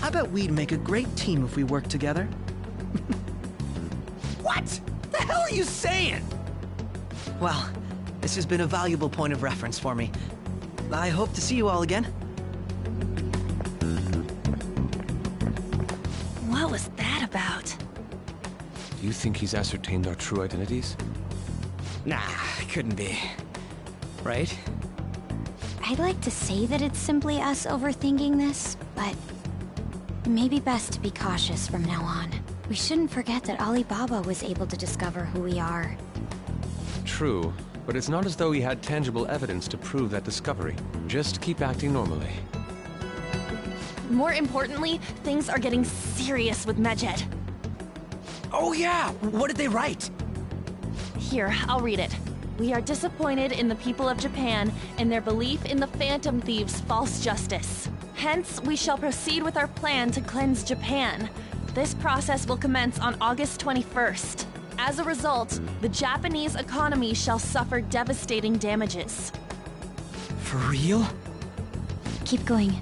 I bet we'd make a great team if we worked together. What? The hell are you saying? Well, this has been a valuable point of reference for me. I hope to see you all again. What was that about? Do you think he's ascertained our true identities? Nah, couldn't be. Right? I'd like to say that it's simply us overthinking this, but maybe best to be cautious from now on. We shouldn't forget that Alibaba was able to discover who we are. True, but it's not as though he had tangible evidence to prove that discovery. Just keep acting normally. More importantly, things are getting serious with Medjed. Oh yeah! What did they write? Here, I'll read it. We are disappointed in the people of Japan and their belief in the Phantom Thieves' false justice. Hence, we shall proceed with our plan to cleanse Japan. This process will commence on August 21st. As a result, the Japanese economy shall suffer devastating damages. For real? Keep going.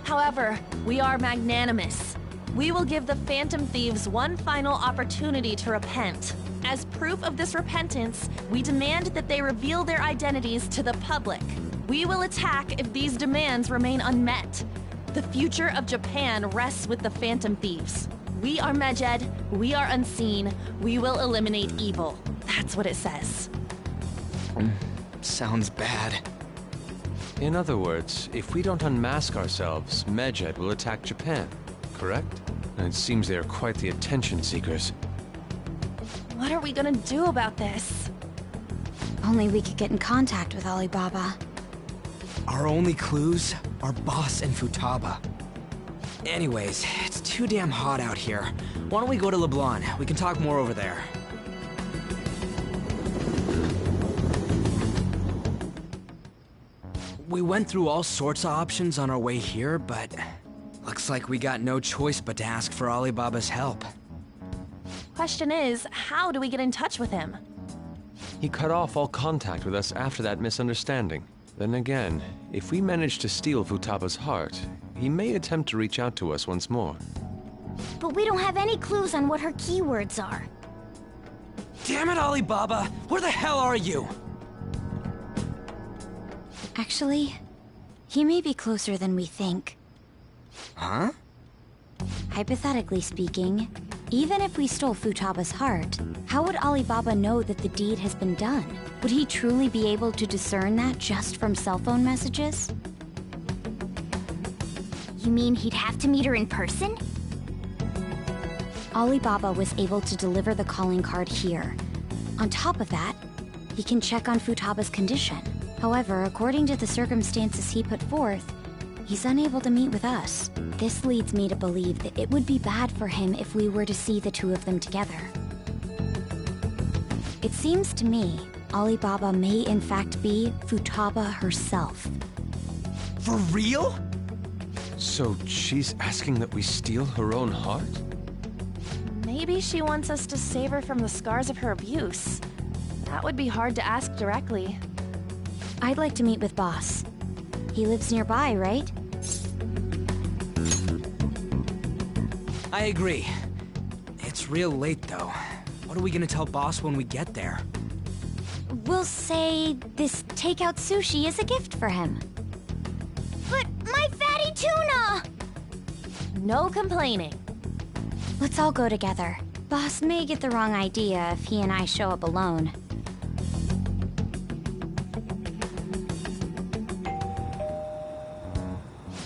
However, we are magnanimous. We will give the Phantom Thieves one final opportunity to repent. As proof of this repentance, we demand that they reveal their identities to the public. We will attack if these demands remain unmet. The future of Japan rests with the Phantom Thieves. We are Medjed, we are unseen, we will eliminate evil. That's what it says. Sounds bad. In other words, if we don't unmask ourselves, Medjed will attack Japan, correct? And it seems they are quite the attention seekers. What are we gonna do about this? Only we could get in contact with Alibaba. Our only clues are Boss and Futaba. Anyways, it's too damn hot out here. Why don't we go to Leblanc? We can talk more over there. We went through all sorts of options on our way here, but looks like we got no choice but to ask for Alibaba's help. Question is, how do we get in touch with him? He cut off all contact with us after that misunderstanding. Then again, if we manage to steal Futaba's heart, he may attempt to reach out to us once more. But we don't have any clues on what her keywords are. Damn it, Alibaba! Where the hell are you? Actually, he may be closer than we think. Huh? Hypothetically speaking, even if we stole Futaba's heart, how would Alibaba know that the deed has been done? Would he truly be able to discern that just from cell phone messages? You mean he'd have to meet her in person? Alibaba was able to deliver the calling card here. On top of that, he can check on Futaba's condition. However, according to the circumstances he put forth, he's unable to meet with us. This leads me to believe that it would be bad for him if we were to see the two of them together. It seems to me Alibaba may in fact be Futaba herself. For real? So she's asking that we steal her own heart? Maybe she wants us to save her from the scars of her abuse. That would be hard to ask directly. I'd like to meet with Boss. He lives nearby, right? I agree. It's real late, though. What are we gonna tell Boss when we get there? We'll say this takeout sushi is a gift for him. But my fatty tuna! No complaining. Let's all go together. Boss may get the wrong idea if he and I show up alone.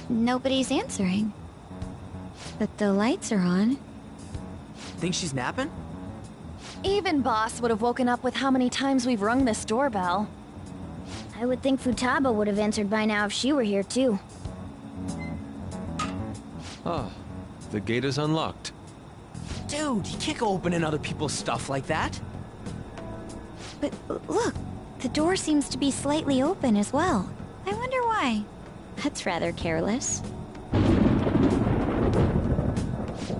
Nobody's answering. But the lights are on. Think she's napping? Even Boss would have woken up with how many times we've rung this doorbell. I would think Futaba would have answered by now if she were here too. Ah, the gate is unlocked. Dude, you can't go opening other people's stuff like that. But look, the door seems to be slightly open as well. I wonder why. That's rather careless.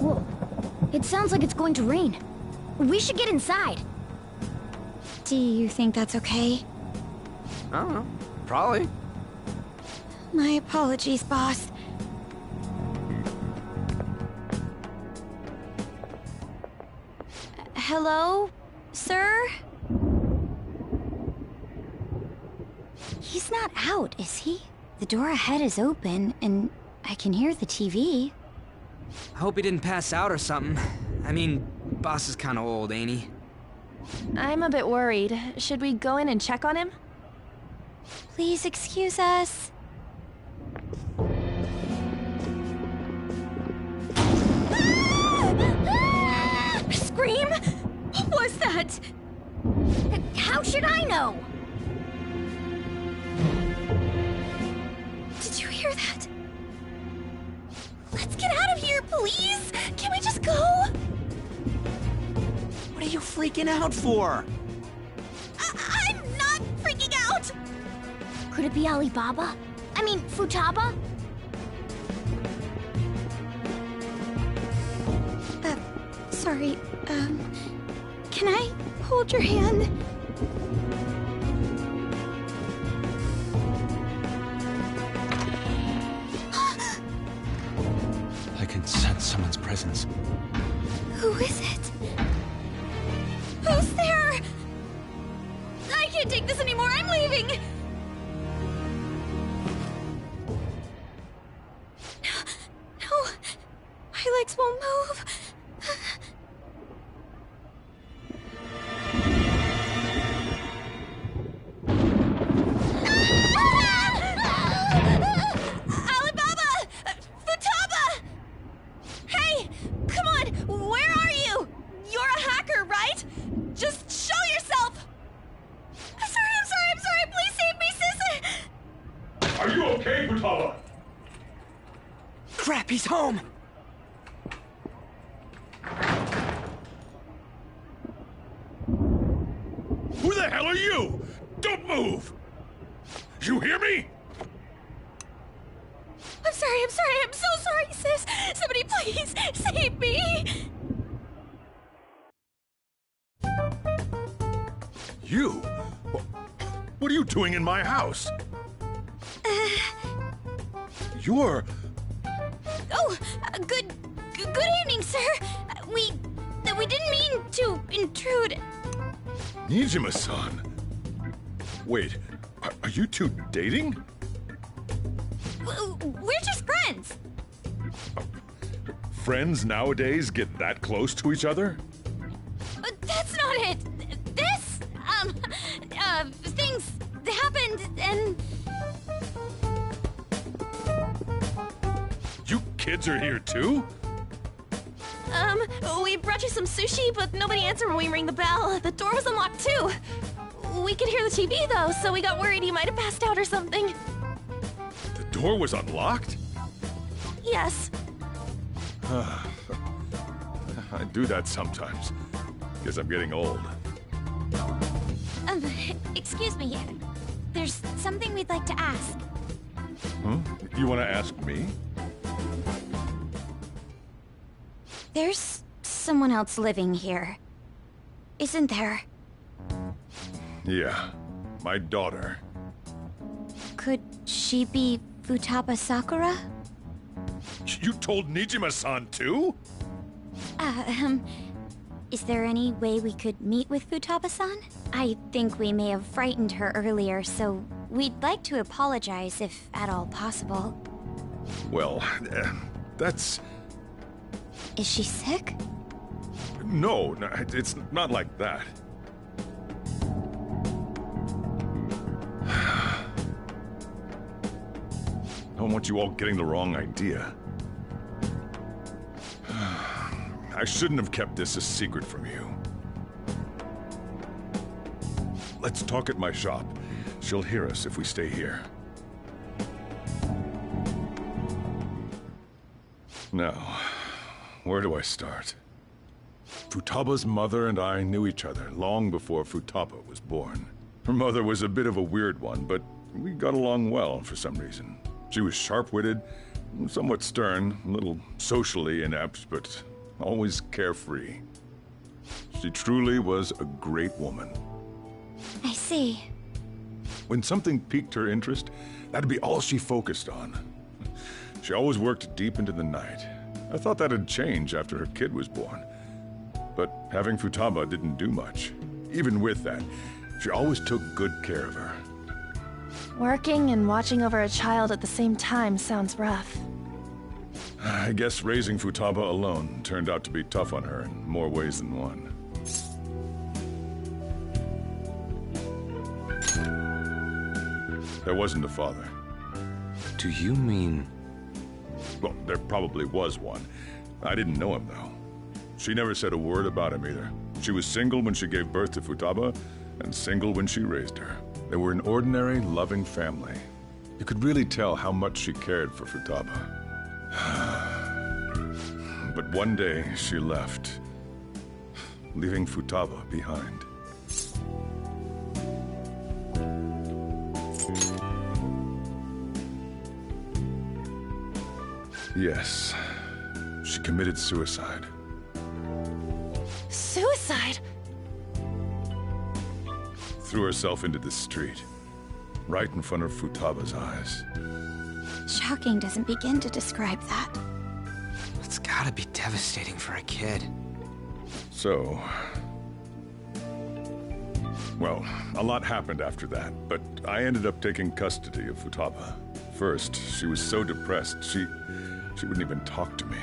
Whoa. It sounds like it's going to rain. We should get inside. Do you think that's okay? I don't know. Probably. My apologies, boss. Hello, sir? He's not out, is he? The door ahead is open, and I can hear the TV. I hope he didn't pass out or something. I mean, boss is kind of old, ain't he? I'm a bit worried. Should we go in and check on him? Please excuse us. Scream? What was that? How should I know? Did you hear that? Let's get out of here, please! Can we just go? What are you freaking out for? I'm not freaking out! Could it be Alibaba? I mean, Futaba? Sorry, can I hold your hand? I can sense someone's presence. Who is it? Who's there? I can't take this anymore, I'm leaving! No, my legs won't move. Crap, he's home! Who the hell are you? Don't move! You hear me? I'm sorry, I'm so sorry, sis! Somebody please, save me! You? What are you doing in my house? You're... Oh, good evening, sir. We didn't mean to intrude. Nijima-san. Wait, are you two dating? We're just friends. Friends nowadays get that close to each other? But that's not it. This, things happened and... You kids are here too? We brought you some sushi, but nobody answered when we rang the bell. The door was unlocked too. We could hear the TV though, so we got worried you might have passed out or something. The door was unlocked? Yes. I do that sometimes. Guess I'm getting old. Excuse me. There's something we'd like to ask. Huh? You want to ask me? There's someone else living here, isn't there? Yeah, my daughter. Could she be Futaba Sakura? You told Nijima-san too? Is there any way we could meet with Futaba-san? I think we may have frightened her earlier, so we'd like to apologize if at all possible. Well, that's... Is she sick? No, it's not like that. I don't want you all getting the wrong idea. I shouldn't have kept this a secret from you. Let's talk at my shop. She'll hear us if we stay here. Now, where do I start? Futaba's mother and I knew each other long before Futaba was born. Her mother was a bit of a weird one, but we got along well for some reason. She was sharp-witted, somewhat stern, a little socially inept, but always carefree. She truly was a great woman. I see. When something piqued her interest, that'd be all she focused on. She always worked deep into the night. I thought that'd change after her kid was born. But having Futaba didn't do much. Even with that, she always took good care of her. Working and watching over a child at the same time sounds rough. I guess raising Futaba alone turned out to be tough on her in more ways than one. There wasn't a father. Do you mean... Well, there probably was one. I didn't know him, though. She never said a word about him, either. She was single when she gave birth to Futaba, and single when she raised her. They were an ordinary, loving family. You could really tell how much she cared for Futaba. But one day, she left, leaving Futaba behind. Yes, she committed suicide. Suicide? Threw herself into the street, right in front of Futaba's eyes. Shocking doesn't begin to describe that. It's gotta be devastating for a kid. So... Well, a lot happened after that, but I ended up taking custody of Futaba. First, she was so depressed, she wouldn't even talk to me.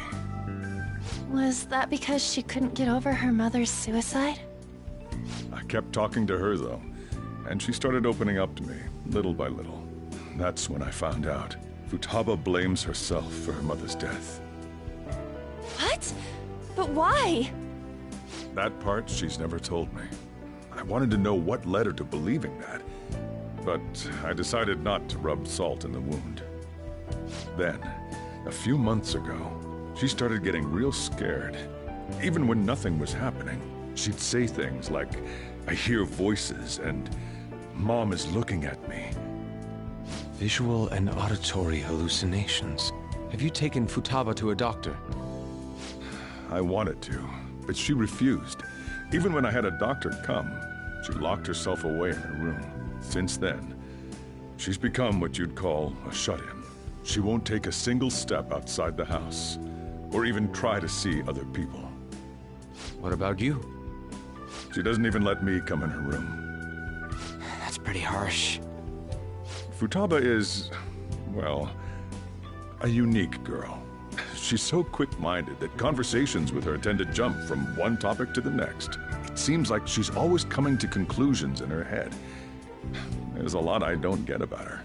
Was that because she couldn't get over her mother's suicide? I kept talking to her, though, and she started opening up to me, little by little. That's when I found out. Futaba blames herself for her mother's death. What? But why? That part she's never told me. I wanted to know what led her to believing that, but I decided not to rub salt in the wound. Then, a few months ago, she started getting real scared. Even when nothing was happening, she'd say things like, "I hear voices," and "Mom is looking at me." Visual and auditory hallucinations. Have you taken Futaba to a doctor? I wanted to, but she refused. Even when I had a doctor come, she locked herself away in her room. Since then, she's become what you'd call a shut-in. She won't take a single step outside the house, or even try to see other people. What about you? She doesn't even let me come in her room. That's pretty harsh. Futaba is, well, a unique girl. She's so quick-minded that conversations with her tend to jump from one topic to the next. It seems like she's always coming to conclusions in her head. There's a lot I don't get about her.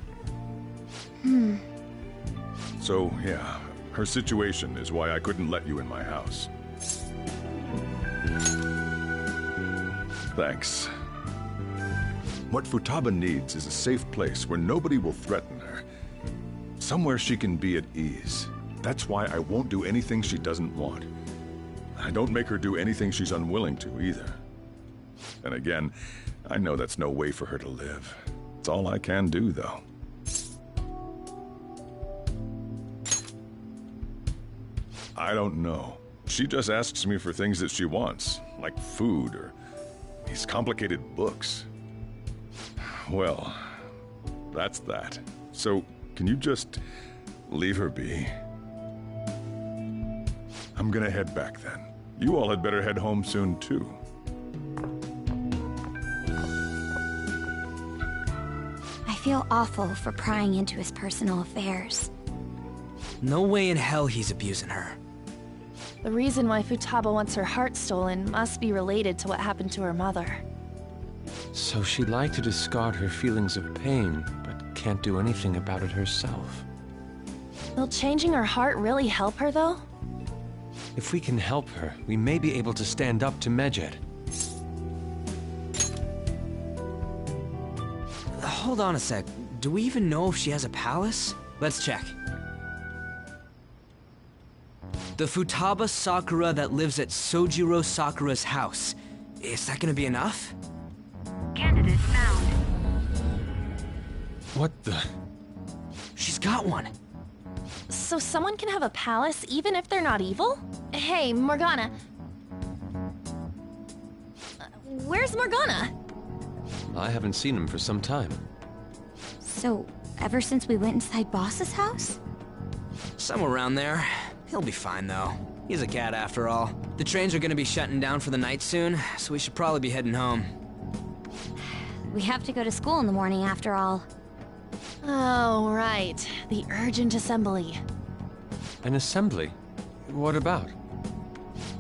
So, yeah, her situation is why I couldn't let you in my house. Thanks. What Futaba needs is a safe place where nobody will threaten her. Somewhere she can be at ease. That's why I won't do anything she doesn't want. I don't make her do anything she's unwilling to, either. And again, I know that's no way for her to live. It's all I can do, though. I don't know. She just asks me for things that she wants, like food or these complicated books. Well, that's that. So, can you just leave her be? I'm gonna head back then. You all had better head home soon, too. I feel awful for prying into his personal affairs. No way in hell he's abusing her. The reason why Futaba wants her heart stolen must be related to what happened to her mother. So she'd like to discard her feelings of pain, but can't do anything about it herself. Will changing her heart really help her, though? If we can help her, we may be able to stand up to Medjed. Hold on a sec. Do we even know if she has a palace? Let's check. The Futaba Sakura that lives at Sojiro Sakura's house. Is that gonna be enough? Candidate found. What the? She's got one. So someone can have a palace even if they're not evil? Hey, Morgana. Where's Morgana? I haven't seen him for some time. So, ever since we went inside Boss's house? Somewhere around there. He'll be fine, though. He's a cat, after all. The trains are gonna be shutting down for the night soon, so we should probably be heading home. We have to go to school in the morning, after all. Oh, right. The urgent assembly. An assembly? What about?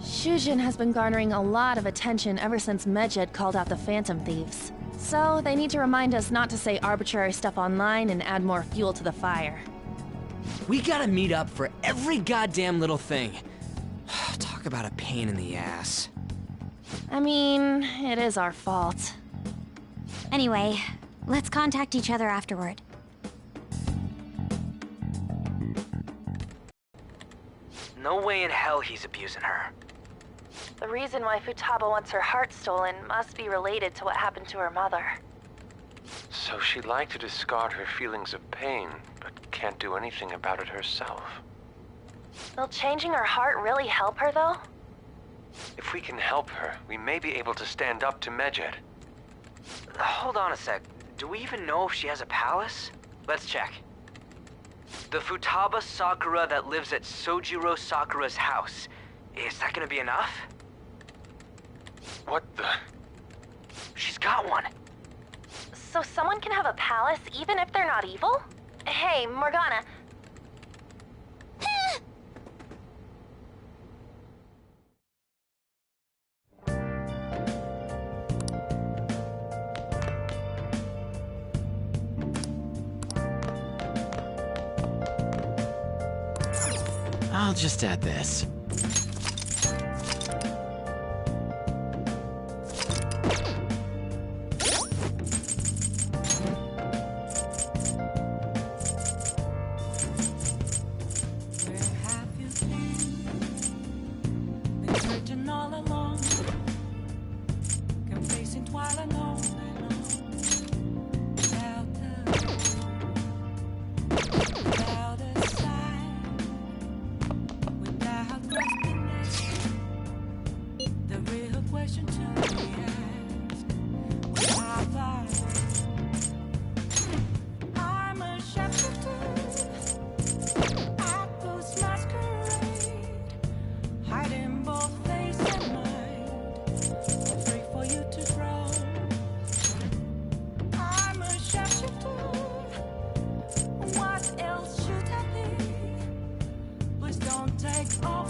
Shujin has been garnering a lot of attention ever since Medjed called out the Phantom Thieves. So, they need to remind us not to say arbitrary stuff online and add more fuel to the fire. We gotta meet up for every goddamn little thing. Talk about a pain in the ass. I mean, it is our fault. Anyway, let's contact each other afterward. No way in hell he's abusing her. The reason why Futaba wants her heart stolen must be related to what happened to her mother. So she'd like to discard her feelings of pain, but can't do anything about it herself. Will changing her heart really help her, though? If we can help her, we may be able to stand up to Medjed. Hold on a sec. Do we even know if she has a palace? Let's check. The Futaba Sakura that lives at Sojiro Sakura's house. Is that gonna be enough? What the? She's got one. So someone can have a palace even if they're not evil? Hey, Morgana. I'll just add this. Take all